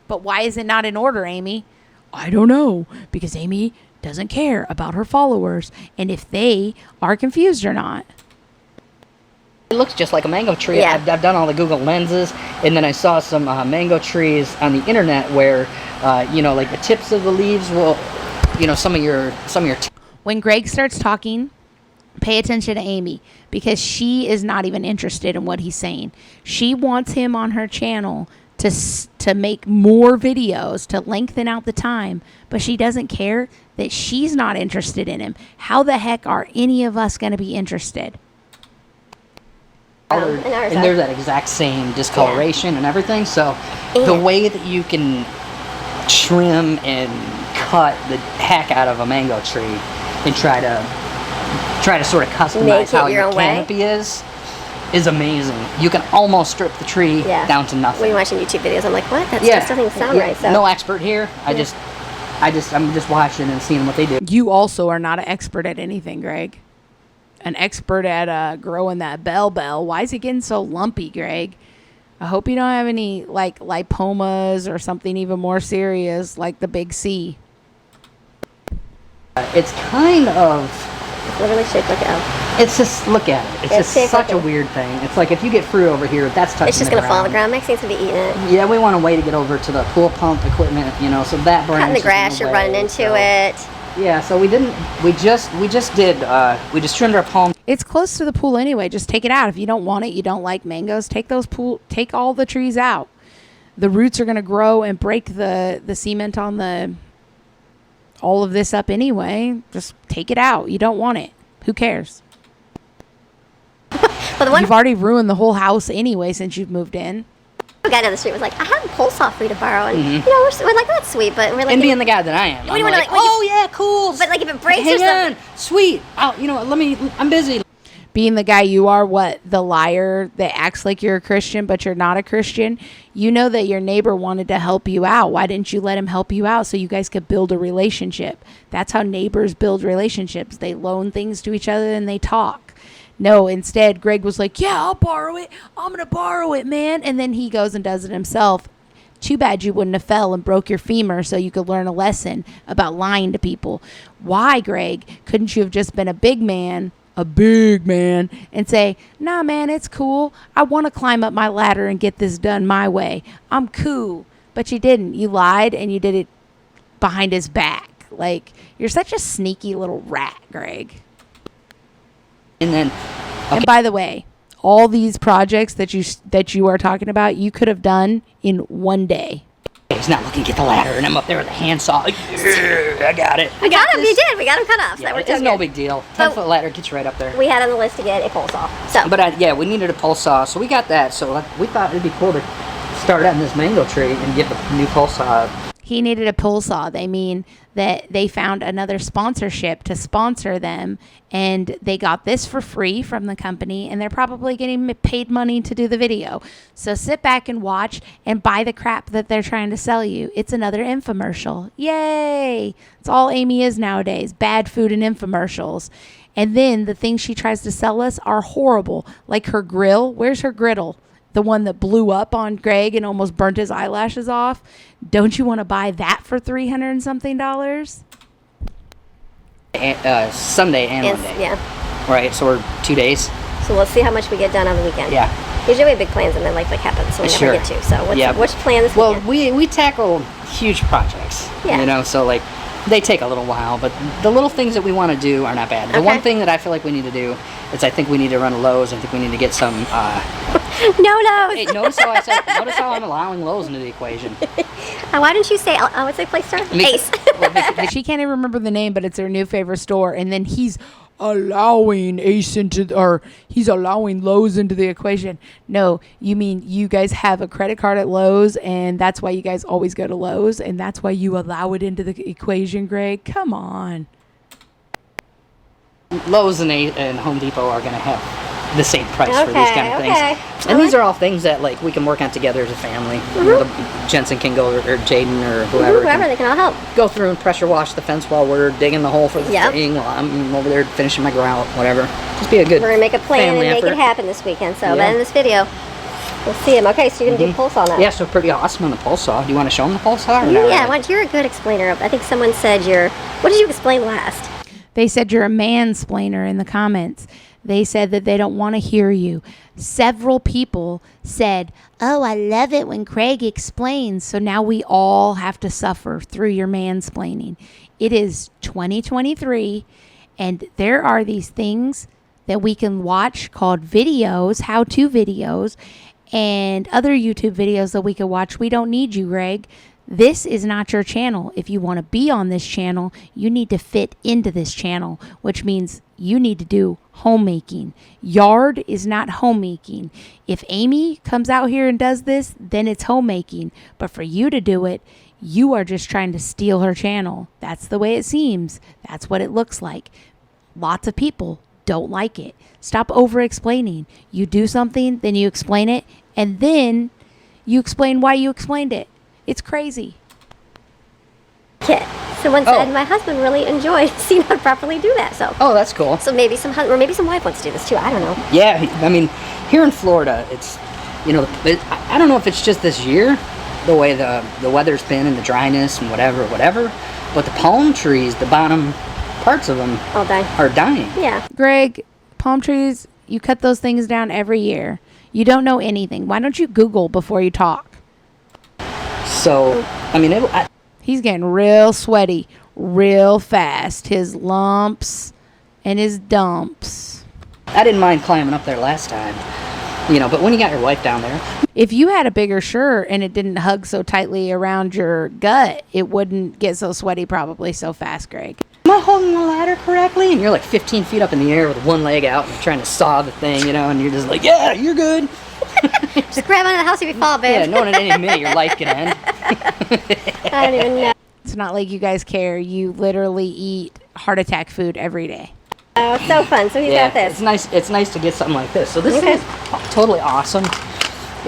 Speaker 1: But why is it not in order, Amy? I don't know, because Amy doesn't care about her followers and if they are confused or not.
Speaker 4: It looks just like a mango tree.
Speaker 2: Yeah.
Speaker 4: I've done all the Google lenses, and then I saw some mango trees on the internet where, like the tips of the leaves will, some of your
Speaker 1: When Greg starts talking, pay attention to Amy because she is not even interested in what he's saying. She wants him on her channel to make more videos, to lengthen out the time, but she doesn't care that she's not interested in him. How the heck are any of us going to be interested?
Speaker 2: and ours
Speaker 4: and
Speaker 2: are.
Speaker 4: there's that exact same discoloration and everything. So the way that you can trim and cut the heck out of a mango tree and try to sort of customize
Speaker 2: Make it
Speaker 4: how
Speaker 2: your
Speaker 4: your
Speaker 2: own way?
Speaker 4: canopy is amazing. You can almost strip the tree down to nothing.
Speaker 2: When you're watching YouTube videos, I'm like, what? That just doesn't even sound right. So.
Speaker 4: No expert here. I'm just watching and seeing what they do.
Speaker 1: You also are not an expert at anything, Greg. an expert at growing that bell. Why is it getting so lumpy, Greg? I hope you don't have any like lipomas or something even more serious like the big C.
Speaker 4: It's kind of...
Speaker 2: It's literally shaped like an L.
Speaker 4: It's just, look at it. It's just
Speaker 2: shaped
Speaker 4: such
Speaker 2: like
Speaker 4: a weird thing. It's like if you get fruit over here, that's touching
Speaker 2: It's just
Speaker 4: the
Speaker 2: going to fall on the
Speaker 4: ground.
Speaker 2: ground. Maxie's going to be eating it.
Speaker 4: Yeah, we want a way to get over to the pool pump equipment, you know, so that branch
Speaker 2: Cutting the
Speaker 4: is in
Speaker 2: grass, you're
Speaker 4: way,
Speaker 2: running into
Speaker 4: so-
Speaker 2: it.
Speaker 4: Yeah, so we just trimmed our palm.
Speaker 1: It's close to the pool anyway. Just take it out. If you don't want it, you don't like mangoes, take all the trees out. The roots are going to grow and break the cement on all of this up anyway. Just take it out. You don't want it. Who cares?
Speaker 2: But the one
Speaker 1: You've already ruined the whole house anyway since you've moved in.
Speaker 2: guy down the street was like, I have a pole saw for you to borrow. And, you know, we're like, that's sweet, but we're like...
Speaker 4: And being the guy that I am,
Speaker 2: We
Speaker 4: I'm
Speaker 2: don't wanna,
Speaker 4: like,
Speaker 2: like,
Speaker 4: oh yeah, cool.
Speaker 2: But like if it breaks or
Speaker 4: hang
Speaker 2: something...
Speaker 4: on, sweet. Oh, you know, I'm busy.
Speaker 1: Being the guy you are, the liar that acts like you're a Christian, but you're not a Christian. You know that your neighbor wanted to help you out. Why didn't you let him help you out so you guys could build a relationship? That's how neighbors build relationships. They loan things to each other and they talk. No, instead, Greg was like, yeah, I'll borrow it. I'm going to borrow it, man. And then he goes and does it himself. Too bad you wouldn't have fell and broke your femur so you could learn a lesson about lying to people. Why, Greg? Couldn't you have just been a big man, and say, nah, man, it's cool. I want to climb up my ladder and get this done my way. I'm cool. But you didn't. You lied and you did it behind his back. Like, you're such a sneaky little rat, Greg.
Speaker 4: And then,
Speaker 1: And by the way, all these projects that you are talking about, you could have done in one day.
Speaker 4: he's not looking to get the ladder, and I'm up there with a handsaw. Yeah, I got it.
Speaker 2: We got him, you did. We got him cut off. So
Speaker 4: Yeah,
Speaker 2: we're
Speaker 4: it's
Speaker 2: doing
Speaker 4: no
Speaker 2: good.
Speaker 4: big deal.
Speaker 2: But-
Speaker 4: 10-foot ladder gets you right up there.
Speaker 2: We had on the list to get a pole saw. So,
Speaker 4: But yeah, we needed a pole saw, so we got that. So we thought it'd be cool to start out in this mango tree and get the new pole saw.
Speaker 1: He needed a pole saw. They mean that they found another sponsorship to sponsor them, and they got this for free from the company, and they're probably getting paid money to do the video. So sit back and watch and buy the crap that they're trying to sell you. It's another infomercial. Yay! It's all Amy is nowadays, bad food and infomercials. And then the things she tries to sell us are horrible, like her grill. Where's her griddle? The one that blew up on Greg and almost burnt his eyelashes off. Don't you want to buy that for $300 and something?
Speaker 4: Sunday and
Speaker 2: yes,
Speaker 4: Monday.
Speaker 2: yeah.
Speaker 4: Right, so we're 2 days.
Speaker 2: So we'll see how much we get done on the weekend.
Speaker 4: Yeah.
Speaker 2: Usually we have big plans and then life happens, so we
Speaker 4: Sure.
Speaker 2: never get to. So what's
Speaker 4: Yeah.
Speaker 2: your plan this
Speaker 4: Well,
Speaker 2: weekend?
Speaker 4: we tackle huge projects.
Speaker 2: Yeah.
Speaker 4: You know, so like they take a little while, but the little things that we want to do are not bad. The
Speaker 2: Okay.
Speaker 4: one thing that I feel like we need to do is I think we need to run a Lowe's. I think we need to get some.
Speaker 2: No.
Speaker 4: Hey, notice how I'm allowing Lowe's into the equation.
Speaker 2: Why didn't you say, what's the place store? Ace.
Speaker 1: She can't even remember the name, but it's her new favorite store. And then he's allowing he's allowing Lowe's into the equation. No, you mean you guys have a credit card at Lowe's, and that's why you guys always go to Lowe's, and that's why you allow it into the equation, Greg? Come on.
Speaker 4: Lowe's and Home Depot are going to have the same price for these kind of things.
Speaker 2: Okay.
Speaker 4: And these are all things that like we can work on together as a family. You know, Jensen can go, or Jaden, or whoever,
Speaker 2: Whoever, they can all help.
Speaker 4: go through and pressure wash the fence while we're digging the hole for the
Speaker 2: Yep.
Speaker 4: thing, while I'm over there finishing my grout, whatever. Just be a good
Speaker 2: We're going to make a plan and
Speaker 4: family
Speaker 2: make
Speaker 4: effort.
Speaker 2: it happen this weekend. So,
Speaker 4: Yeah.
Speaker 2: then in this video, we'll see him. Okay, so you're going to do pole saw now.
Speaker 4: Yeah, so pretty awesome on the pole saw. Do you want to show them the pole saw? Or not
Speaker 2: Yeah,
Speaker 4: really?
Speaker 2: you're a good explainer. I think someone said what did you explain last?
Speaker 1: They said you're a mansplainer in the comments. They said that they don't want to hear you. Several people said, oh, I love it when Craig explains. So now we all have to suffer through your mansplaining. It is 2023, and there are these things that we can watch called videos, how-to videos, and other YouTube videos that we can watch. We don't need you, Greg. This is not your channel. If you want to be on this channel, you need to fit into this channel, which means you need to do homemaking. Yard is not homemaking. If Amy comes out here and does this, then it's homemaking. But for you to do it, you are just trying to steal her channel. That's the way it seems. That's what it looks like. Lots of people don't like it. Stop over-explaining. You do something, then you explain it, and then you explain why you explained it. It's crazy.
Speaker 2: Okay, Someone
Speaker 4: Oh.
Speaker 2: said my husband really enjoyed seeing how to properly do that. So.
Speaker 4: Oh, that's cool.
Speaker 2: So maybe some husband, or maybe some wife wants to do this too. I don't know.
Speaker 4: Yeah, I mean, here in Florida, it's, you know, I don't know if it's just this year, the way the weather's been and the dryness and whatever, but the palm trees, the bottom parts of them
Speaker 2: All dying.
Speaker 4: are dying.
Speaker 2: Yeah.
Speaker 1: Greg, palm trees, you cut those things down every year. You don't know anything. Why don't you Google before you talk?
Speaker 4: So, I mean,
Speaker 1: He's getting real sweaty real fast. His lumps and his dumps.
Speaker 4: I didn't mind climbing up there last time, you know, but when you got your wife down there.
Speaker 1: If you had a bigger shirt and it didn't hug so tightly around your gut, it wouldn't get so sweaty probably so fast, Greg.
Speaker 4: Am I holding the ladder correctly? And you're like 15 feet up in the air with one leg out and you're trying to saw the thing, you know, and you're just like, yeah, you're good.
Speaker 2: Just grab onto the house if you fall, babe.
Speaker 4: Yeah, knowing at any minute your life could end.
Speaker 2: I don't even know.
Speaker 1: It's not like you guys care. You literally eat heart attack food every day.
Speaker 2: Oh, it's so fun. So he's
Speaker 4: Yeah,
Speaker 2: got this.
Speaker 4: it's nice. It's nice to get something like this. So this
Speaker 2: Okay.
Speaker 4: is totally awesome.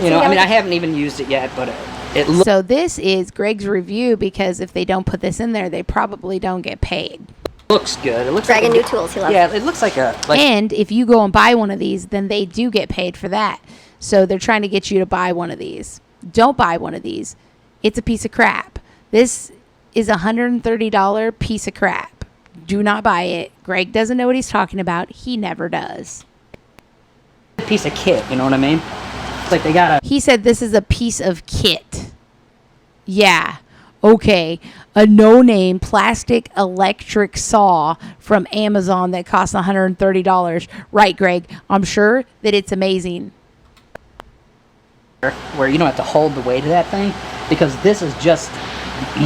Speaker 4: You know, I mean, I haven't even used it yet, but it looks
Speaker 1: So this is Greg's review because if they don't put this in there, they probably don't get paid.
Speaker 4: good. It looks
Speaker 2: Dragging
Speaker 4: like
Speaker 2: new tools. He loves.
Speaker 4: Yeah, it looks like a
Speaker 1: And if you go and buy one of these, then they do get paid for that. So they're trying to get you to buy one of these. Don't buy one of these. It's a piece of crap. This is a $130 piece of crap. Do not buy it. Greg doesn't know what he's talking about. He never does.
Speaker 4: a piece of kit. You know what I mean? It's like they got a.
Speaker 1: He said this is a piece of kit. Yeah. Okay. A no-name plastic electric saw from Amazon that costs $130. Right, Greg. I'm sure that it's amazing.
Speaker 4: Where you don't have to hold the weight of that thing because this is just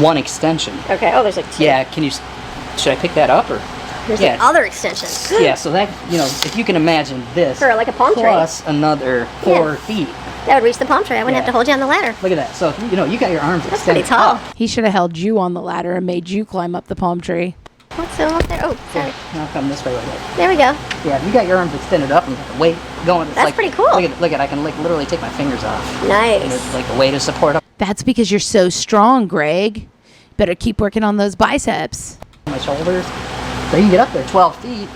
Speaker 4: one extension.
Speaker 2: Okay. Oh, there's like two.
Speaker 4: Yeah, should I pick that up or?
Speaker 2: There's
Speaker 4: Yeah.
Speaker 2: like other extensions.
Speaker 4: Yeah, so that, you know, if you can imagine this
Speaker 2: For like a palm tree.
Speaker 4: plus another 4 feet.
Speaker 2: That would reach the palm tree. I wouldn't
Speaker 4: Yeah.
Speaker 2: have to hold you on the ladder.
Speaker 4: Look at that. So, you know, you got your arms
Speaker 2: That's
Speaker 4: extended
Speaker 2: pretty tall.
Speaker 4: up.
Speaker 1: He should have held you on the ladder and made you climb up the palm tree.
Speaker 2: What's up there? Oh, sorry.
Speaker 4: Now come this way like that.
Speaker 2: There we go.
Speaker 4: Yeah, if you got your arms extended up and you got the weight going. It's
Speaker 2: That's
Speaker 4: like,
Speaker 2: pretty cool.
Speaker 4: Look at I can like literally take my fingers off. And
Speaker 2: Nice.
Speaker 4: it's like a way to support up
Speaker 1: That's because you're so strong, Greg. Better keep working on those biceps.
Speaker 4: my shoulders. So you can get up there 12 feet.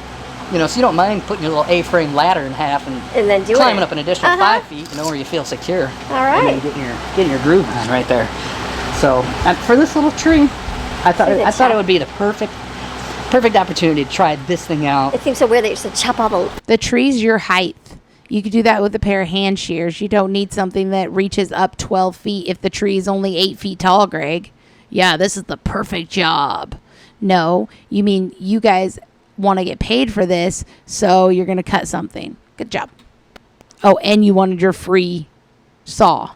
Speaker 4: You know, so you don't mind putting your little A-frame ladder in half and
Speaker 2: then do
Speaker 4: climbing
Speaker 2: it.
Speaker 4: up an additional
Speaker 2: Uh-huh.
Speaker 4: 5 feet, you know, where you feel secure.
Speaker 2: All
Speaker 4: And
Speaker 2: right.
Speaker 4: then getting your groove on right there. So for this little tree, I thought it would be the perfect opportunity to try this thing out.
Speaker 2: It seems so weird that you just chop all the.
Speaker 1: The tree's your height. You could do that with a pair of hand shears. You don't need something that reaches up 12 feet if the tree is only 8 feet tall, Greg. Yeah, this is the perfect job. No, you mean you guys want to get paid for this, so you're going to cut something. Good job. Oh, and you wanted your free saw.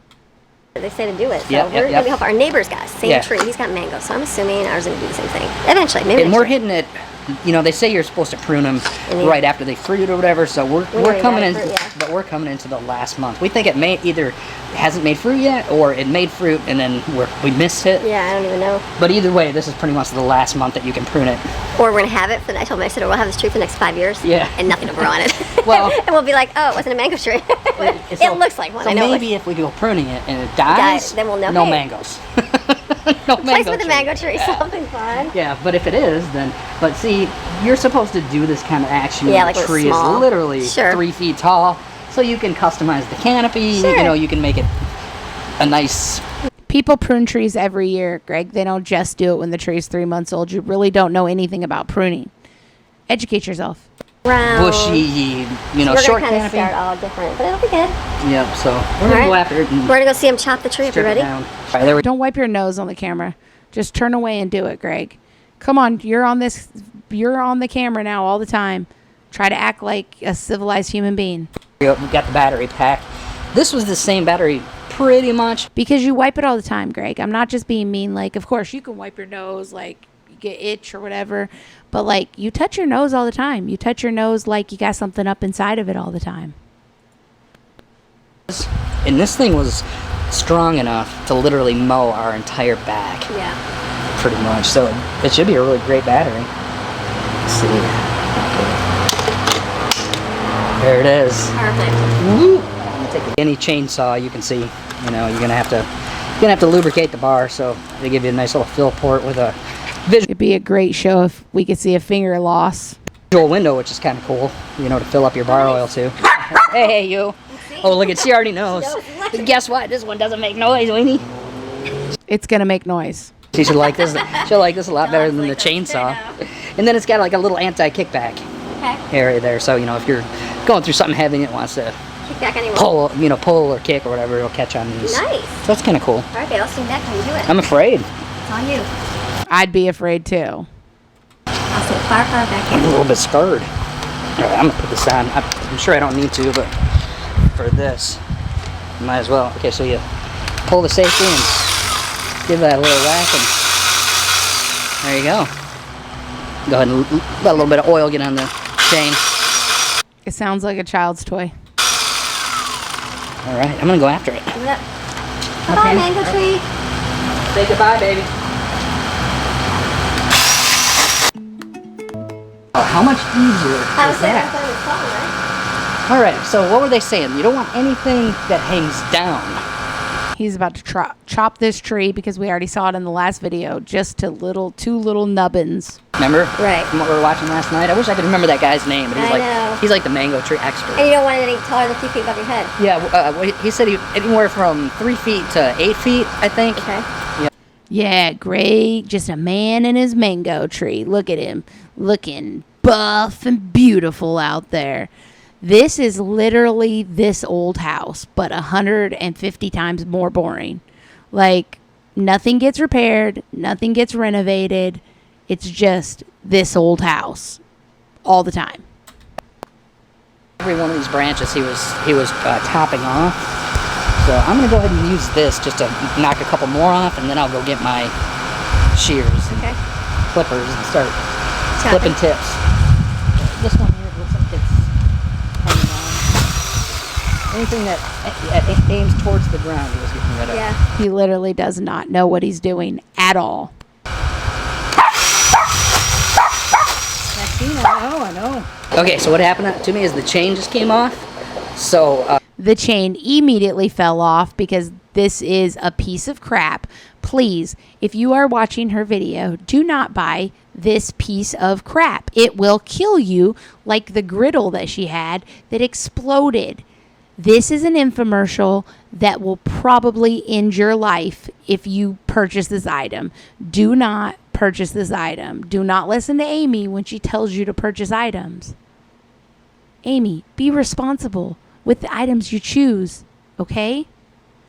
Speaker 2: They say to do it. So
Speaker 4: Yep,
Speaker 2: we're
Speaker 4: yep,
Speaker 2: gonna be
Speaker 4: yep.
Speaker 2: helping our neighbor's guy. Same
Speaker 4: Yeah.
Speaker 2: tree. He's got mango, so I'm assuming ours is gonna do the same thing. Eventually, maybe.
Speaker 4: And
Speaker 2: next
Speaker 4: we're
Speaker 2: year.
Speaker 4: hitting it, you know, they say you're supposed to prune them
Speaker 2: And then-
Speaker 4: right after they fruit or whatever, so we're
Speaker 2: already
Speaker 4: coming
Speaker 2: got
Speaker 4: in,
Speaker 2: fruit, yeah.
Speaker 4: but we're coming into the last month. We think it may either hasn't made fruit yet or it made fruit and then we missed it.
Speaker 2: Yeah, I don't even know.
Speaker 4: But either way, this is pretty much the last month that you can prune it.
Speaker 2: Or we're gonna have it. I told him, I said, we'll have this tree for the next 5 years.
Speaker 4: Yeah.
Speaker 2: And nothing will grow on it.
Speaker 4: Well-
Speaker 2: and we'll be like, oh, it wasn't a mango tree. It
Speaker 4: So-
Speaker 2: looks like one.
Speaker 4: So
Speaker 2: I know.
Speaker 4: maybe if we go pruning it and it dies,
Speaker 2: then we'll know,
Speaker 4: no
Speaker 2: hey.
Speaker 4: mangoes. No
Speaker 2: Place
Speaker 4: mango
Speaker 2: with a
Speaker 4: tree.
Speaker 2: mango tree. Something fun.
Speaker 4: Yeah, but if it is, then. But see, you're supposed to do this kind of action.
Speaker 2: Yeah,
Speaker 4: when
Speaker 2: like
Speaker 4: the
Speaker 2: when
Speaker 4: tree
Speaker 2: it's small.
Speaker 4: is literally
Speaker 2: Sure.
Speaker 4: 3 feet tall, so you can customize the canopy.
Speaker 2: Sure.
Speaker 4: You know, you can make it a nice.
Speaker 1: People prune trees every year, Greg. They don't just do it when the tree's 3 months old. You really don't know anything about pruning. Educate yourself.
Speaker 2: Round.
Speaker 4: Bushy, you know,
Speaker 2: We're
Speaker 4: short
Speaker 2: gonna kind of
Speaker 4: canopy.
Speaker 2: start all different, but it'll be good.
Speaker 4: Yep. So we're gonna
Speaker 2: Alright.
Speaker 4: go after it and
Speaker 2: We're gonna go see him chop the tree. If
Speaker 4: strip
Speaker 2: you're
Speaker 4: it
Speaker 2: ready.
Speaker 4: down. All right, there we go.
Speaker 1: Don't wipe your nose on the camera. Just turn away and do it, Greg. Come on, you're on the camera now all the time. Try to act like a civilized human being.
Speaker 4: We got the battery pack. This was the same battery pretty much.
Speaker 1: Because you wipe it all the time, Greg. I'm not just being mean. Like, of course, you can wipe your nose, like, you get itch or whatever. But, like, you touch your nose all the time. You touch your nose like you got something up inside of it all the time.
Speaker 4: And this thing was strong enough to literally mow our entire back.
Speaker 2: Yeah.
Speaker 4: Pretty much. So it should be a really great battery. Let's see. There it is.
Speaker 2: Perfect.
Speaker 4: Woo! I'm gonna take any chainsaw you can see. You know, you're gonna have to lubricate the bar. So they give you a nice little fill port with a
Speaker 1: It'd be a great show if we could see a finger loss.
Speaker 4: visual window, which is kind of cool, you know, to fill up your bar oil too. Hey, you. Oh, look at, she already knows. Guess what? This one doesn't make noise, Weenie.
Speaker 1: It's gonna make noise.
Speaker 4: She should like this. She'll like this a lot better than the chainsaw. And then it's got like a little anti-kickback area there, so you know if you're going through something heavy and it wants to pull or kick or whatever, it'll catch on these.
Speaker 2: Nice.
Speaker 4: So that's kind of cool.
Speaker 2: Okay, I'll swing back when you do it.
Speaker 4: I'm afraid.
Speaker 2: It's on you.
Speaker 1: I'd be afraid too.
Speaker 2: I'll sit far back
Speaker 4: I'm a
Speaker 2: here.
Speaker 4: little bit scared. All right, I'm gonna put this on. I'm sure I don't need to, but for this, might as well. Okay, so you pull the safety and give that a little whack, and there you go. Go ahead and let a little bit of oil get on the chain.
Speaker 1: It sounds like a child's toy.
Speaker 4: All right, I'm gonna go after it.
Speaker 2: Bye-bye, mango tree.
Speaker 4: Say goodbye, baby. Oh, how much easier
Speaker 2: I
Speaker 4: is
Speaker 2: was saying I
Speaker 4: that?
Speaker 2: thought it was fun, right?
Speaker 4: All right, so what were they saying? You don't want anything that hangs down.
Speaker 1: He's about to chop this tree because we already saw it in the last video, just to two little nubbins.
Speaker 4: Remember?
Speaker 2: Right.
Speaker 4: From what we were watching last night? I wish I could remember that guy's name, but
Speaker 2: I know.
Speaker 4: he's like the mango tree expert.
Speaker 2: And you don't want it any taller than 2 feet above your head.
Speaker 4: Yeah, he said anywhere from 3 feet to 8 feet, I think.
Speaker 2: Okay.
Speaker 1: Yeah, great. Just a man and his mango tree. Look at him. Looking buff and beautiful out there. This is literally this old house, but 150 times more boring. Like, nothing gets repaired. Nothing gets renovated. It's just this old house all the time.
Speaker 4: Every one of these branches he was topping off. So I'm going to go ahead and use this just to knock a couple more off, and then I'll go get my shears and clippers and start clipping tips. This one here looks like it's hanging on. Anything that aims towards the ground he was getting rid of.
Speaker 2: Yeah.
Speaker 1: He literally does not know what he's doing at all.
Speaker 4: I know. Okay, so what happened to me is the chain just came off. So
Speaker 1: The chain immediately fell off because this is a piece of crap. Please, if you are watching her video, do not buy this piece of crap. It will kill you, like the griddle that she had that exploded. This is an infomercial that will probably end your life if you purchase this item. Do not purchase this item. Do not listen to Amy when she tells you to purchase items. Amy, be responsible with the items you choose, okay?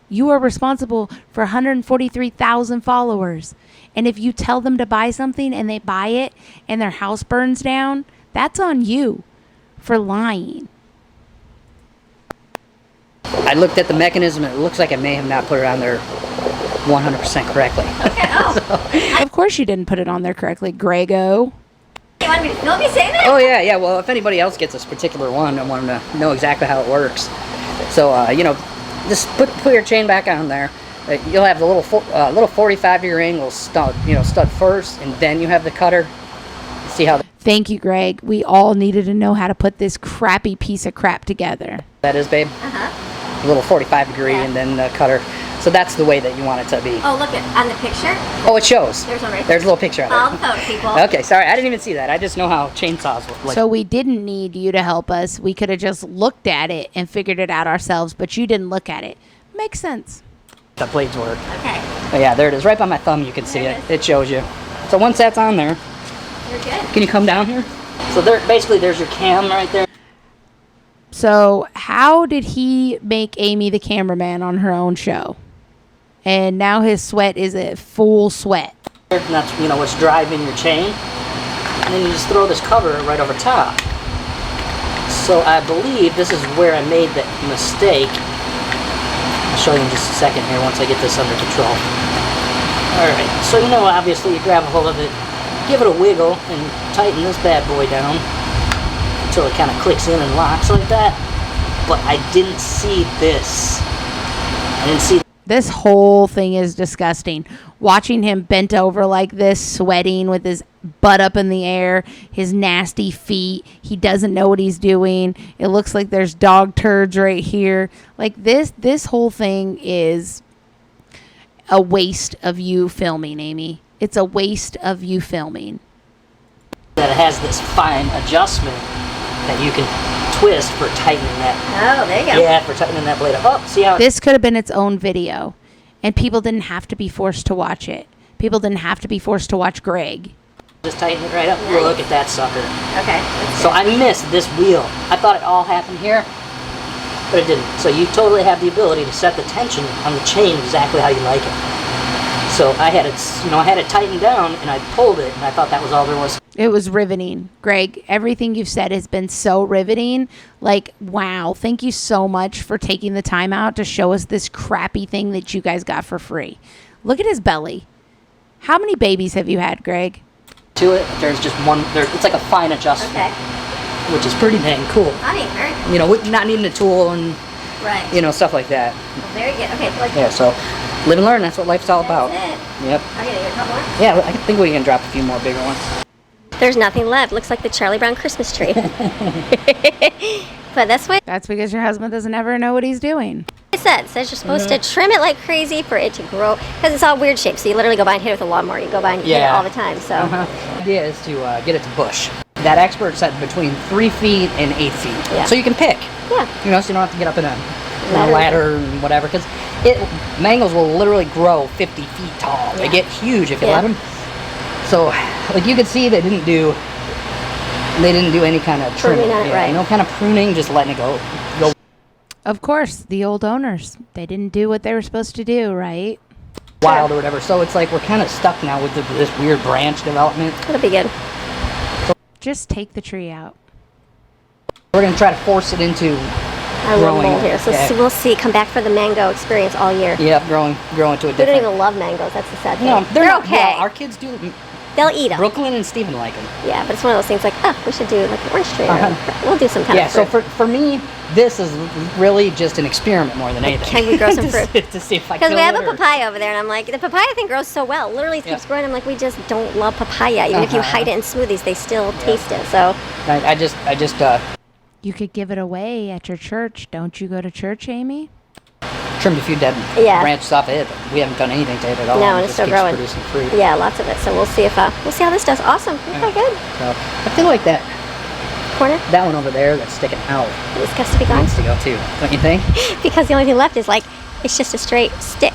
Speaker 1: You are responsible for 143,000 followers. And if you tell them to buy something and they buy it and their house burns down, that's on you for lying.
Speaker 4: I looked at the mechanism and it looks like I may have not put it on there 100% correctly.
Speaker 1: Of course you didn't put it on there correctly, Grego.
Speaker 2: You want me to film you saying that?
Speaker 4: Oh yeah. Well, if anybody else gets this particular one, I want them to know exactly how it works. So just put your chain back on there. You'll have the little 45-degree angle stud first, and then you have the cutter. See how
Speaker 1: Thank you, Greg. We all needed to know how to put this crappy piece of crap together.
Speaker 4: that is, babe. A little 45-degree, and then the cutter. So that's the way that you want it to be.
Speaker 2: Oh, look on the picture.
Speaker 4: Oh, it shows.
Speaker 2: There's one right
Speaker 4: There's a little picture of
Speaker 2: All
Speaker 4: it.
Speaker 2: the photo people.
Speaker 4: Okay, sorry, I didn't even see that. I just know how chainsaws look like.
Speaker 1: So we didn't need you to help us. We could have just looked at it and figured it out ourselves, but you didn't look at it. Makes sense.
Speaker 4: The blades work.
Speaker 2: Okay.
Speaker 4: Oh, yeah, there it is. Right by my thumb, you can see
Speaker 2: There
Speaker 4: it.
Speaker 2: it
Speaker 4: It shows you. So once that's on there,
Speaker 2: You're good.
Speaker 4: can you come down here? So there's your cam right there.
Speaker 1: So how did he make Amy the cameraman on her own show? And now his sweat is a full sweat.
Speaker 4: And that's what's driving your chain. And then you just throw this cover right over top. So I believe this is where I made the mistake. I'll show you in just a second here once I get this under control. Alright, so obviously you grab a hold of it, give it a wiggle, and tighten this bad boy down until it kind of clicks in and locks like that. But I didn't see this.
Speaker 1: This whole thing is disgusting. Watching him bent over like this, sweating with his butt up in the air, his nasty feet. He doesn't know what he's doing. It looks like there's dog turds right here. Like this whole thing is a waste of you filming, Amy. it's a waste of you filming.
Speaker 4: That it has this fine adjustment that you can twist for tightening that.
Speaker 2: Oh, there you go.
Speaker 4: Yeah, for tightening that blade up. Oh, see how
Speaker 1: This could have been its own video, and people didn't have to be forced to watch it. People didn't have to be forced to watch Greg.
Speaker 4: just tighten it right up.
Speaker 2: Nice.
Speaker 4: Look at that sucker.
Speaker 2: Okay.
Speaker 4: So I missed this wheel. I thought it all happened here, but it didn't. So you totally have the ability to set the tension on the chain exactly how you like it. So I had it, I had it tightened down, and I pulled it, and I thought that was all there was.
Speaker 1: It was riveting. Greg, everything you've said has been so riveting. Like, wow. Thank you so much for taking the time out to show us this crappy thing that you guys got for free. Look at his belly. How many babies have you had, Greg?
Speaker 4: To it, there's just one. It's like a fine adjustment,
Speaker 2: Okay.
Speaker 4: which is pretty dang cool.
Speaker 2: Funny, very cool.
Speaker 4: You know, with not needing a tool and
Speaker 2: Right.
Speaker 4: stuff like that.
Speaker 2: Very good. Okay. Like,
Speaker 4: Yeah. So live and learn. That's what life's all about.
Speaker 2: That's it.
Speaker 4: Yep.
Speaker 2: I gotta get a couple more.
Speaker 4: Yeah, I think we can drop a few more bigger ones.
Speaker 2: There's nothing left. Looks like the Charlie Brown Christmas tree. But that's what
Speaker 1: That's because your husband doesn't ever know what he's doing.
Speaker 2: it said. It says you're supposed to trim it like crazy for it to grow. Because it's all weird shapes. So you literally go by and hit it with a lawnmower. You go by and hit it
Speaker 4: Yeah.
Speaker 2: all the time. So
Speaker 4: The idea is to get it to bush. That expert said between 3 feet and 8 feet.
Speaker 2: Yeah.
Speaker 4: So you can pick.
Speaker 2: yeah.
Speaker 4: So you don't have to get up in a
Speaker 2: Ladder.
Speaker 4: ladder and whatever. Because mangoes will literally grow 50 feet tall. They
Speaker 2: Yeah.
Speaker 4: get huge if you
Speaker 2: Yeah.
Speaker 4: let them. So, like you could see, they didn't do any kind of
Speaker 2: Pruning
Speaker 4: trimming.
Speaker 2: on it, right.
Speaker 4: No kind of pruning, just letting it go.
Speaker 1: Of course, the old owners. They didn't do what they were supposed to do, right?
Speaker 4: Wild or whatever. So it's like we're kind of stuck now with this weird branch development.
Speaker 2: It'll be good.
Speaker 1: Just take the tree out.
Speaker 4: We're gonna try to force it into
Speaker 2: I love
Speaker 4: growing.
Speaker 2: mold here. So
Speaker 4: Yeah.
Speaker 2: we'll see. Come back for the mango experience all year.
Speaker 4: Yeah, growing to a
Speaker 2: We don't
Speaker 4: different.
Speaker 2: even love mangoes. That's the sad thing.
Speaker 4: No, they're not.
Speaker 2: okay.
Speaker 4: Well, our kids do.
Speaker 2: They'll eat them.
Speaker 4: Brooklyn and Steven like them.
Speaker 2: Yeah, but it's one of those things like, oh, we should do like an orange tree. Or we'll do some kind
Speaker 4: Yeah.
Speaker 2: of
Speaker 4: So
Speaker 2: fruit.
Speaker 4: for me, this is really just an experiment more than anything.
Speaker 2: Can we grow some
Speaker 4: To
Speaker 2: fruit?
Speaker 4: see- to see if I
Speaker 2: Because
Speaker 4: kill
Speaker 2: we have
Speaker 4: it
Speaker 2: a
Speaker 4: or-
Speaker 2: papaya over there, and I'm like, the papaya thing grows so well. Literally it keeps
Speaker 4: Yeah.
Speaker 2: growing. I'm like, we just don't love papaya. Even if you hide it in smoothies, they still taste it. So
Speaker 4: I just
Speaker 1: You could give it away at your church. Don't you go to church, Amy?
Speaker 4: trimmed a few dead
Speaker 2: Yeah.
Speaker 4: branches off of it, but we haven't done anything to it at all.
Speaker 2: No,
Speaker 4: It
Speaker 2: and it's
Speaker 4: just
Speaker 2: still
Speaker 4: keeps
Speaker 2: growing.
Speaker 4: producing fruit.
Speaker 2: yeah, lots of it. So we'll see if we'll see how this does. Awesome. Okay, good.
Speaker 4: So I feel like that
Speaker 2: Corner.
Speaker 4: one over there that's sticking out
Speaker 2: This has to be gone
Speaker 4: needs to go too. Don't you think?
Speaker 2: because the only thing left is like it's just a straight stick.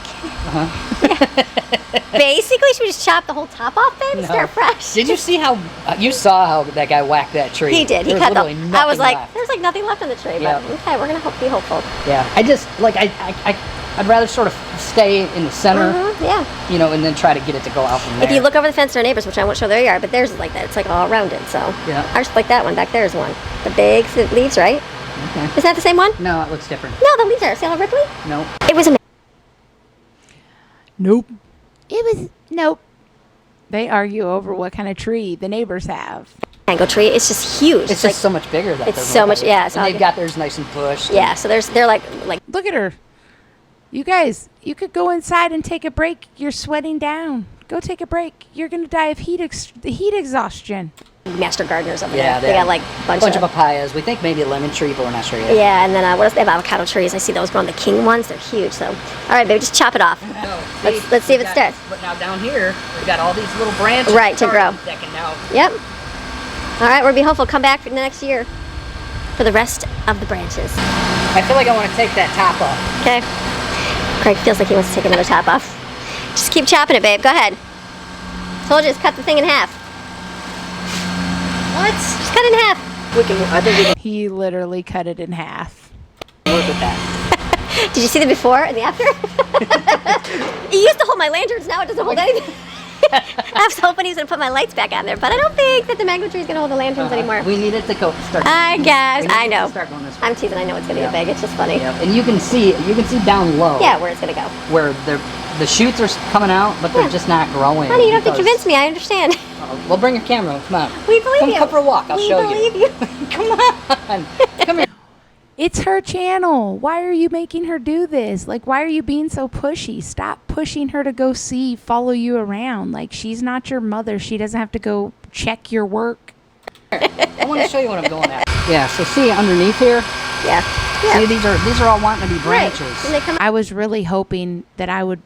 Speaker 2: Basically, should we just chop the whole top off then and
Speaker 4: No.
Speaker 2: start fresh?
Speaker 4: Did you see how you saw how that guy whacked that tree?
Speaker 2: He did. He
Speaker 4: There was
Speaker 2: cut the.
Speaker 4: literally
Speaker 2: I was
Speaker 4: nothing
Speaker 2: like,
Speaker 4: left.
Speaker 2: there's like nothing left on the tree.
Speaker 4: Yeah.
Speaker 2: But okay, we're gonna be hopeful.
Speaker 4: Yeah, I just like I'd rather sort of stay in the center,
Speaker 2: Yeah.
Speaker 4: and then try to get it to go out from there.
Speaker 2: If you look over the fence to our neighbors, which I won't show their yard, but theirs is like that. It's like all rounded. So
Speaker 4: Yeah.
Speaker 2: ours is like that one. Back there is one. The big leaves, right?
Speaker 4: Okay.
Speaker 2: Is that the same one?
Speaker 4: No, it looks different.
Speaker 2: No, the leaves are. See how ripply?
Speaker 4: No.
Speaker 2: It was a
Speaker 1: Nope. Nope. They argue over what kind of tree the neighbors have.
Speaker 2: mango tree. It's just huge.
Speaker 4: It's
Speaker 2: like,
Speaker 4: just so much bigger. That
Speaker 2: it's
Speaker 4: they're
Speaker 2: so
Speaker 4: both
Speaker 2: much-
Speaker 4: like-
Speaker 2: yeah, it's
Speaker 4: And
Speaker 2: all
Speaker 4: they've
Speaker 2: good.
Speaker 4: got theirs nice and pushed.
Speaker 2: yeah. So they're like
Speaker 1: Look at her. You guys, you could go inside and take a break. You're sweating down. Go take a break. You're going to die of heat exhaustion.
Speaker 2: master gardeners over
Speaker 4: Yeah,
Speaker 2: there. They got like
Speaker 4: bunch of papayas. We think maybe a lemon tree, but we're not sure yet.
Speaker 2: yeah, and then what else? They have avocado trees. I see those growing. The king ones. They're huge. So all right, baby, just chop it off. Let's see if it starts.
Speaker 4: But now down here, we've got all these little branches.
Speaker 2: Right, to grow.
Speaker 4: That can now.
Speaker 2: Yep. All right, we'll be hopeful. Come back for the next year for the rest of the branches.
Speaker 4: I feel like I want to take that top off.
Speaker 2: Okay. Craig feels like he wants to take another top off. Just keep chopping it, babe. Go ahead. Told you, just cut the thing in half.
Speaker 4: What?
Speaker 2: Just cut it in half.
Speaker 4: I think we can
Speaker 1: He literally cut it in half.
Speaker 4: work with that.
Speaker 2: Did you see the before and the after? It used to hold my lanterns. Now it doesn't hold anything. I was hoping he was going to put my lights back on there, but I don't think that the mango tree is going to hold the lanterns anymore.
Speaker 4: We need it to start.
Speaker 2: I guess.
Speaker 4: we need
Speaker 2: I
Speaker 4: it to
Speaker 2: know.
Speaker 4: Start going this way.
Speaker 2: I'm teasing. I know it's going to
Speaker 4: Yeah.
Speaker 2: get big. It's just funny.
Speaker 4: Yeah, and you can see down low.
Speaker 2: Yeah, where it's going to go.
Speaker 4: Where the shoots are coming out, but they're
Speaker 2: Yeah.
Speaker 4: just not growing.
Speaker 2: Honey, you don't have to
Speaker 4: because-
Speaker 2: convince me. I understand.
Speaker 4: Well, bring your camera. Come on.
Speaker 2: We believe you.
Speaker 4: Come for a walk. I'll
Speaker 2: we
Speaker 4: show
Speaker 2: believe
Speaker 4: you.
Speaker 2: you.
Speaker 4: Come on. Come here.
Speaker 1: It's her channel. Why are you making her do this? Like, why are you being so pushy? Stop pushing her to go follow you around. Like, she's not your mother. She doesn't have to go check your work.
Speaker 4: I want to show you what I'm going at. Yeah. So see underneath here.
Speaker 2: Yeah.
Speaker 4: See, these are all wanting to be branches.
Speaker 2: Right. And they come
Speaker 1: I was really hoping that I would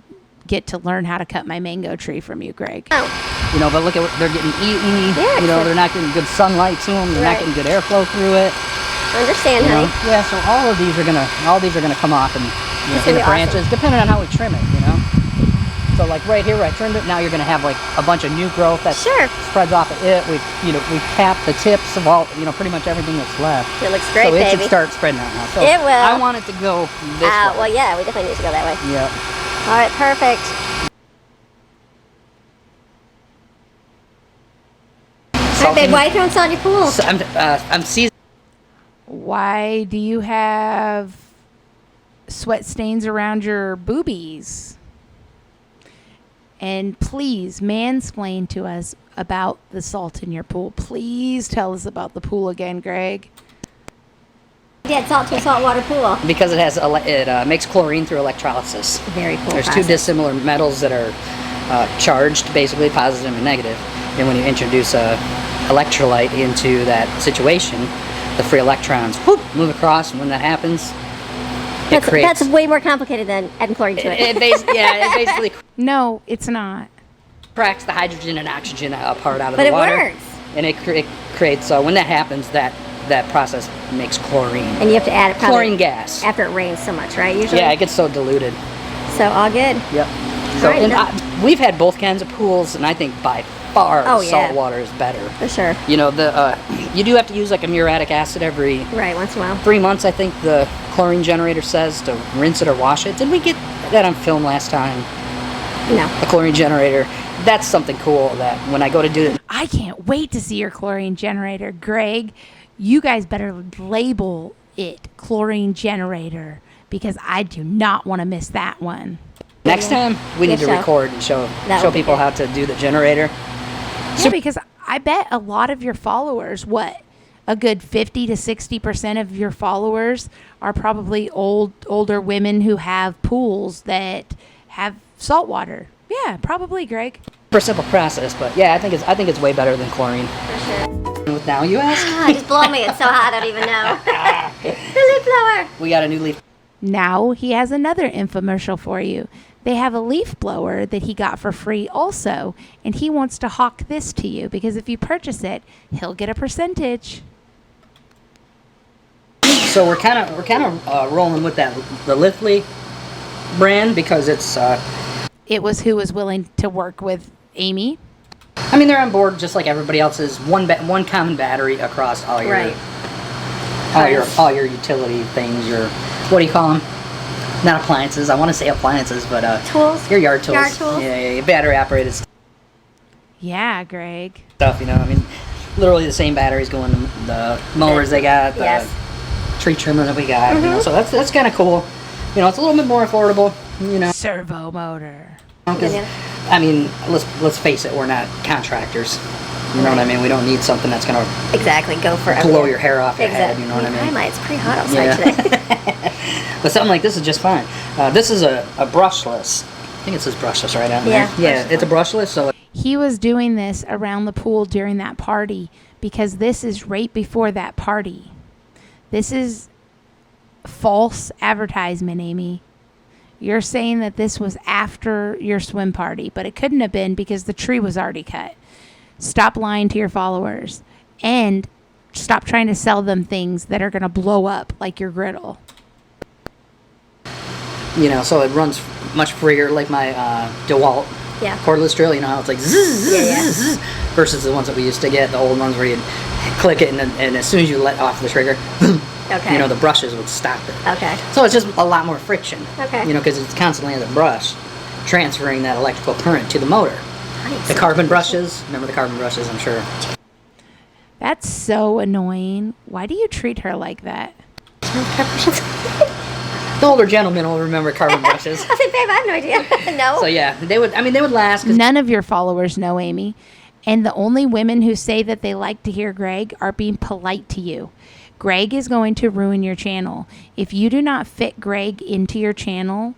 Speaker 1: get to learn how to cut my mango tree from you, Greg.
Speaker 2: Oh,
Speaker 4: You know, but look at what they're getting eaten.
Speaker 2: Yeah,
Speaker 4: you know,
Speaker 2: so-
Speaker 4: they're not getting good sunlight to them. They're
Speaker 2: Right.
Speaker 4: not getting good airflow through it.
Speaker 2: understand,
Speaker 4: You know?
Speaker 2: honey.
Speaker 4: Yeah, so all these are gonna come off and in
Speaker 2: gonna
Speaker 4: the
Speaker 2: be awesome.
Speaker 4: branches, depending on how we trim it. You know. So like right here where I trimmed it, now you're gonna have like a bunch of new growth that
Speaker 2: Sure.
Speaker 4: spreads off of it. We tapped the tips of all, pretty much everything that's left.
Speaker 2: It looks great,
Speaker 4: so it
Speaker 2: baby.
Speaker 4: should start spreading out now. So
Speaker 2: It will.
Speaker 4: I want it to go this way.
Speaker 2: Well, yeah, we definitely need to go that way.
Speaker 4: Yep.
Speaker 2: All right, perfect. All right, babe, why are you throwing salt in your pool?
Speaker 4: So I'm seasoning.
Speaker 1: Why do you have sweat stains around your boobies? And please mansplain to us about the salt in your pool. Please tell us about the pool again, Greg.
Speaker 2: Add salt to a saltwater pool.
Speaker 4: Because it makes chlorine through electrolysis.
Speaker 2: Very cool.
Speaker 4: There's two
Speaker 2: process.
Speaker 4: dissimilar metals that are charged, basically positive and negative. And when you introduce a electrolyte into that situation, the free electrons move across, and when that happens, it creates.
Speaker 2: That's way more complicated than adding chlorine to it.
Speaker 4: It basically
Speaker 1: No, it's not.
Speaker 4: cracks the hydrogen and oxygen apart out of
Speaker 2: But
Speaker 4: the
Speaker 2: it
Speaker 4: water.
Speaker 2: works.
Speaker 4: And it creates. When that happens, that process makes chlorine.
Speaker 2: And you have to add it probably
Speaker 4: Chlorine gas.
Speaker 2: after it rains so much, right? Usually.
Speaker 4: Yeah, it gets so diluted.
Speaker 2: So all good.
Speaker 4: Yep. So
Speaker 2: Alright,
Speaker 4: and we've had both kinds of pools, and I think by far
Speaker 2: Oh,
Speaker 4: the
Speaker 2: yeah.
Speaker 4: salt water is better.
Speaker 2: For sure.
Speaker 4: You know, you do have to use like a muriatic acid every
Speaker 2: Right, once in a while.
Speaker 4: 3 months, I think the chlorine generator says, to rinse it or wash it. Did we get that on film last time?
Speaker 2: No.
Speaker 4: A chlorine generator. That's something cool that when I go to do it,
Speaker 1: I can't wait to see your chlorine generator, Greg. You guys better label it chlorine generator because I do not want to miss that one.
Speaker 4: next time we need to
Speaker 2: show.
Speaker 4: record and show
Speaker 2: That would be
Speaker 4: people
Speaker 2: good.
Speaker 4: how to do the generator.
Speaker 1: Yeah, because I bet a lot of your followers, a good 50 to 60% of your followers are probably older women who have pools that have salt water. Yeah, probably, Greg.
Speaker 4: For a simple process, but yeah, I think it's way better than chlorine.
Speaker 2: For sure.
Speaker 4: Now you ask,
Speaker 2: Just blow me. It's so hot I don't even know. The leaf blower.
Speaker 4: we got a new leaf.
Speaker 1: Now he has another infomercial for you. They have a leaf blower that he got for free also, and he wants to hawk this to you because if you purchase it, he'll get a percentage.
Speaker 4: So we're kind of rolling with the Lifley brand because it's.
Speaker 1: It was who was willing to work with Amy.
Speaker 4: I mean, they're on board just like everybody else is. One common battery across all your
Speaker 2: Right.
Speaker 4: all your utility things. Your what do you call them? Not appliances. I want to say appliances, but
Speaker 2: Tools?
Speaker 4: Your yard tools.
Speaker 2: Yard tools?
Speaker 4: Yeah, battery operated
Speaker 1: Yeah, Greg.
Speaker 4: stuff. You know, I mean, literally the same batteries go in the mowers they got. The
Speaker 2: Yes.
Speaker 4: tree trimmer that we got. You know, so that's kind of cool. You know, it's a little bit more affordable. You know.
Speaker 1: Servo motor.
Speaker 4: 'Cause,
Speaker 2: Yeah.
Speaker 4: I mean, let's face it, we're not contractors. You know what I mean? We don't need something that's gonna
Speaker 2: Exactly. Go for
Speaker 4: blow your hair off your head. You know what I
Speaker 2: Hi,
Speaker 4: mean?
Speaker 2: Mike. It's pretty hot outside today.
Speaker 4: But something like this is just fine. This is a brushless. I think it says brushless right out
Speaker 2: Yeah,
Speaker 4: there. Yeah, it's a brushless. So
Speaker 1: He was doing this around the pool during that party because this is right before that party. This is false advertisement, Amy. You're saying that this was after your swim party, but it couldn't have been because the tree was already cut. Stop lying to your followers and stop trying to sell them things that are going to blow up like your griddle.
Speaker 4: you know, so it runs much freer, like my DeWalt
Speaker 2: Yeah.
Speaker 4: cordless drill. You know how it's like zzz,
Speaker 2: Yeah, yeah.
Speaker 4: zzz, zzz, versus the ones that we used to get, the old ones where you'd click it and as soon as you let off the trigger,
Speaker 2: Okay.
Speaker 4: you know, the brushes would stop it.
Speaker 2: Okay.
Speaker 4: So it's just a lot more friction.
Speaker 2: Okay.
Speaker 4: You know, because it's constantly on the brush, transferring that electrical current to the motor.
Speaker 2: Nice.
Speaker 4: The carbon brushes, remember the carbon brushes, I'm sure.
Speaker 1: That's so annoying. Why do you treat her like that?
Speaker 4: The older gentlemen will remember carbon brushes.
Speaker 2: I said, babe, I have no idea. No.
Speaker 4: So yeah, they would last. 'Cause
Speaker 1: None of your followers know Amy. And the only women who say that they like to hear Greg are being polite to you. Greg is going to ruin your channel. If you do not fit Greg into your channel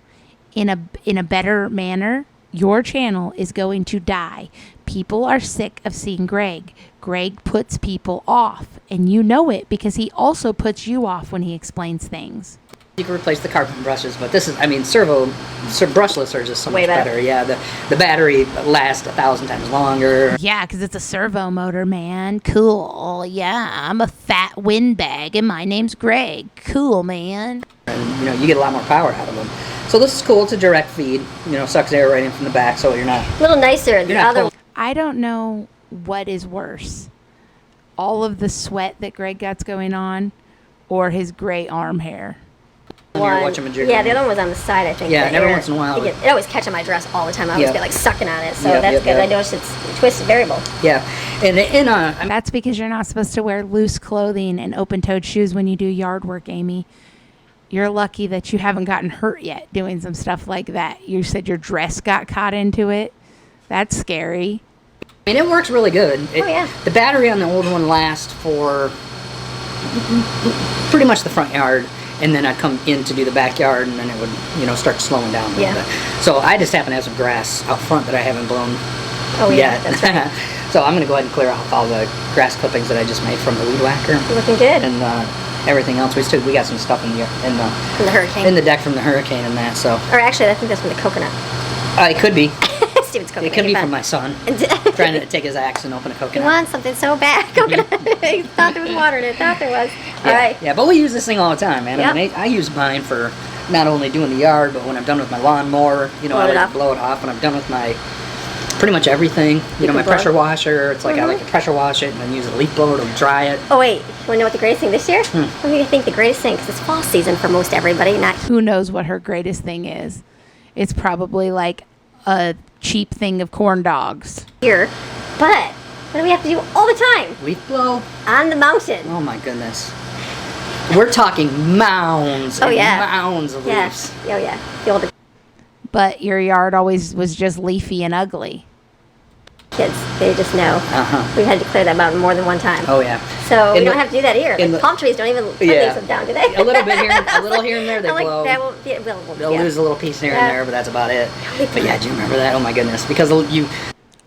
Speaker 1: in a better manner, your channel is going to die. People are sick of seeing Greg. Greg puts people off, and you know it because he also puts you off when he explains things.
Speaker 4: You can replace the carpet brushes, but this is, I mean, brushless are just so
Speaker 2: Way
Speaker 4: much
Speaker 2: better.
Speaker 4: better. Yeah, the battery lasts 1,000 times longer.
Speaker 1: Yeah, because it's a servo motor, man. Cool. Yeah, I'm a fat windbag, and my name's Greg. Cool, man.
Speaker 4: And, you get a lot more power out of them. So this is cool. It's a direct feed. Sucks air right in from the back, so you're not...
Speaker 2: A little nicer. The
Speaker 4: not
Speaker 2: other
Speaker 4: cold.
Speaker 1: I don't know what is worse. All of the sweat that Greg got's going on, or his gray arm hair.
Speaker 2: one.
Speaker 4: Watch them jiggle.
Speaker 2: Yeah, the other one was on the side, I think.
Speaker 4: Yeah,
Speaker 2: but
Speaker 4: and every
Speaker 2: you're-
Speaker 4: once in a while.
Speaker 2: It always catches my dress all the time. I always
Speaker 4: Yeah.
Speaker 2: get like sucking on it, so
Speaker 4: Yep,
Speaker 2: that's
Speaker 4: yep,
Speaker 2: good.
Speaker 4: yep.
Speaker 2: I noticed it's twisted variable.
Speaker 4: Yeah, and I mean,
Speaker 1: That's because you're not supposed to wear loose clothing and open-toed shoes when you do yard work, Amy. You're lucky that you haven't gotten hurt yet doing some stuff like that. You said your dress got caught into it. That's scary.
Speaker 4: it works really good.
Speaker 2: Oh, yeah.
Speaker 4: The battery on the old one lasts for pretty much the front yard, and then I'd come in to do the backyard, and then it would, start slowing down a little
Speaker 2: Yeah.
Speaker 4: bit. So I just happen to have some grass out front that I haven't blown
Speaker 2: Oh yeah,
Speaker 4: yet.
Speaker 2: that's right.
Speaker 4: So I'm going to go ahead and clear off all the grass clippings that I just made from the weed whacker.
Speaker 2: Looking good.
Speaker 4: And everything else. We got some stuff
Speaker 2: From the hurricane.
Speaker 4: in the deck from the hurricane and that, so
Speaker 2: Or actually, I think that's from the coconut.
Speaker 4: it could be.
Speaker 2: Steven's coconut.
Speaker 4: It could be
Speaker 2: You're
Speaker 4: from
Speaker 2: fine.
Speaker 4: my son trying to take his axe and open a
Speaker 2: He
Speaker 4: coconut.
Speaker 2: wants something so bad. Coconut. He thought there was water in it. Thought there was. All right.
Speaker 4: Yeah, but we use this thing all the time, man.
Speaker 2: Yep.
Speaker 4: I mean, I use mine for not only doing the yard, but when I'm done with my lawnmower,
Speaker 2: Blow
Speaker 4: I
Speaker 2: it
Speaker 4: like
Speaker 2: off.
Speaker 4: to blow it off. When I'm done with my pretty much everything,
Speaker 2: You
Speaker 4: my
Speaker 2: can blow
Speaker 4: pressure
Speaker 2: it.
Speaker 4: washer, it's like I like to pressure wash it and then use a leaf blower to dry it.
Speaker 2: Oh wait, you want to know what the greatest thing this year? What do you think the greatest thing? Because it's fall season for most everybody. Not
Speaker 1: Who knows what her greatest thing is? It's probably like a cheap thing of corn dogs.
Speaker 2: here, but what do we have to do all the time?
Speaker 4: Leaf blow?
Speaker 2: On the mountain.
Speaker 4: Oh my goodness. We're talking mounds
Speaker 2: Oh,
Speaker 4: and
Speaker 2: yeah.
Speaker 4: mounds of
Speaker 2: Yeah.
Speaker 4: leaves.
Speaker 2: Oh yeah. The older
Speaker 1: But your yard always was just leafy and ugly.
Speaker 2: kids, they just know.
Speaker 4: Uh-huh.
Speaker 2: We've had to clear that mountain more than one time.
Speaker 4: Oh yeah.
Speaker 2: So we
Speaker 4: In
Speaker 2: don't
Speaker 4: the-
Speaker 2: have to do that here.
Speaker 4: in
Speaker 2: Like
Speaker 4: the-
Speaker 2: palm trees don't even put
Speaker 4: Yeah.
Speaker 2: leaves down, do they?
Speaker 4: A little bit here, a little here and there they
Speaker 2: I'm like,
Speaker 4: blow.
Speaker 2: that will, yeah, we'll
Speaker 4: They'll
Speaker 2: yeah.
Speaker 4: lose a little piece here
Speaker 2: Yeah.
Speaker 4: and there, but that's about it. But yeah, do you remember that? Oh my goodness. Because you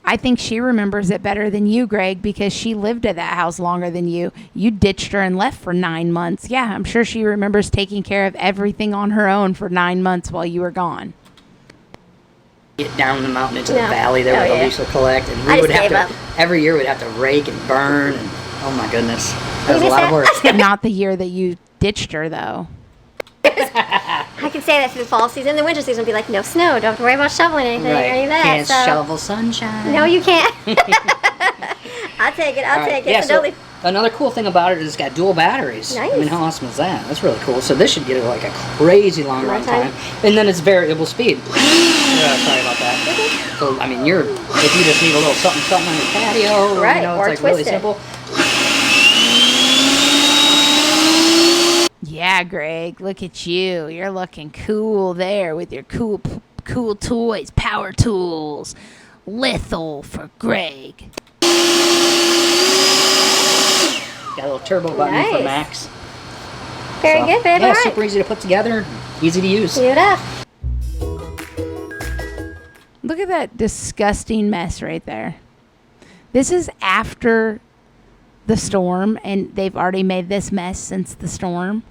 Speaker 1: I think she remembers it better than you, Greg, because she lived at that house longer than you. You ditched her and left for 9 months. Yeah, I'm sure she remembers taking care of everything on her own for 9 months while you were gone.
Speaker 4: get down the mountain into the
Speaker 2: Yeah.
Speaker 4: valley there
Speaker 2: Oh,
Speaker 4: where the
Speaker 2: yeah.
Speaker 4: leaves will collect, and
Speaker 2: I
Speaker 4: we would
Speaker 2: just
Speaker 4: have
Speaker 2: gave
Speaker 4: to
Speaker 2: up.
Speaker 4: every year we'd have to rake and burn, and oh my goodness, that was a
Speaker 2: miss
Speaker 4: lot of
Speaker 2: that?
Speaker 4: work.
Speaker 1: Not the year that you ditched her, though.
Speaker 2: I can say that through the fall season. The winter season will be like, no snow. Don't have to worry about shoveling anything or any of that.
Speaker 4: Can't
Speaker 2: so.
Speaker 4: shovel sunshine.
Speaker 2: No, you can't. I'll take it. I'll
Speaker 4: All right,
Speaker 2: take it.
Speaker 4: yeah,
Speaker 2: So
Speaker 4: so
Speaker 2: don't leave.
Speaker 4: another cool thing about it is it's got dual batteries. I mean,
Speaker 2: Nice.
Speaker 4: how awesome is that? That's really cool. So this should get it like a crazy long run time, and then it's variable speed. Sorry about that. So I mean, if you just need a little something on your patio,
Speaker 2: Right,
Speaker 4: it's
Speaker 2: or
Speaker 4: like really
Speaker 2: twist it.
Speaker 4: simple.
Speaker 1: Yeah, Greg, look at you. You're looking cool there with your cool toys, power tools. Lethal for Greg.
Speaker 4: Got a little turbo button for
Speaker 2: Nice.
Speaker 4: Max.
Speaker 2: Very
Speaker 4: So,
Speaker 2: good, babe.
Speaker 4: Yeah,
Speaker 2: All right.
Speaker 4: super easy to put together, easy to use.
Speaker 2: Do it up.
Speaker 1: Look at that disgusting mess right there. This is after the storm, and they've already made this mess since the storm.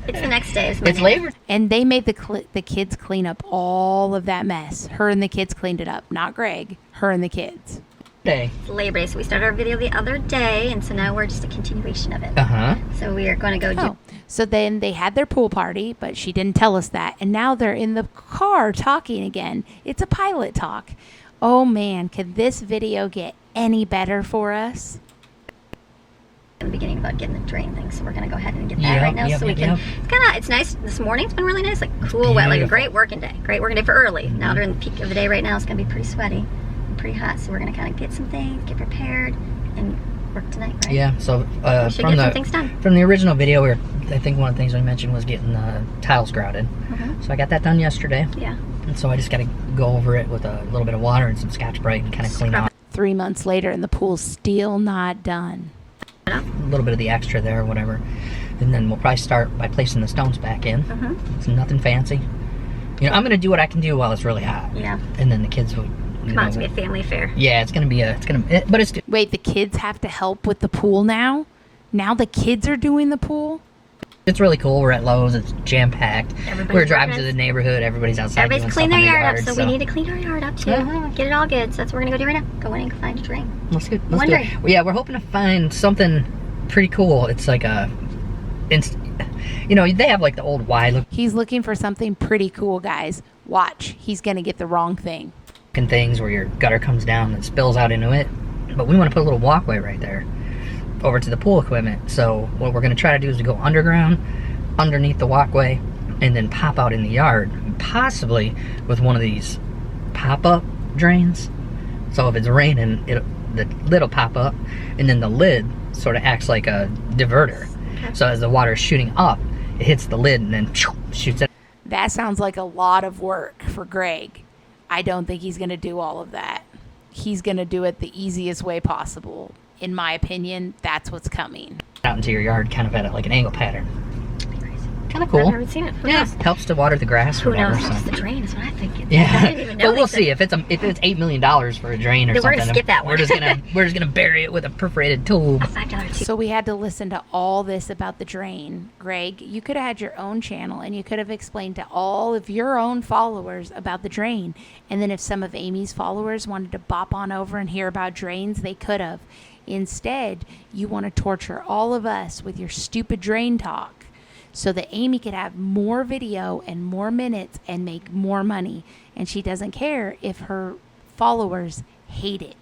Speaker 2: It's the next day.
Speaker 4: It's Labor
Speaker 1: And they made the kids clean up all of that mess. Her and the kids cleaned it up. Not Greg. Her and the kids.
Speaker 4: Day.
Speaker 2: Labor Day. So we started our video the other day, and so now we're just a continuation of it.
Speaker 4: Uh-huh.
Speaker 2: So we are going to go do.
Speaker 1: Oh, so then they had their pool party, but she didn't tell us that. And now they're in the car talking again. It's a pilot talk. Oh man, could this video get any better for us?
Speaker 2: In the beginning about getting the drain thing, so we're gonna go ahead and get that
Speaker 4: Yep,
Speaker 2: right now,
Speaker 4: yep,
Speaker 2: so we
Speaker 4: yep,
Speaker 2: can.
Speaker 4: yep.
Speaker 2: It's kind of it's nice. This morning's been really nice, like cool, wet, like a
Speaker 4: Beautiful.
Speaker 2: great working day. Great working day for early. Now during the peak of the day right now, it's gonna be pretty sweaty and pretty hot, so we're gonna kind of get some things, get prepared, and work tonight. Right?
Speaker 4: Yeah, so
Speaker 2: We should get some things done.
Speaker 4: from the original video, I think one of the things we mentioned was getting the tiles grouted.
Speaker 2: Mhm.
Speaker 4: So I got that done yesterday,
Speaker 2: Yeah.
Speaker 4: and so I just got to go over it with a little bit of water and some Scotch-Brite and kind of clean
Speaker 2: Scrub
Speaker 4: out
Speaker 1: 3 months later, and the pool's still not done.
Speaker 4: a little bit of the extra there or whatever. And then we'll probably start by placing the stones back in.
Speaker 2: Mhm.
Speaker 4: It's nothing fancy. I'm going to do what I can do while it's really hot.
Speaker 2: Yeah.
Speaker 4: And then the kids will...
Speaker 2: Come on, it's gonna be a family affair.
Speaker 4: Yeah, but it's...
Speaker 1: Wait, the kids have to help with the pool now? Now the kids are doing the pool?
Speaker 4: It's really cool. We're at Lowe's. It's jam-packed.
Speaker 2: Everybody's
Speaker 4: We're driving
Speaker 2: working.
Speaker 4: through the neighborhood. Everybody's outside
Speaker 2: Everybody's
Speaker 4: doing
Speaker 2: cleaning
Speaker 4: stuff
Speaker 2: their
Speaker 4: in
Speaker 2: yard
Speaker 4: the
Speaker 2: up, so we need to clean our yard up too. Get it all good. So that's what we're gonna go do right now. Go in and find a drain.
Speaker 4: Let's do
Speaker 2: One
Speaker 4: it.
Speaker 2: drain.
Speaker 4: Well, yeah, we're hoping to find something pretty cool. It's like a, you know, they have like the old wide looking
Speaker 1: He's looking for something pretty cool, guys. Watch. He's going to get the wrong thing.
Speaker 4: things where your gutter comes down and spills out into it. But we want to put a little walkway right there over to the pool equipment. So what we're going to try to do is to go underground, underneath the walkway, and then pop out in the yard, possibly with one of these pop-up drains. So if it's raining, the lid will pop up, and then the lid sort of acts like a diverter. So as the water is shooting up, it hits the lid and then shoots it.
Speaker 1: That sounds like a lot of work for Greg. I don't think he's going to do all of that. He's going to do it the easiest way possible. In my opinion, that's what's coming.
Speaker 4: Out into your yard, kind of at like an angle pattern. Kind of cool.
Speaker 2: I've never seen it. Who knows?
Speaker 4: Helps to water the grass.
Speaker 2: Who
Speaker 4: or whatever,
Speaker 2: knows?
Speaker 4: so.
Speaker 2: It's the drain is what I think. I
Speaker 4: Yeah,
Speaker 2: didn't even know
Speaker 4: but we'll
Speaker 2: they
Speaker 4: see if it's $8 million for a drain or
Speaker 2: Then we're
Speaker 4: something.
Speaker 2: gonna skip that one.
Speaker 4: We're just gonna bury it with a perforated tube.
Speaker 2: $5 tube.
Speaker 1: So we had to listen to all this about the drain. Greg, you could have had your own channel and you could have explained to all of your own followers about the drain. And then if some of Amy's followers wanted to bop on over and hear about drains, they could have. Instead, you want to torture all of us with your stupid drain talk so that Amy could have more video and more minutes and make more money. And she doesn't care if her followers hate it.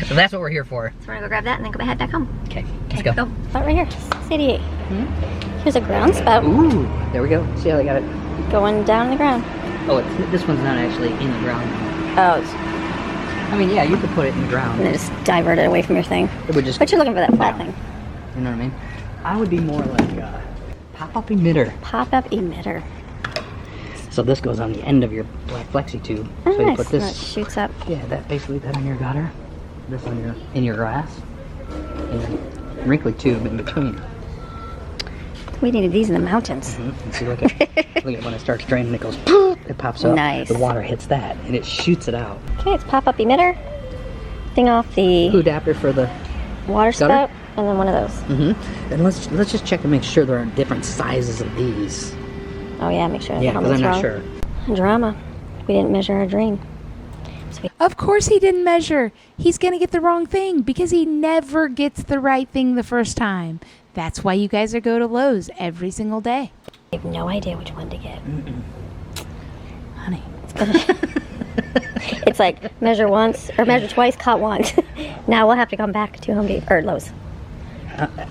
Speaker 4: So that's what we're here for.
Speaker 2: So we're gonna go grab that and then head back home.
Speaker 4: Okay, let's go.
Speaker 2: Start right here. 688. Here's a ground spout
Speaker 4: Ooh, there we go. See how they got it?
Speaker 2: going down in the ground.
Speaker 4: Oh, this one's not actually in the ground.
Speaker 2: Oh,
Speaker 4: I mean, yeah, you could put it in the ground.
Speaker 2: and then just divert it away from your thing.
Speaker 4: It would just.
Speaker 2: But you're looking for that flat thing.
Speaker 4: You know what I mean? I would be more like a pop-up emitter.
Speaker 2: Pop-up emitter.
Speaker 4: So this goes on the end of your black flexi tube.
Speaker 2: Oh,
Speaker 4: So you
Speaker 2: nice.
Speaker 4: put
Speaker 2: And it
Speaker 4: this.
Speaker 2: shoots up.
Speaker 4: Yeah, that basically that in your gutter. This on in your grass. And a wrinkly tube in between.
Speaker 2: We needed these in the mountains.
Speaker 4: And see, look at when it starts draining, it goes poof, it pops up.
Speaker 2: Nice.
Speaker 4: The water hits that and it shoots it out.
Speaker 2: Okay, it's pop-up emitter. Thing off the
Speaker 4: Two adapter for the
Speaker 2: water
Speaker 4: gutter?
Speaker 2: spout, and then one of those.
Speaker 4: And let's just check to make sure there aren't different sizes of these.
Speaker 2: Oh yeah, make sure
Speaker 4: Yeah,
Speaker 2: the
Speaker 4: because I'm
Speaker 2: helmet's
Speaker 4: not
Speaker 2: wrong.
Speaker 4: sure.
Speaker 2: Drama. We didn't measure our drain.
Speaker 1: Of course he didn't measure. He's going to get the wrong thing because he never gets the right thing the first time. That's why you guys are go to Lowe's every single day.
Speaker 2: I have no idea which one to get.
Speaker 1: Honey.
Speaker 2: It's like measure once or measure twice, cut once. Now we'll have to come back to Home Depot or Lowe's.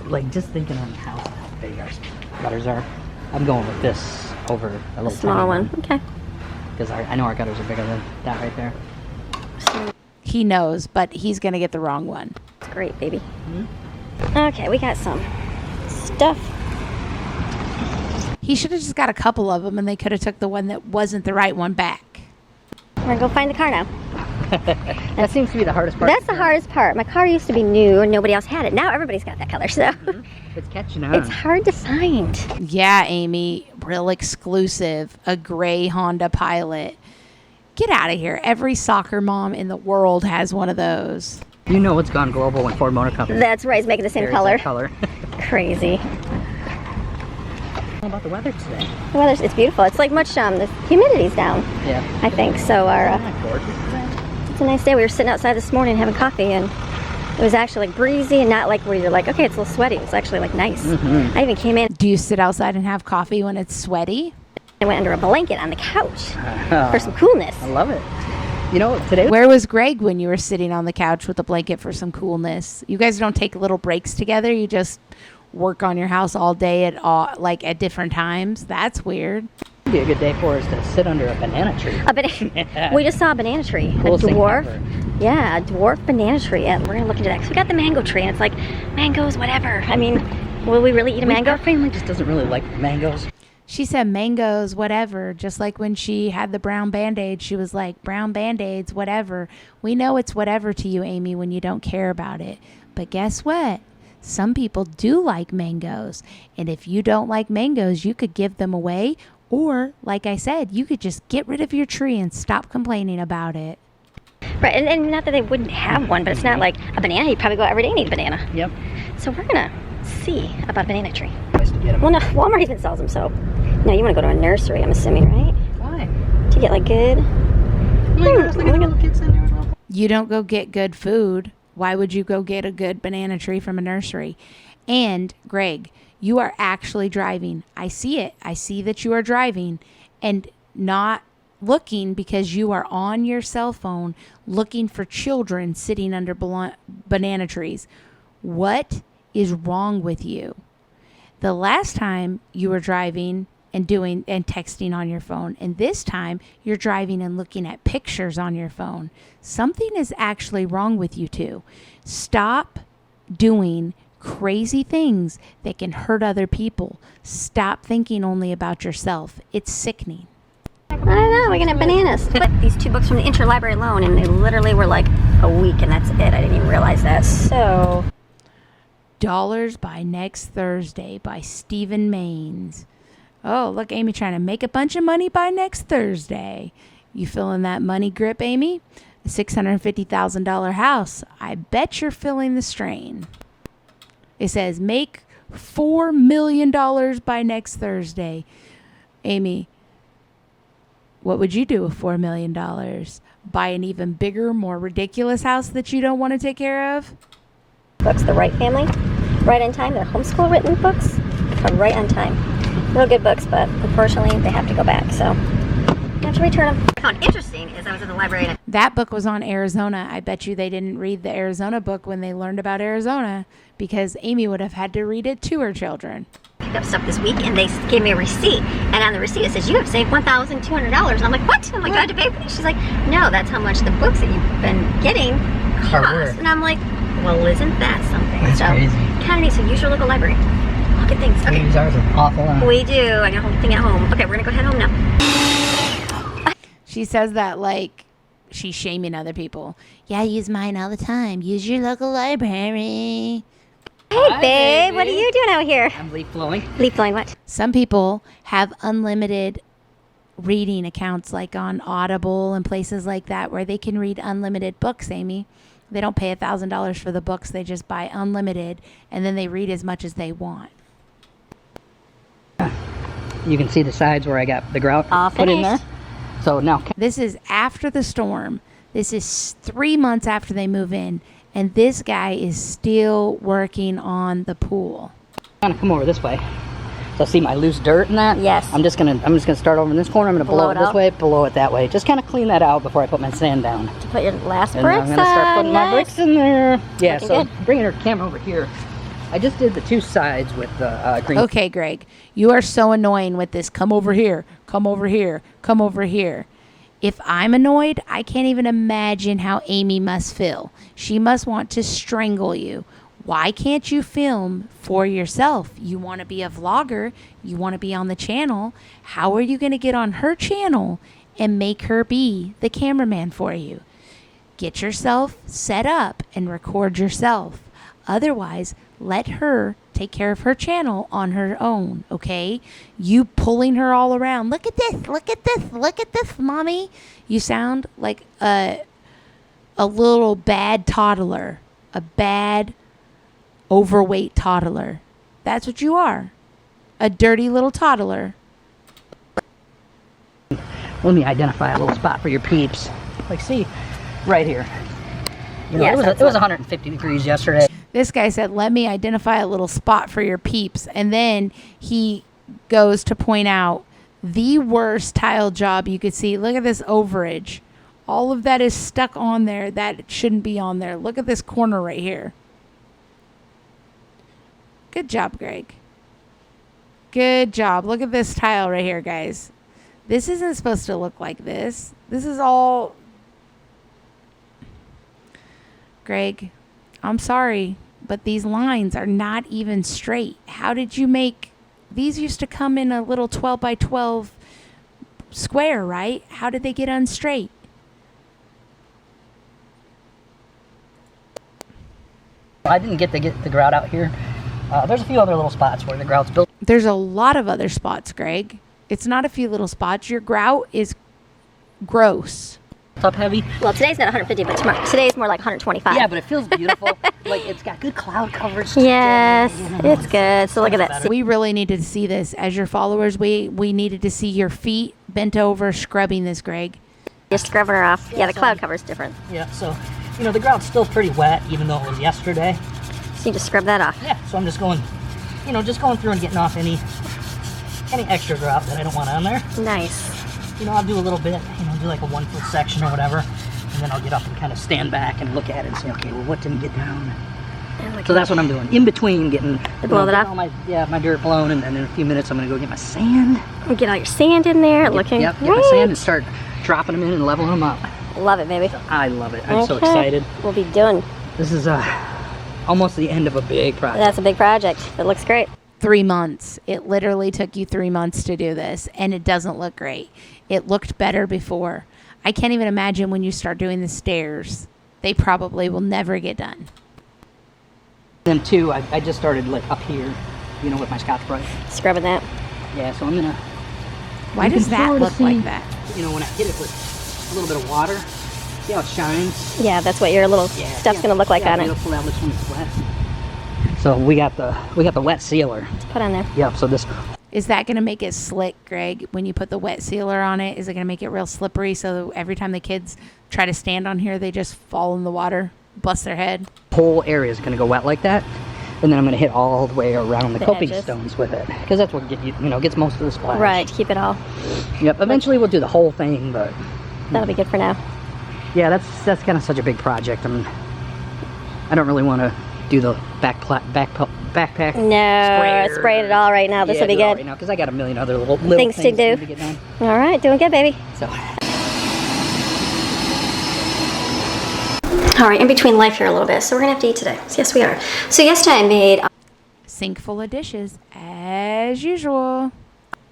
Speaker 4: Like just thinking on how big our gutters are, I'm going with this over a little
Speaker 2: Small one. Okay.
Speaker 4: Because I know our gutters are bigger than that right there.
Speaker 1: He knows, but he's going to get the wrong one.
Speaker 2: It's great, baby. Okay, we got some stuff.
Speaker 1: He should have just got a couple of them and they could have took the one that wasn't the right one back.
Speaker 2: We're gonna go find the car now.
Speaker 4: That seems to be the hardest part.
Speaker 2: That's the hardest part. My car used to be new and nobody else had it. Now everybody's got that color, so
Speaker 4: It's catching on.
Speaker 2: it's hard to find.
Speaker 1: Yeah, Amy, real exclusive, a gray Honda Pilot. Get out of here. Every soccer mom in the world has one of those.
Speaker 4: You know it's gone global when Ford Motor Company.
Speaker 2: That's right, it's making the same
Speaker 4: carries
Speaker 2: color.
Speaker 4: that color.
Speaker 2: Crazy.
Speaker 4: How about the weather today?
Speaker 2: The weather's, it's beautiful. It's like much, the humidity's down,
Speaker 4: Yeah.
Speaker 2: I think. So
Speaker 4: Isn't gorgeous today?
Speaker 2: it's a nice day. We were sitting outside this morning having coffee and it was actually like breezy and not like where you're like, okay, it's a little sweaty. It's actually like nice. I even came in
Speaker 1: Do you sit outside and have coffee when it's sweaty?
Speaker 2: and went under a blanket on the couch for some coolness.
Speaker 4: I love it. You know, today
Speaker 1: Where was Greg when you were sitting on the couch with a blanket for some coolness? You guys don't take little breaks together? You just work on your house all day at different times? That's weird.
Speaker 4: would be a good day for us to sit under a banana tree.
Speaker 2: We just saw a banana tree.
Speaker 4: Coolest
Speaker 2: A
Speaker 4: thing
Speaker 2: dwarf.
Speaker 4: ever.
Speaker 2: Yeah, a dwarf banana tree. And we're going to look into that. 'Cause we got the mango tree and it's like, mangoes, whatever. I mean, will we really eat a mango?
Speaker 4: Our family just doesn't really like mangoes.
Speaker 1: She said mangoes, whatever. Just like when she had the brown Band-Aid, she was like, brown Band-Aids, whatever. We know it's whatever to you, Amy, when you don't care about it. But guess what? Some people do like mangoes. And if you don't like mangoes, you could give them away. Or, like I said, you could just get rid of your tree and stop complaining about it.
Speaker 2: Right, and not that they wouldn't have one, but it's not like a banana. You'd probably go every day and eat a banana.
Speaker 4: Yep.
Speaker 2: So we're gonna see about a banana tree.
Speaker 4: Place to get 'em.
Speaker 2: Well, no, Walmart even sells them, so. No, you want to go to a nursery, I'm assuming, right?
Speaker 4: Why?
Speaker 2: To get like good.
Speaker 4: Look at the little kids in there.
Speaker 1: You don't go get good food. Why would you go get a good banana tree from a nursery? And Greg, you are actually driving. I see it. I see that you are driving and not looking because you are on your cell phone looking for children sitting under banana trees. What is wrong with you? The last time you were driving and doing and texting on your phone, and this time you're driving and looking at pictures on your phone. Something is actually wrong with you two. Stop doing crazy things that can hurt other people. Stop thinking only about yourself. It's sickening.
Speaker 2: I don't know, we're gonna have bananas. But these 2 books from the interlibrary loan, and they literally were like a week, and that's it. I didn't even realize that. So,
Speaker 1: Dollars by Next Thursday by Stephen Maines. Oh, look, Amy trying to make a bunch of money by next Thursday. You feeling that money grip, Amy? A $650,000 house. I bet you're feeling the strain. It says make $4 million by next Thursday. Amy, what would you do with $4 million? Buy an even bigger, more ridiculous house that you don't want to take care of?
Speaker 2: books, the right family, right on time. They're homeschool written books, are right on time. Real good books, but unfortunately they have to go back, so I have to return them. What I found interesting is I was in the library and
Speaker 1: That book was on Arizona. I bet you they didn't read the Arizona book when they learned about Arizona, because Amy would have had to read it to her children.
Speaker 2: I picked up stuff this week and they gave me a receipt, and on the receipt it says you have saved $1,200. And I'm like, what? I'm like, do I have to pay for this? She's like, no, that's how much the books that you've been getting cost. And I'm like, well, isn't that something?
Speaker 4: That's crazy.
Speaker 2: Kind of neat. So use your local library. All good things. Okay.
Speaker 4: We use ours an awful lot.
Speaker 2: We do. I got a whole thing at home. Okay, we're gonna go head home now.
Speaker 1: She says that like she's shaming other people. Yeah, I use mine all the time. Use your local library.
Speaker 2: Hey,
Speaker 4: Hi,
Speaker 2: babe.
Speaker 4: baby.
Speaker 2: What are you doing out here?
Speaker 4: I'm leaf blowing.
Speaker 2: Leaf blowing what?
Speaker 1: Some people have unlimited reading accounts like on Audible and places like that where they can read unlimited books, Amy. They don't pay $1,000 for the books. They just buy unlimited and then they read as much as they want.
Speaker 4: You can see the sides where I got the grout
Speaker 2: All
Speaker 4: put in there.
Speaker 2: finished.
Speaker 4: So now,
Speaker 1: This is after the storm. This is 3 months after they move in. And this guy is still working on the pool.
Speaker 4: kind of come over this way. So see my loose dirt in that?
Speaker 2: Yes.
Speaker 4: I'm just gonna start over in this corner. I'm gonna blow it this
Speaker 2: out.
Speaker 4: way, blow it that way. Just kind of clean that out before I put my sand down.
Speaker 2: To put your last
Speaker 4: And
Speaker 2: bricks
Speaker 4: I'm gonna start putting my
Speaker 2: on.
Speaker 4: bricks in there. Yeah.
Speaker 2: Looking
Speaker 4: So
Speaker 2: good.
Speaker 4: bringing her camera over here. I just did the two sides with the green.
Speaker 1: Okay, Greg, you are so annoying with this. Come over here. Come over here. Come over here. If I'm annoyed, I can't even imagine how Amy must feel. She must want to strangle you. Why can't you film for yourself? You want to be a vlogger. You want to be on the channel. How are you going to get on her channel and make her be the cameraman for you? Get yourself set up and record yourself. Otherwise, let her take care of her channel on her own, okay? You pulling her all around. Look at this, look at this, look at this, mommy. You sound like a little bad toddler, a bad overweight toddler. That's what you are, a dirty little toddler.
Speaker 4: Let me identify a little spot for your peeps. Like, see, right here. You know,
Speaker 2: Yes,
Speaker 4: it was 150 degrees yesterday.
Speaker 1: This guy said, let me identify a little spot for your peeps. And then he goes to point out the worst tile job you could see. Look at this overage. All of that is stuck on there. That shouldn't be on there. Look at this corner right here. Good job, Greg. Good job. Look at this tile right here, guys. This isn't supposed to look like this. This is all... Greg, I'm sorry, but these lines are not even straight. How did you make... These used to come in a little 12 by 12 square, right? How did they get unstraight?
Speaker 4: I didn't get the grout out here. There's a few other little spots where the grout's built.
Speaker 1: There's a lot of other spots, Greg. It's not a few little spots. Your grout is gross.
Speaker 4: Top heavy.
Speaker 2: Well, today's not 150, but today's more like 125.
Speaker 4: Yeah, but it feels beautiful. Like it's got good cloud coverage.
Speaker 2: Yes, it's good. So look at that.
Speaker 1: We really needed to see this. As your followers, we needed to see your feet bent over scrubbing this, Greg.
Speaker 2: You're scrubbing her off. Yeah, the cloud cover's different.
Speaker 4: Yeah, so, you know, the ground's still pretty wet, even though it was yesterday.
Speaker 2: So you just scrub that off.
Speaker 4: Yeah, so I'm just going, you know, just going through and getting off any extra grout that I don't want on there.
Speaker 2: Nice.
Speaker 4: You know, I'll do a little bit, you know, do like a 1 foot section or whatever, and then I'll get up and kind of stand back and look at it and say, okay, well, what didn't get down? So that's what I'm doing. In between getting
Speaker 2: blow that up?
Speaker 4: all my dirt blown, and then in a few minutes I'm going to go get my sand.
Speaker 2: Get all your sand in there. Looking
Speaker 4: Yep,
Speaker 2: great.
Speaker 4: get my sand and start dropping them in and leveling them up.
Speaker 2: Love it, baby.
Speaker 4: I love it. I'm so excited.
Speaker 2: We'll be done.
Speaker 4: This is almost the end of a big project.
Speaker 2: That's a big project. It looks great.
Speaker 1: 3 months. It literally took you 3 months to do this, and it doesn't look great. It looked better before. I can't even imagine when you start doing the stairs. They probably will never get done.
Speaker 4: Then too, I just started like up here, you know, with my Scotch Brite.
Speaker 2: Scrubbing that.
Speaker 4: Yeah, so I'm gonna.
Speaker 1: Why does that look like that?
Speaker 4: You know, when I hit it with a little bit of water, see how it shines?
Speaker 2: Yeah, that's what your little stuff's gonna look like on it.
Speaker 4: Beautiful. That looks when it's wet. So we got the wet sealer.
Speaker 2: Put on there.
Speaker 4: Yep. So this.
Speaker 1: Is that going to make it slick, Greg, when you put the wet sealer on it? Is it going to make it real slippery so every time the kids try to stand on here, they just fall in the water, bust their head?
Speaker 4: Whole area is going to go wet like that. And then I'm going to hit all the way around the coping
Speaker 2: edges.
Speaker 4: stones with it. Because that's what gets most of the splash.
Speaker 2: Right, keep it all.
Speaker 4: Yep. Eventually we'll do the whole thing, but.
Speaker 2: That'll be good for now.
Speaker 4: Yeah, that's kind of such a big project. I don't really want to do the backpack.
Speaker 2: No, spraying it all right now. This will be good.
Speaker 4: Right now, because I got a million other little
Speaker 2: Things to do.
Speaker 4: To get done.
Speaker 2: All right, doing good, baby.
Speaker 4: So.
Speaker 2: All right, in between life here a little bit, so we're gonna have to eat today. So yes, we are. So yesterday I made
Speaker 1: Sink full of dishes, as usual.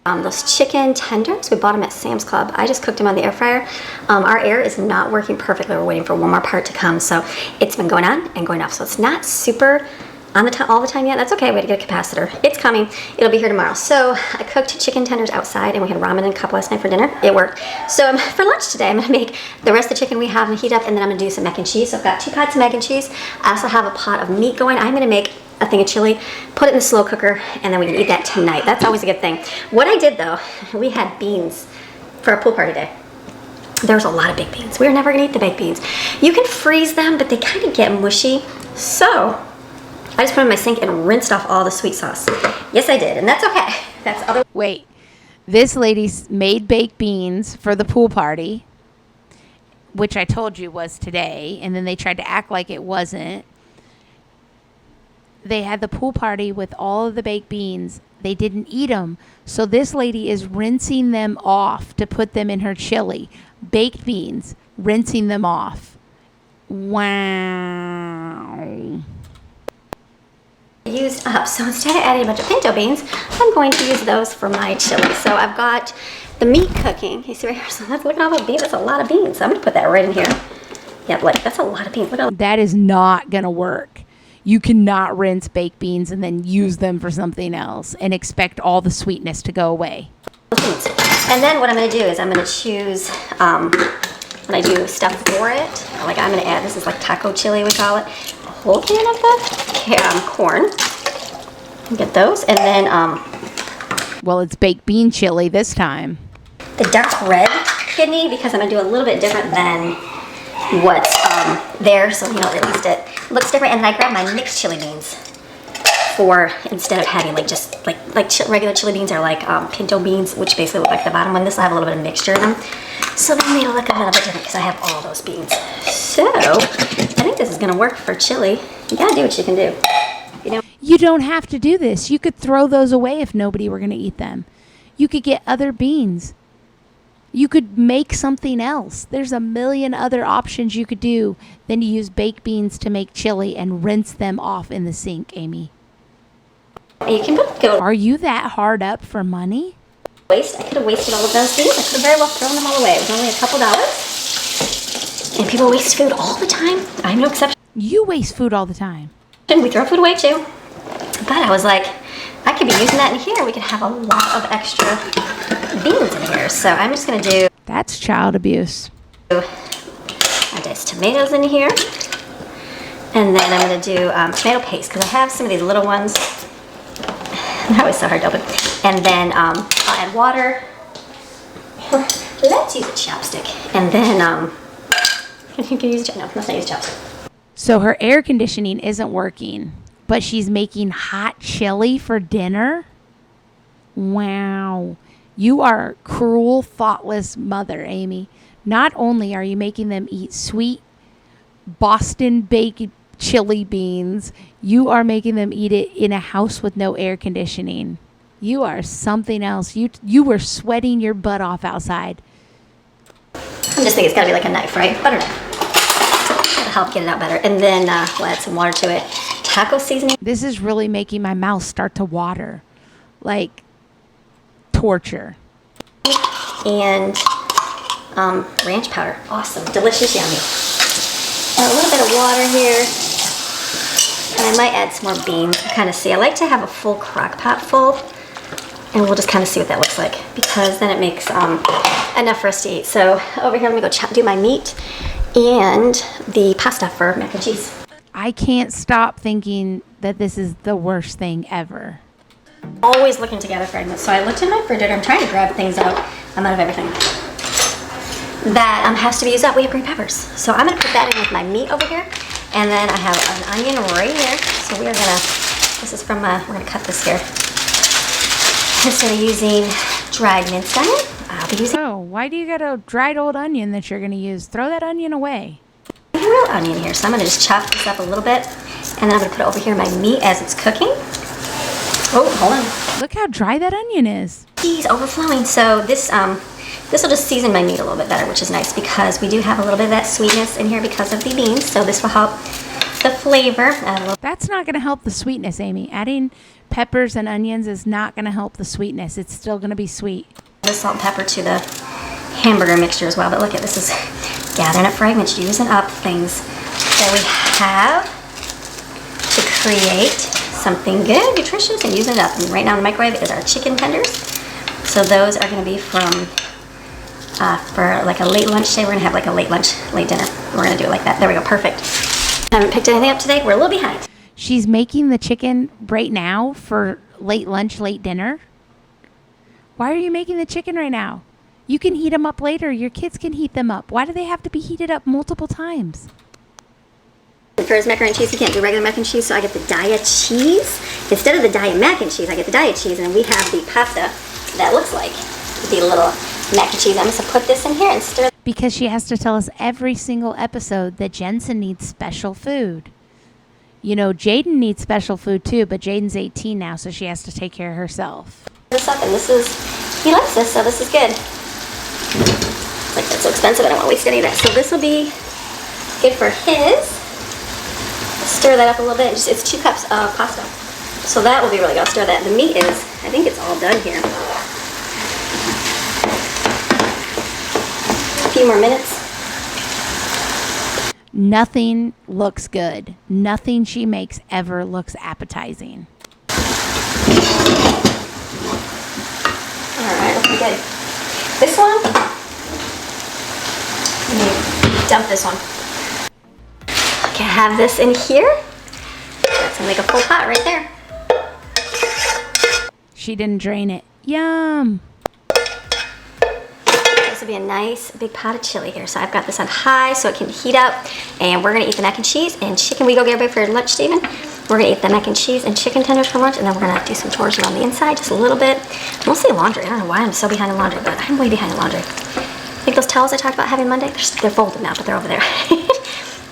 Speaker 2: those chicken tenders. We bought them at Sam's Club. I just cooked them on the air fryer. Our air is not working perfectly. We're waiting for one more part to come, so it's been going on and going off. So it's not super on the all the time yet. That's okay. We had to get a capacitor. It's coming. It'll be here tomorrow. So I cooked chicken tenders outside, and we had ramen and a cup last night for dinner. It worked. So for lunch today, I'm gonna make the rest of the chicken we have and heat up, and then I'm gonna do some mac and cheese. So I've got 2 pots of mac and cheese. I also have a pot of meat going. I'm gonna make a thing of chili, put it in the slow cooker, and then we can eat that tonight. That's always a good thing. What I did though, we had beans for a pool party day. There's a lot of baked beans. We're never gonna eat the baked beans. You can freeze them, but they kind of get mushy. So I just put them in my sink and rinsed off all the sweet sauce. Yes, I did, and that's okay. That's other.
Speaker 1: Wait, this lady made baked beans for the pool party, which I told you was today, and then they tried to act like it wasn't. They had the pool party with all of the baked beans. They didn't eat them. So this lady is rinsing them off to put them in her chili. Baked beans, rinsing them off. Wow.
Speaker 2: Used up. So instead of adding a bunch of pinto beans, I'm going to use those for my chili. So I've got the meat cooking. You see right here? So look at all the beans. That's a lot of beans. So I'm going to put that right in here. Yeah, like that's a lot of beans. Look at
Speaker 1: that is not going to work. You cannot rinse baked beans and then use them for something else and expect all the sweetness to go away.
Speaker 2: beans. And then what I'm going to do is I'm going to choose, when I do stuff for it, like I'm going to add, this is like taco chili we call it, a whole can of the corn. Get those. And then
Speaker 1: well, it's baked bean chili this time.
Speaker 2: the dark red kidney, because I'm going to do a little bit different than what's there, so you know at least it looks different. And then I grab my mixed chili beans for, instead of having like just regular chili beans are like pinto beans, which basically look like the bottom one. This will have a little bit of mixture in them, so then it'll look a little bit different because I have all those beans. So I think this is gonna work for chili. You gotta do what you can do, you know.
Speaker 1: You don't have to do this. You could throw those away if nobody were going to eat them. You could get other beans. You could make something else. There's a million other options you could do than to use baked beans to make chili and rinse them off in the sink, Amy.
Speaker 2: You can go
Speaker 1: Are you that hard up for money?
Speaker 2: waste. I could have wasted all of those beans. I could have very well thrown them all away. It was only a couple dollars. And people waste food all the time. I'm no exception.
Speaker 1: You waste food all the time.
Speaker 2: We throw food away too. But I was like, I could be using that in here. We could have a lot of extra beans in here. So I'm just gonna do.
Speaker 1: That's child abuse.
Speaker 2: I diced tomatoes in here. And then I'm going to do tomato paste because I have some of these little ones. They're always so hard to open. And then I'll add water. Let's use a chopstick. And then you can use no, let's not use chopstick.
Speaker 1: So her air conditioning isn't working, but she's making hot chili for dinner? Wow. You are a cruel, thoughtless mother, Amy. Not only are you making them eat sweet Boston baked chili beans, you are making them eat it in a house with no air conditioning. You are something else. You were sweating your butt off outside.
Speaker 2: I'm just thinking it's got to be like a knife, right? Butter knife. That'll help get it out better. And then we'll add some water to it. Taco seasoning.
Speaker 1: This is really making my mouth start to water. Like torture.
Speaker 2: And ranch powder. Awesome. Delicious, yummy. And a little bit of water here. And I might add some more beans to kind of see. I like to have a full crock pot full. And we'll just kind of see what that looks like. Because then it makes enough for us to eat. So over here, let me go do my meat and the pasta for mac and cheese.
Speaker 1: I can't stop thinking that this is the worst thing ever.
Speaker 2: Always looking together fragments. So I looked in my refrigerator. I'm trying to grab things out. I'm out of everything. That has to be used up. We have green peppers. So I'm going to put that in with my meat over here. And then I have an onion right here. So we are going to, this is from, we're going to cut this here. Instead of using dried minced onion, I'll be using
Speaker 1: Why do you got a dried old onion that you're going to use? Throw that onion away.
Speaker 2: a real onion here. So I'm going to just chop this up a little bit. And then I'm going to put it over here in my meat as it's cooking. Oh, hold on.
Speaker 1: Look how dry that onion is.
Speaker 2: Cheese overflowing. So this will just season my meat a little bit better, which is nice because we do have a little bit of that sweetness in here because of the beans. So this will help the flavor.
Speaker 1: That's not going to help the sweetness, Amy. Adding peppers and onions is not going to help the sweetness. It's still going to be sweet.
Speaker 2: The salt and pepper to the hamburger mixture as well. But look at this is gathering up fragments, using up things that we have to create something good, nutritious, and using it up. And right now in the microwave is our chicken tenders. So those are going to be from for like a late lunch day. We're going to have like a late lunch, late dinner. We're going to do it like that. There we go. Perfect. I haven't picked anything up today. We're a little behind.
Speaker 1: She's making the chicken right now for late lunch, late dinner. Why are you making the chicken right now? You can heat them up later. Your kids can heat them up. Why do they have to be heated up multiple times?
Speaker 2: For his macaroni and cheese, he can't do regular mac and cheese, so I get the Diet cheese. Instead of the Diet mac and cheese, I get the Diet cheese, and then we have the pasta that looks like the little mac and cheese. I'm just going to put this in here and stir.
Speaker 1: Because she has to tell us every single episode that Jensen needs special food. You know, Jaden needs special food too, but Jaden's 18 now, so she has to take care of herself.
Speaker 2: This up, and this is, he likes this, so this is good. It's like, that's so expensive, I don't want to waste any of that. So this will be good for his. Stir that up a little bit. It's 2 cups of pasta. So that will be really good. I'll stir that. The meat is, I think it's all done here. A few more minutes.
Speaker 1: Nothing looks good. Nothing she makes ever looks appetizing.
Speaker 2: Alright, looking good. This one, let me dump this one. Okay, I have this in here. That's gonna make a full pot right there.
Speaker 1: She didn't drain it. Yum!
Speaker 2: This will be a nice big pot of chili here. So I've got this on high so it can heat up. And we're gonna eat the mac and cheese and chicken. We go get everybody for lunch, Stephen. We're gonna eat the mac and cheese and chicken tenders for lunch, and then we're gonna do some chores around the inside, just a little bit. Mostly laundry. I don't know why I'm so behind in laundry, but I'm way behind in laundry. I think those towels I talked about having Monday, they're folded now, but they're over there.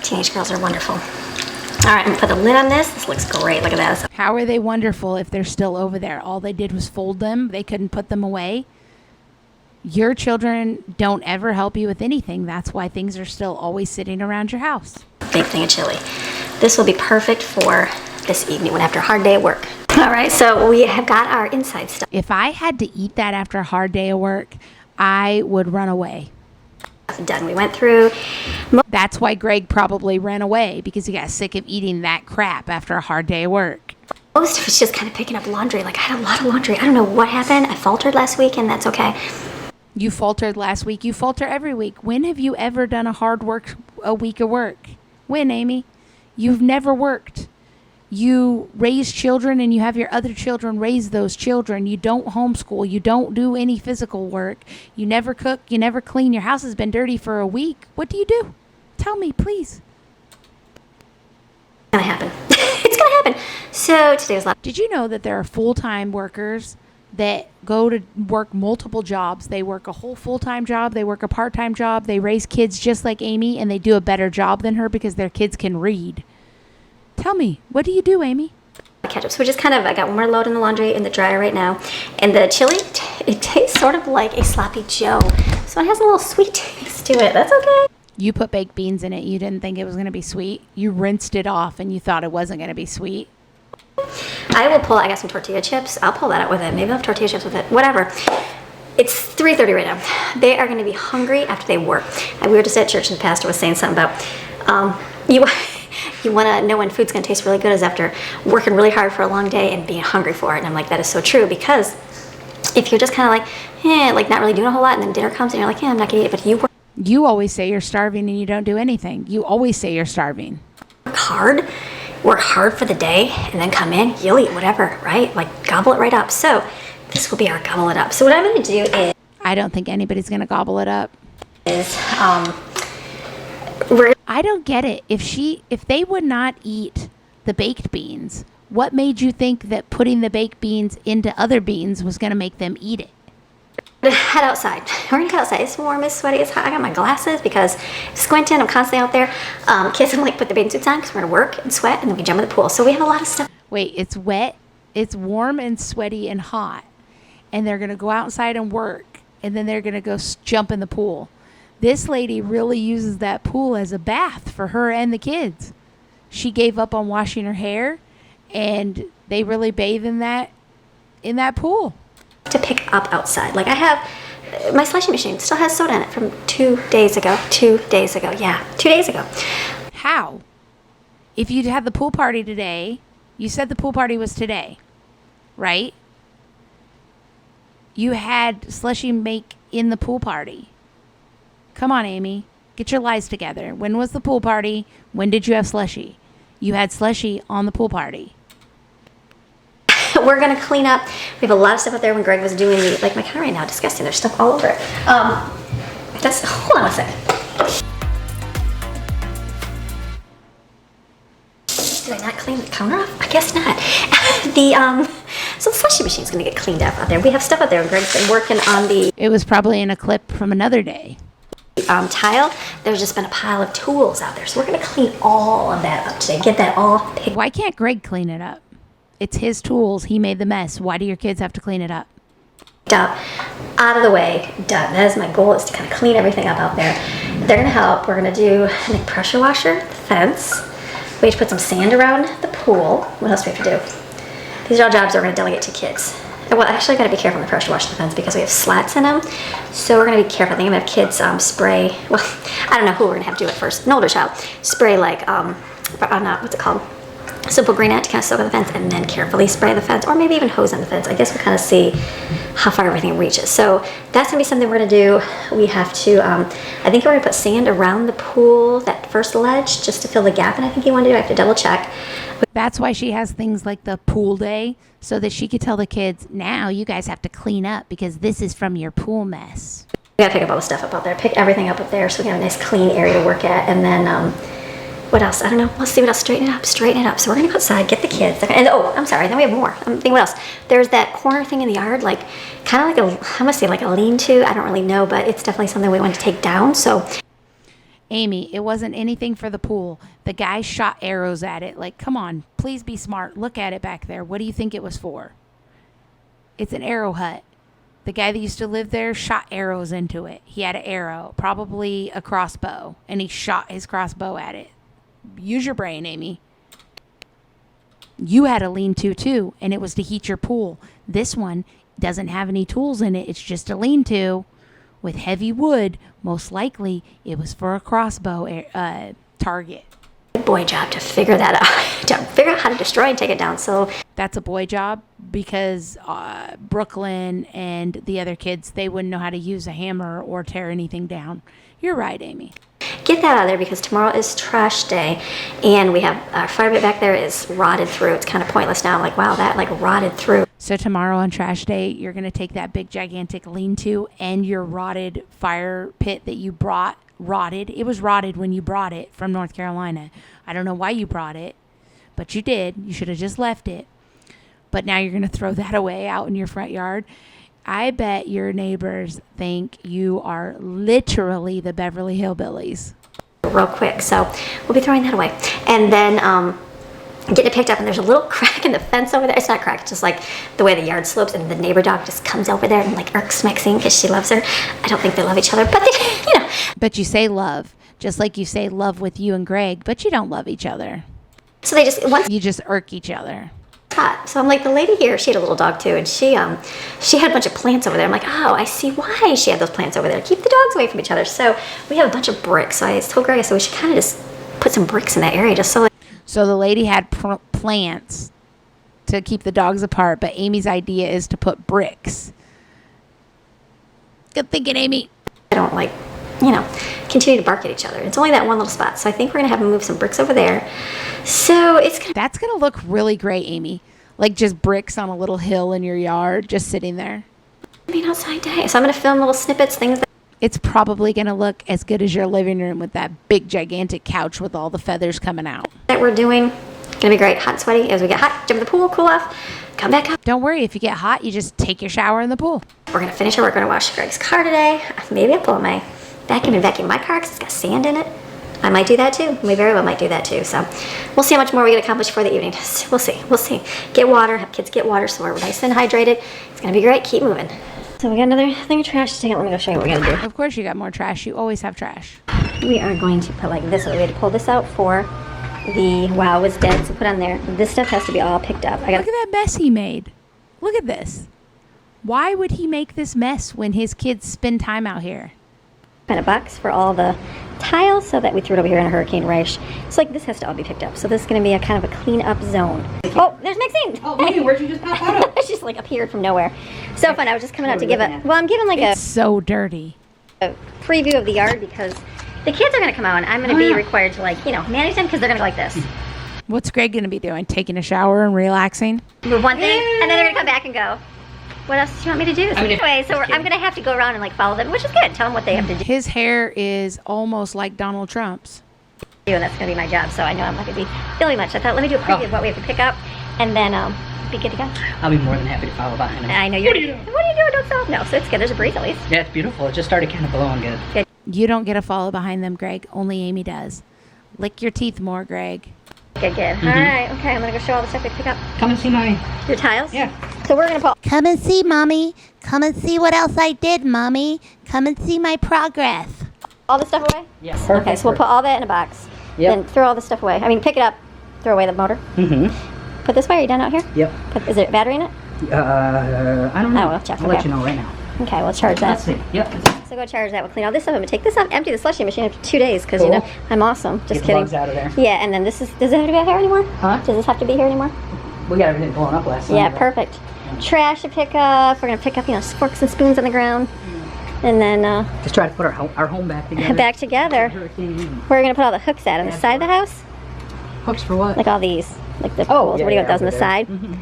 Speaker 2: Teenage girls are wonderful. All right, I'm gonna put the lid on this. This looks great. Look at that.
Speaker 1: How are they wonderful if they're still over there? All they did was fold them. They couldn't put them away. Your children don't ever help you with anything. That's why things are still always sitting around your house.
Speaker 2: Big thing of chili. This will be perfect for this evening when after a hard day at work. All right, so we have got our inside stuff
Speaker 1: If I had to eat that after a hard day of work, I would run away.
Speaker 2: done. We went through.
Speaker 1: That's why Greg probably ran away, because he got sick of eating that crap after a hard day of work.
Speaker 2: Most of it's just kind of picking up laundry. Like, I had a lot of laundry. I don't know what happened. I faltered last week, and that's okay.
Speaker 1: You faltered last week. You falter every week. When have you ever done a week of work? When, Amy? You've never worked. You raise children and you have your other children raise those children. You don't homeschool. You don't do any physical work. You never cook. You never clean. Your house has been dirty for a week. What do you do? Tell me, please.
Speaker 2: It's gonna happen. It's gonna happen. So today was last.
Speaker 1: Did you know that there are full-time workers that go to work multiple jobs? They work a whole full-time job. They work a part-time job. They raise kids just like Amy, and they do a better job than her because their kids can read. Tell me, what do you do, Amy?
Speaker 2: Ketchup. So we just kind of, I got one more load in the laundry in the dryer right now. And the chili, it tastes sort of like a sloppy Joe. So it has a little sweet taste to it. That's okay.
Speaker 1: You put baked beans in it. You didn't think it was going to be sweet. You rinsed it off and you thought it wasn't going to be sweet.
Speaker 2: I got some tortilla chips. I'll pull that out with it. Maybe I'll have tortilla chips with it. Whatever. It's 3:30 right now. They are going to be hungry after they work. We were just at church and the pastor was saying something about, you want to know when food's going to taste really good is after working really hard for a long day and being hungry for it. And I'm like, that is so true, because if you're just kind of like not really doing a whole lot, and then dinner comes and you're like, I'm not going to eat it, but you
Speaker 1: You always say you're starving and you don't do anything. You always say you're starving.
Speaker 2: work hard for the day, and then come in, you'll eat whatever, right? Like gobble it right up. So this will be our gobble it up. So what I'm going to do
Speaker 1: I don't think anybody's going to gobble it up. I don't get it. If they would not eat the baked beans, what made you think that putting the baked beans into other beans was going to make them eat it?
Speaker 2: Head outside. We're gonna go outside. It's warm, it's sweaty, it's hot. I got my glasses because squinting, I'm constantly out there. Kids, I'm like, put the bathing suits on because we're gonna work and sweat, and then we jump in the pool. So we have a lot of stuff.
Speaker 1: Wait, it's wet, it's warm and sweaty and hot, and they're gonna go outside and work, and then they're gonna go jump in the pool. This lady really uses that pool as a bath for her and the kids. She gave up on washing her hair, and they really bathe in that pool.
Speaker 2: To pick up outside. Like I have, my slushie machine still has soda in it from 2 days ago. 2 days ago, yeah, 2 days ago.
Speaker 1: How? If you had the pool party today, you said the pool party was today, right? You had slushie make in the pool party. Come on, Amy. Get your lies together. When was the pool party? When did you have slushie? You had slushie on the pool party.
Speaker 2: We're gonna clean up. We have a lot of stuff out there. When Greg was doing like my car right now, disgusting. There's stuff all over it. Hold on a second. Did I not clean the counter off? I guess not. So the slushie machine's gonna get cleaned up out there. We have stuff out there, and Greg's been working on the.
Speaker 1: It was probably in a clip from another day.
Speaker 2: Tile. There's just been a pile of tools out there, so we're gonna clean all of that up today. Get that all picked.
Speaker 1: Why can't Greg clean it up? It's his tools. He made the mess. Why do your kids have to clean it up?
Speaker 2: Up, out of the way, done. That is my goal, is to kind of clean everything up out there. They're gonna help. We're gonna do a pressure washer, the fence. We have to put some sand around the pool. What else do we have to do? These are all jobs that we're gonna delegate to kids. Well, actually, I gotta be careful on the pressure washer, the fence, because we have slats in them. So we're gonna be careful. I think I'm gonna have kids spray. Well, I don't know who we're gonna have to do it first. An older child spray like what's it called? Simple green net to kind of soak on the fence, and then carefully spray the fence, or maybe even hose on the fence. I guess we'll kind of see how far everything reaches. So that's gonna be something we're gonna do. We have to, I think we're gonna put sand around the pool, that first ledge, just to fill the gap. And I think you want to do, I have to double check.
Speaker 1: That's why she has things like the pool day, so that she could tell the kids, now you guys have to clean up because this is from your pool mess.
Speaker 2: We gotta pick up all the stuff up out there, pick everything up there, so we have a nice clean area to work at. And then, what else? I don't know. Let's see what else. Straighten it up. So we're going to go outside, get the kids. And I'm sorry. Then we have more. I'm thinking what else. There's that corner thing in the yard, like kind of like I must say like a lean-to. I don't really know, but it's definitely something we want to take down. So,
Speaker 1: Amy, it wasn't anything for the pool. The guy shot arrows at it. Like, come on, please be smart. Look at it back there. What do you think it was for? It's an arrow hut. The guy that used to live there shot arrows into it. He had an arrow, probably a crossbow, and he shot his crossbow at it. Use your brain, Amy. You had a lean-to too, and it was to heat your pool. This one doesn't have any tools in it. It's just a lean-to with heavy wood. Most likely, it was for a crossbow target.
Speaker 2: Boy job to figure that out. To figure out how to destroy and take it down. So
Speaker 1: that's a boy job because Brooklyn and the other kids, they wouldn't know how to use a hammer or tear anything down. You're right, Amy.
Speaker 2: Get that out of there because tomorrow is trash day, and we have our fire pit back there is rotted through. It's kind of pointless now. I'm like, wow, that like rotted through.
Speaker 1: So tomorrow on trash day, you're going to take that big gigantic lean-to and your rotted fire pit that you brought, rotted. It was rotted when you brought it from North Carolina. I don't know why you brought it, but you did. You should have just left it. But now you're going to throw that away out in your front yard. I bet your neighbors think you are literally the Beverly Hillbillies.
Speaker 2: Real quick, so we'll be throwing that away. And then getting it picked up, and there's a little crack in the fence over there. It's not cracked, just like the way the yard slopes, and the neighbor dog just comes over there and like irks Maxine because she loves her. I don't think they love each other, but they, you know.
Speaker 1: But you say love, just like you say love with you and Greg, but you don't love each other.
Speaker 2: So they just, once
Speaker 1: You just irk each other.
Speaker 2: hot. So I'm like, the lady here, she had a little dog too, and she had a bunch of plants over there. I'm like, oh, I see why she had those plants over there. Keep the dogs away from each other. So we have a bunch of bricks. So I told Greg, so we should kind of just put some bricks in that area just so.
Speaker 1: So the lady had plants to keep the dogs apart, but Amy's idea is to put bricks. Good thinking, Amy.
Speaker 2: I don't like, you know, continue to bark at each other. It's only that one little spot. So I think we're going to have them move some bricks over there. So it's kind of.
Speaker 1: That's going to look really great, Amy. Like just bricks on a little hill in your yard, just sitting there.
Speaker 2: I mean, outside day. So I'm going to film little snippets, things
Speaker 1: It's probably going to look as good as your living room with that big, gigantic couch with all the feathers coming out.
Speaker 2: that we're doing. Going to be great. Hot and sweaty. As we get hot, jump in the pool, cool off, come back up.
Speaker 1: Don't worry, if you get hot, you just take your shower in the pool.
Speaker 2: We're going to finish it. We're going to wash Greg's car today. Maybe I'll pull out my vacuum and vacuum my car because it's got sand in it. I might do that too. We very well might do that too. So we'll see how much more we get accomplished for the evening. We'll see. We'll see. Get water. Have kids get water so we're nice and hydrated. It's going to be great. Keep moving. So we got another thing of trash to take out. Let me go show you what we got to do.
Speaker 1: Of course you got more trash. You always have trash.
Speaker 2: We are going to put like this. We had to pull this out for the wow was dead. So put on there. This stuff has to be all picked up.
Speaker 1: Look at that mess he made. Look at this. Why would he make this mess when his kids spend time out here?
Speaker 2: Kind of box for all the tiles so that we threw it over here in a hurricane rash. So like this has to all be picked up. So this is going to be a kind of a clean up zone. Oh, there's Maxine.
Speaker 4: Oh, Amy, where'd you just pop out of?
Speaker 2: She just like appeared from nowhere. So fun. I was just coming out to give a, well, I'm giving like
Speaker 1: It's so dirty.
Speaker 2: a preview of the yard because the kids are going to come out and I'm going to be required to like, you know, manage them because they're going to go like this.
Speaker 1: What's Greg going to be doing? Taking a shower and relaxing?
Speaker 2: Move one thing and then they're going to come back and go, what else do you want me to do? So anyway, so I'm going to have to go around and like follow them, which is good. Tell them what they have to do.
Speaker 1: His hair is almost like Donald Trump's.
Speaker 2: And that's going to be my job, so I know I'm not going to be feeling much. I thought, let me do a preview of what we have to pick up, and then be good to go.
Speaker 4: I'll be more than happy to follow behind him.
Speaker 2: I know you're. What are you doing? Don't stop. No, so it's good. There's a breeze at least.
Speaker 4: Yeah, it's beautiful. It just started kind of blowing good.
Speaker 1: You don't get to follow behind them, Greg. Only Amy does. Lick your teeth more, Greg.
Speaker 2: Good, good. All right, okay. I'm going to go show all the stuff we pick up.
Speaker 4: Come and see my...
Speaker 2: Your tiles?
Speaker 4: Yeah.
Speaker 2: So we're going to put...
Speaker 1: Come and see, Mommy. Come and see what else I did, Mommy. Come and see my progress.
Speaker 2: all the stuff away?
Speaker 4: Yes.
Speaker 2: Okay,
Speaker 4: Perfect.
Speaker 2: so we'll put all that in a box.
Speaker 4: Yep.
Speaker 2: Then throw all the stuff away. I mean, pick it up, throw away the motor.
Speaker 4: Mm-hmm.
Speaker 2: Put this way. Are you done out here?
Speaker 4: Yep.
Speaker 2: Is there a battery in it?
Speaker 4: I don't know.
Speaker 2: Oh, we'll check.
Speaker 4: I'll
Speaker 2: Okay.
Speaker 4: let you know right now.
Speaker 2: Okay, we'll charge that.
Speaker 4: Let's see. Yep.
Speaker 2: So go charge that. We'll clean all this up. I'm gonna take this up, empty the slushing machine after 2 days because you
Speaker 4: Cool.
Speaker 2: know I'm awesome. Just
Speaker 4: Get the
Speaker 2: kidding.
Speaker 4: bugs out of there.
Speaker 2: Yeah, and then this is. Does it have to be out here anymore?
Speaker 4: Huh?
Speaker 2: Does this have to be here anymore?
Speaker 4: We got everything blown up last
Speaker 2: Yeah,
Speaker 4: time.
Speaker 2: perfect. Trash to pick up. We're gonna pick up, forks and spoons on the ground, and then
Speaker 4: Just try to put our home back together.
Speaker 2: back together.
Speaker 4: Hurricane.
Speaker 2: We're gonna put all the hooks out on the side of the house,
Speaker 4: Hooks for what?
Speaker 2: like all these, like the
Speaker 4: Oh,
Speaker 2: poles.
Speaker 4: yeah,
Speaker 2: what do you
Speaker 4: yeah,
Speaker 2: got those on
Speaker 4: over
Speaker 2: the
Speaker 4: there.
Speaker 2: side?
Speaker 4: Mhm.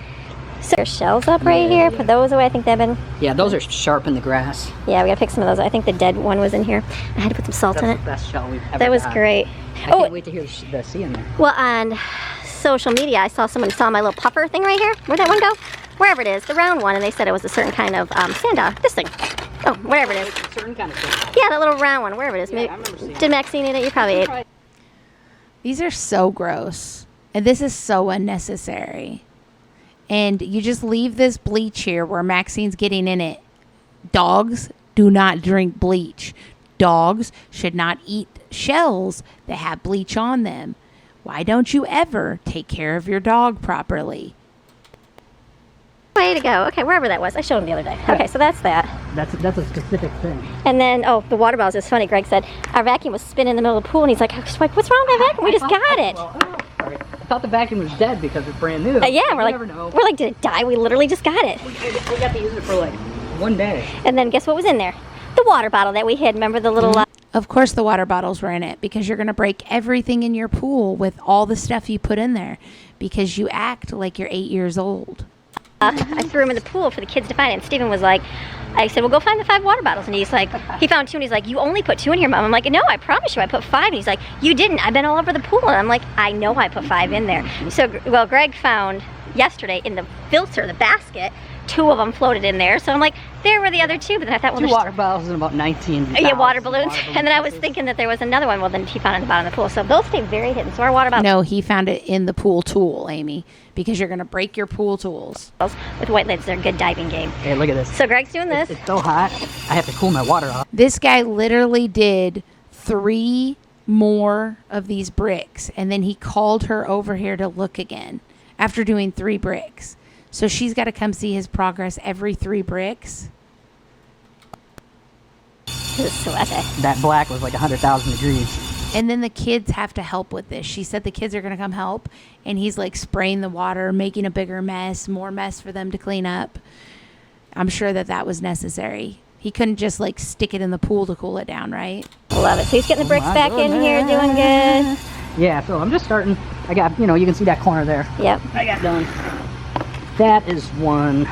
Speaker 2: So there's shells up right here. Put those away. I think they've been.
Speaker 4: Yeah, those are sharp in the grass.
Speaker 2: Yeah, we gotta pick some of those. I think the dead one was in here. I had to put some salt
Speaker 4: That's
Speaker 2: in
Speaker 4: the
Speaker 2: it.
Speaker 4: best shell we've ever
Speaker 2: That was
Speaker 4: got.
Speaker 2: great.
Speaker 4: I can't wait to hear the sea in there.
Speaker 2: Well, on social media, I saw someone saw my little puffer thing right here. Where'd that one go? Wherever it is, the round one, and they said it was a certain kind of sand dog. This thing. Oh, wherever it is.
Speaker 4: Certain kind of thing.
Speaker 2: Yeah, that little round one, wherever it is.
Speaker 4: Yeah,
Speaker 2: Maybe,
Speaker 4: I remember seeing
Speaker 2: did Maxine eat it? You probably ate.
Speaker 1: These are so gross. And this is so unnecessary. And you just leave this bleach here where Maxine's getting in it. Dogs do not drink bleach. Dogs should not eat shells that have bleach on them. Why don't you ever take care of your dog properly?
Speaker 2: Way to go. Okay, wherever that was. I showed him the other day. Okay, so that's that.
Speaker 4: That's a specific thing.
Speaker 2: And then, the water bottles. It's funny. Greg said our vacuum was spinning in the middle of the pool, and he's like, what's wrong with my vacuum? We just got it.
Speaker 4: Sorry. thought the vacuum was dead because it's brand new.
Speaker 2: Yeah,
Speaker 4: You
Speaker 2: we're like,
Speaker 4: never know.
Speaker 2: did it die? We literally just got it.
Speaker 4: We got to use it for like 1 day.
Speaker 2: And then guess what was in there? The water bottle that we hid. Remember the little...
Speaker 1: Of course the water bottles were in it because you're going to break everything in your pool with all the stuff you put in there because you act like you're 8 years old.
Speaker 2: I threw him in the pool for the kids to find it. And Steven was like, I said, well, go find the 5 water bottles. And he's like, he found 2 and he's like, you only put 2 in here, Mom. I'm like, no, I promise you I put 5. And he's like, you didn't. I've been all over the pool. And I'm like, I know I put 5 in there. So, well, Greg found yesterday in the filter, the basket, 2 of them floated in there. So I'm like, there were the other 2. But then I thought, well,
Speaker 4: 2
Speaker 2: there's
Speaker 4: water bottles and about 19.
Speaker 2: yeah, water balloons. And then I was thinking that there was another one. Well, then he found it in the bottom of the pool. So those stay very hidden. So our water bottles
Speaker 1: No, he found it in the pool tool, Amy, because you're going to break your pool tools.
Speaker 2: with white lids, they're a good diving game.
Speaker 4: Hey, look at this.
Speaker 2: So Greg's doing this.
Speaker 4: It's so hot, I have to cool my water off.
Speaker 1: This guy literally did 3 more of these bricks, and then he called her over here to look again after doing 3 bricks. So she's got to come see his progress every 3 bricks.
Speaker 2: This is sweaty.
Speaker 4: That black was like 100,000 degrees.
Speaker 1: And then the kids have to help with this. She said the kids are going to come help, and he's like spraying the water, making a bigger mess, more mess for them to clean up. I'm sure that was necessary. He couldn't just like stick it in the pool to cool it down, right?
Speaker 2: Love it. So he's getting the bricks
Speaker 4: my
Speaker 2: back in here, doing good.
Speaker 4: Yeah, so I'm just starting. I got, you can see that corner there.
Speaker 2: Yep.
Speaker 4: I got done. That is one.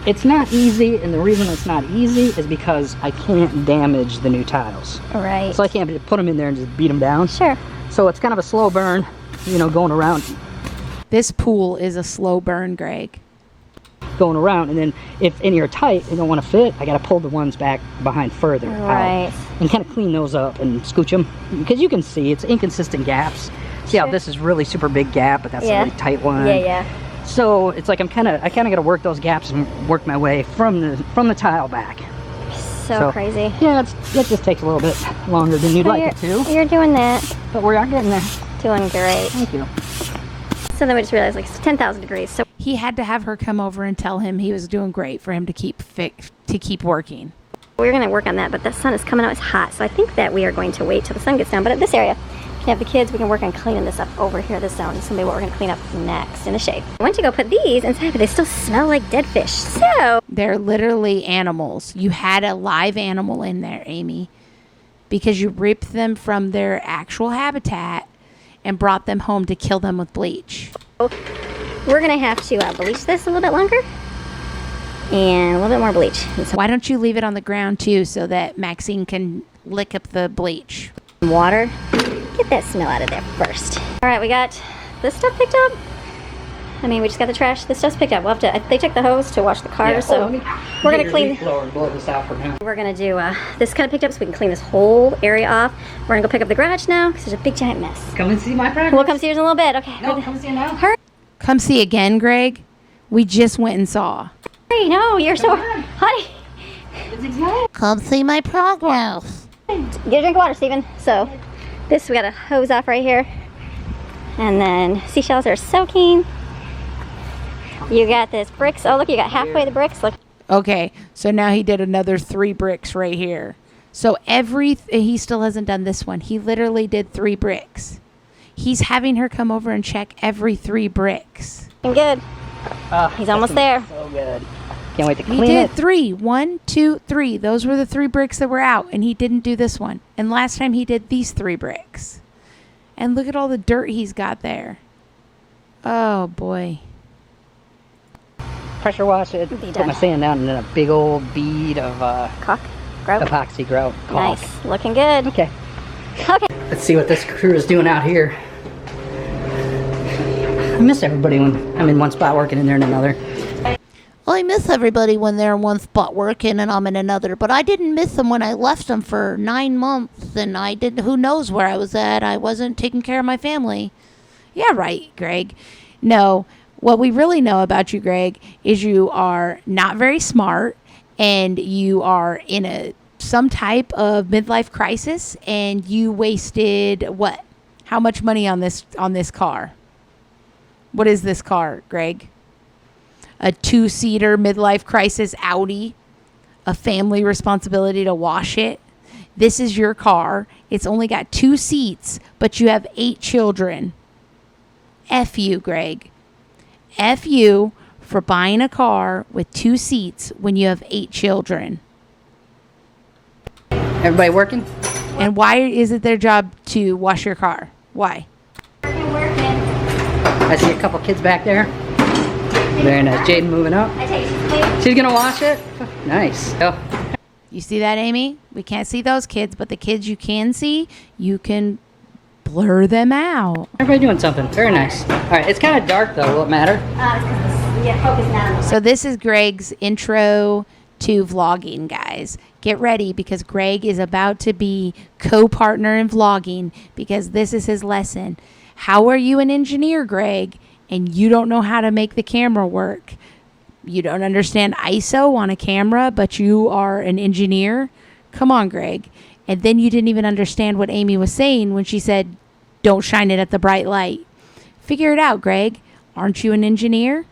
Speaker 4: It's not easy, and the reason it's not easy is because I can't damage the new tiles.
Speaker 2: Right.
Speaker 4: So I can't put them in there and just beat them down.
Speaker 2: Sure.
Speaker 4: So it's kind of a slow burn, going around.
Speaker 1: This pool is a slow burn, Greg.
Speaker 4: Going around, and then if any are tight and don't want to fit, I got to pull the ones back behind further
Speaker 2: Right.
Speaker 4: out and kind of clean those up and scooch them, because you can see it's inconsistent gaps. See how this is really super big gap, but that's a really tight one.
Speaker 2: Yeah.
Speaker 4: So it's like I kind of got to work those gaps and work my way from the tile back.
Speaker 2: So crazy.
Speaker 4: Yeah, it just takes a little bit longer than you'd like it to,
Speaker 2: You're doing that.
Speaker 4: but we are getting there.
Speaker 2: Doing great.
Speaker 4: Thank you.
Speaker 2: So then we just realized like it's 10,000 degrees. So
Speaker 1: He had to have her come over and tell him he was doing great for him to keep working.
Speaker 2: we're going to work on that, but the sun is coming out. It's hot. So I think that we are going to wait till the sun gets down. But at this area, we can have the kids. We can work on cleaning this up over here. This zone is going to be what we're going to clean up next in the shade. I went to go put these inside, but they still smell like dead fish. So
Speaker 1: They're literally animals. You had a live animal in there, Amy, because you ripped them from their actual habitat and brought them home to kill them with bleach.
Speaker 2: we're going to have to bleach this a little bit longer and a little bit more bleach. And some
Speaker 1: Why don't you leave it on the ground too so that Maxine can lick up the bleach?
Speaker 2: water. Get that smell out of there first. All right, we got this stuff picked up. I mean, we just got the trash. This stuff's picked up. We'll have to. They took the hose to wash the car, so we're gonna clean.
Speaker 4: Blow this out for now.
Speaker 2: We're gonna do this kind of picked up so we can clean this whole area off. We're gonna go pick up the garage now because there's a big giant mess.
Speaker 4: Come and see my progress.
Speaker 2: We'll come see yours in a little bit. Okay.
Speaker 4: No, come see it now.
Speaker 2: Hurry.
Speaker 1: Come see again, Greg. We just went and saw.
Speaker 2: No, you're so,
Speaker 4: on.
Speaker 2: honey.
Speaker 4: It's exciting.
Speaker 1: Come see my progress.
Speaker 2: Get a drink of water, Steven. So, this we got a hose off right here, and then seashells are soaking. You got this bricks. Oh, look, you got halfway the bricks. Look.
Speaker 1: Okay, so now he did another 3 bricks right here. So he still hasn't done this one. He literally did 3 bricks. He's having her come over and check every 3 bricks.
Speaker 2: Good. He's almost there.
Speaker 4: So good. Can't wait to
Speaker 1: He
Speaker 4: clean
Speaker 1: did
Speaker 4: it.
Speaker 1: 3. 1, 2, 3. Those were the 3 bricks that were out, and he didn't do this one. And last time he did these 3 bricks. And look at all the dirt he's got there. Oh, boy.
Speaker 4: Pressure wash it.
Speaker 2: Be
Speaker 4: Put
Speaker 2: done.
Speaker 4: my sand down and then a big old bead of
Speaker 2: Caulk. Grout.
Speaker 4: epoxy grout. caulk.
Speaker 2: Nice. Looking good.
Speaker 4: Okay.
Speaker 2: Okay.
Speaker 4: Let's see what this crew is doing out here. I miss everybody when I'm in one spot working and they're in another.
Speaker 6: I miss everybody when they're in one spot working and I'm in another, but I didn't miss them when I left them for 9 months and I didn't, who knows where I was at. I wasn't taking care of my family.
Speaker 1: Yeah, right, Greg. No, what we really know about you, Greg, is you are not very smart and you are in some type of midlife crisis and you wasted what? How much money on this car? What is this car, Greg? A 2-seater midlife crisis Audi, a family responsibility to wash it. This is your car. It's only got 2 seats, but you have 8 children. F you, Greg. F you for buying a car with 2 seats when you have 8 children.
Speaker 4: Everybody working?
Speaker 1: And why is it their job to wash your car? Why?
Speaker 4: I see a couple kids back there. Very nice. Jaden moving up.
Speaker 2: I tell you, she's clean.
Speaker 4: She's gonna wash it. Nice. Oh.
Speaker 1: You see that, Amy? We can't see those kids, but the kids you can see, you can blur them out.
Speaker 4: Everybody doing something. Very nice. All right. It's kind of dark though. Will it matter?
Speaker 2: Focus now.
Speaker 1: So this is Greg's intro to vlogging, guys. Get ready because Greg is about to be co-partner in vlogging because this is his lesson. How are you an engineer, Greg, and you don't know how to make the camera work? You don't understand ISO on a camera, but you are an engineer? Come on, Greg. And then you didn't even understand what Amy was saying when she said, don't shine it at the bright light. Figure it out, Greg. Aren't you an engineer?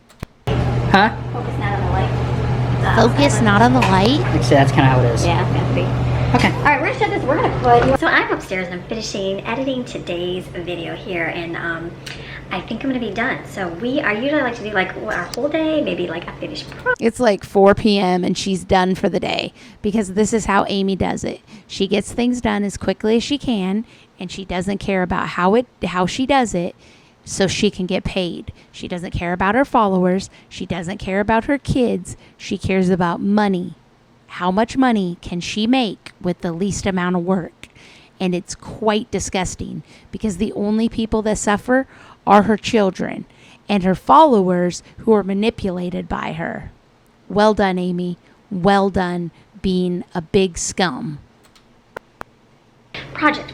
Speaker 4: Huh?
Speaker 2: Focus not on the light.
Speaker 6: Focus not on the light.
Speaker 4: Like I said, that's kind of how it is.
Speaker 2: Yeah, it's gonna be.
Speaker 4: Okay.
Speaker 2: All right, we're gonna shut this. We're gonna put. So I'm upstairs and I'm finishing editing today's video here, and I think I'm gonna be done. So I usually like to do like our whole day, maybe like a finished product.
Speaker 1: It's like 4 p.m. and she's done for the day because this is how Amy does it. She gets things done as quickly as she can, and she doesn't care about how she does it so she can get paid. She doesn't care about her followers. She doesn't care about her kids. She cares about money. How much money can she make with the least amount of work? And it's quite disgusting because the only people that suffer are her children and her followers who are manipulated by her. Well done, Amy. Well done being a big scum.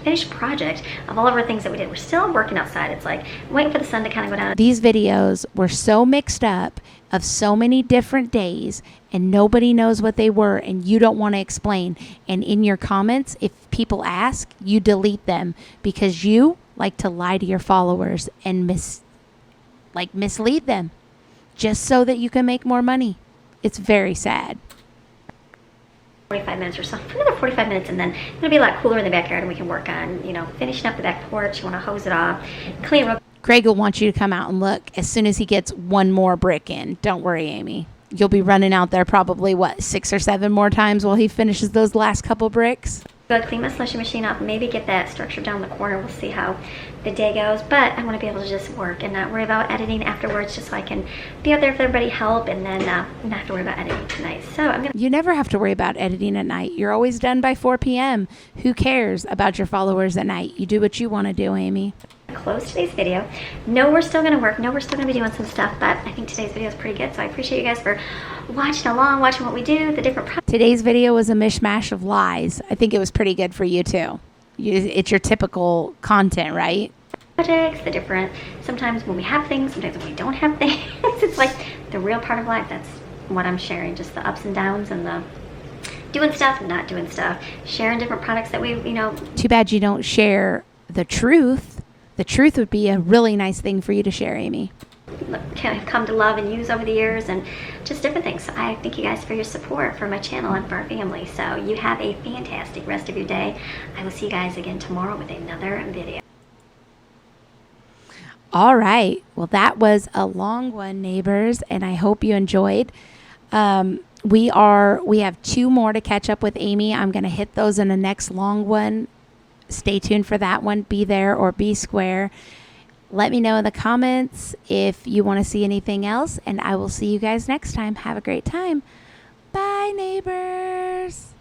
Speaker 2: Finished project of all of our things that we did. We're still working outside. It's like waiting for the sun to kind of go down.
Speaker 1: These videos were so mixed up of so many different days and nobody knows what they were and you don't want to explain. And in your comments, if people ask, you delete them because you like to lie to your followers and mislead them just so that you can make more money. It's very sad.
Speaker 2: 45 minutes or so. For another 45 minutes, and then it'll be a lot cooler in the backyard, and we can work on, finishing up the back porch. You want to hose it off, clean real.
Speaker 1: Greg will want you to come out and look as soon as he gets one more brick in. Don't worry, Amy. You'll be running out there probably, 6 or 7 more times while he finishes those last couple bricks.
Speaker 2: Go clean my slushy machine up, maybe get that structure down the corner. We'll see how the day goes, but I want to be able to just work and not worry about editing afterwards, just so I can be out there for everybody, help, and then not have to worry about editing tonight. So I'm gonna.
Speaker 1: You never have to worry about editing at night. You're always done by 4 p.m. Who cares about your followers at night? You do what you want to do, Amy.
Speaker 2: Close today's video. No, we're still going to work. No, we're still going to be doing some stuff, but I think today's video is pretty good, so I appreciate you guys for watching along, watching what we do, the different
Speaker 1: Today's video was a mishmash of lies. I think it was pretty good for you too. It's your typical content, right?
Speaker 2: projects, the different, sometimes when we have things, sometimes when we don't have things. It's like the real part of life. That's what I'm sharing, just the ups and downs and the doing stuff and not doing stuff, sharing different products that we,
Speaker 1: Too bad you don't share the truth. The truth would be a really nice thing for you to share, Amy.
Speaker 2: have come to love and use over the years, and just different things. So I thank you guys for your support for my channel and for our family. So you have a fantastic rest of your day. I will see you guys again tomorrow with another video.
Speaker 1: All right. Well, that was a long one, neighbors, and I hope you enjoyed. We have 2 more to catch up with Amy. I'm going to hit those in the next long one. Stay tuned for that one. Be there or be square. Let me know in the comments if you want to see anything else, and I will see you guys next time. Have a great time. Bye, neighbors.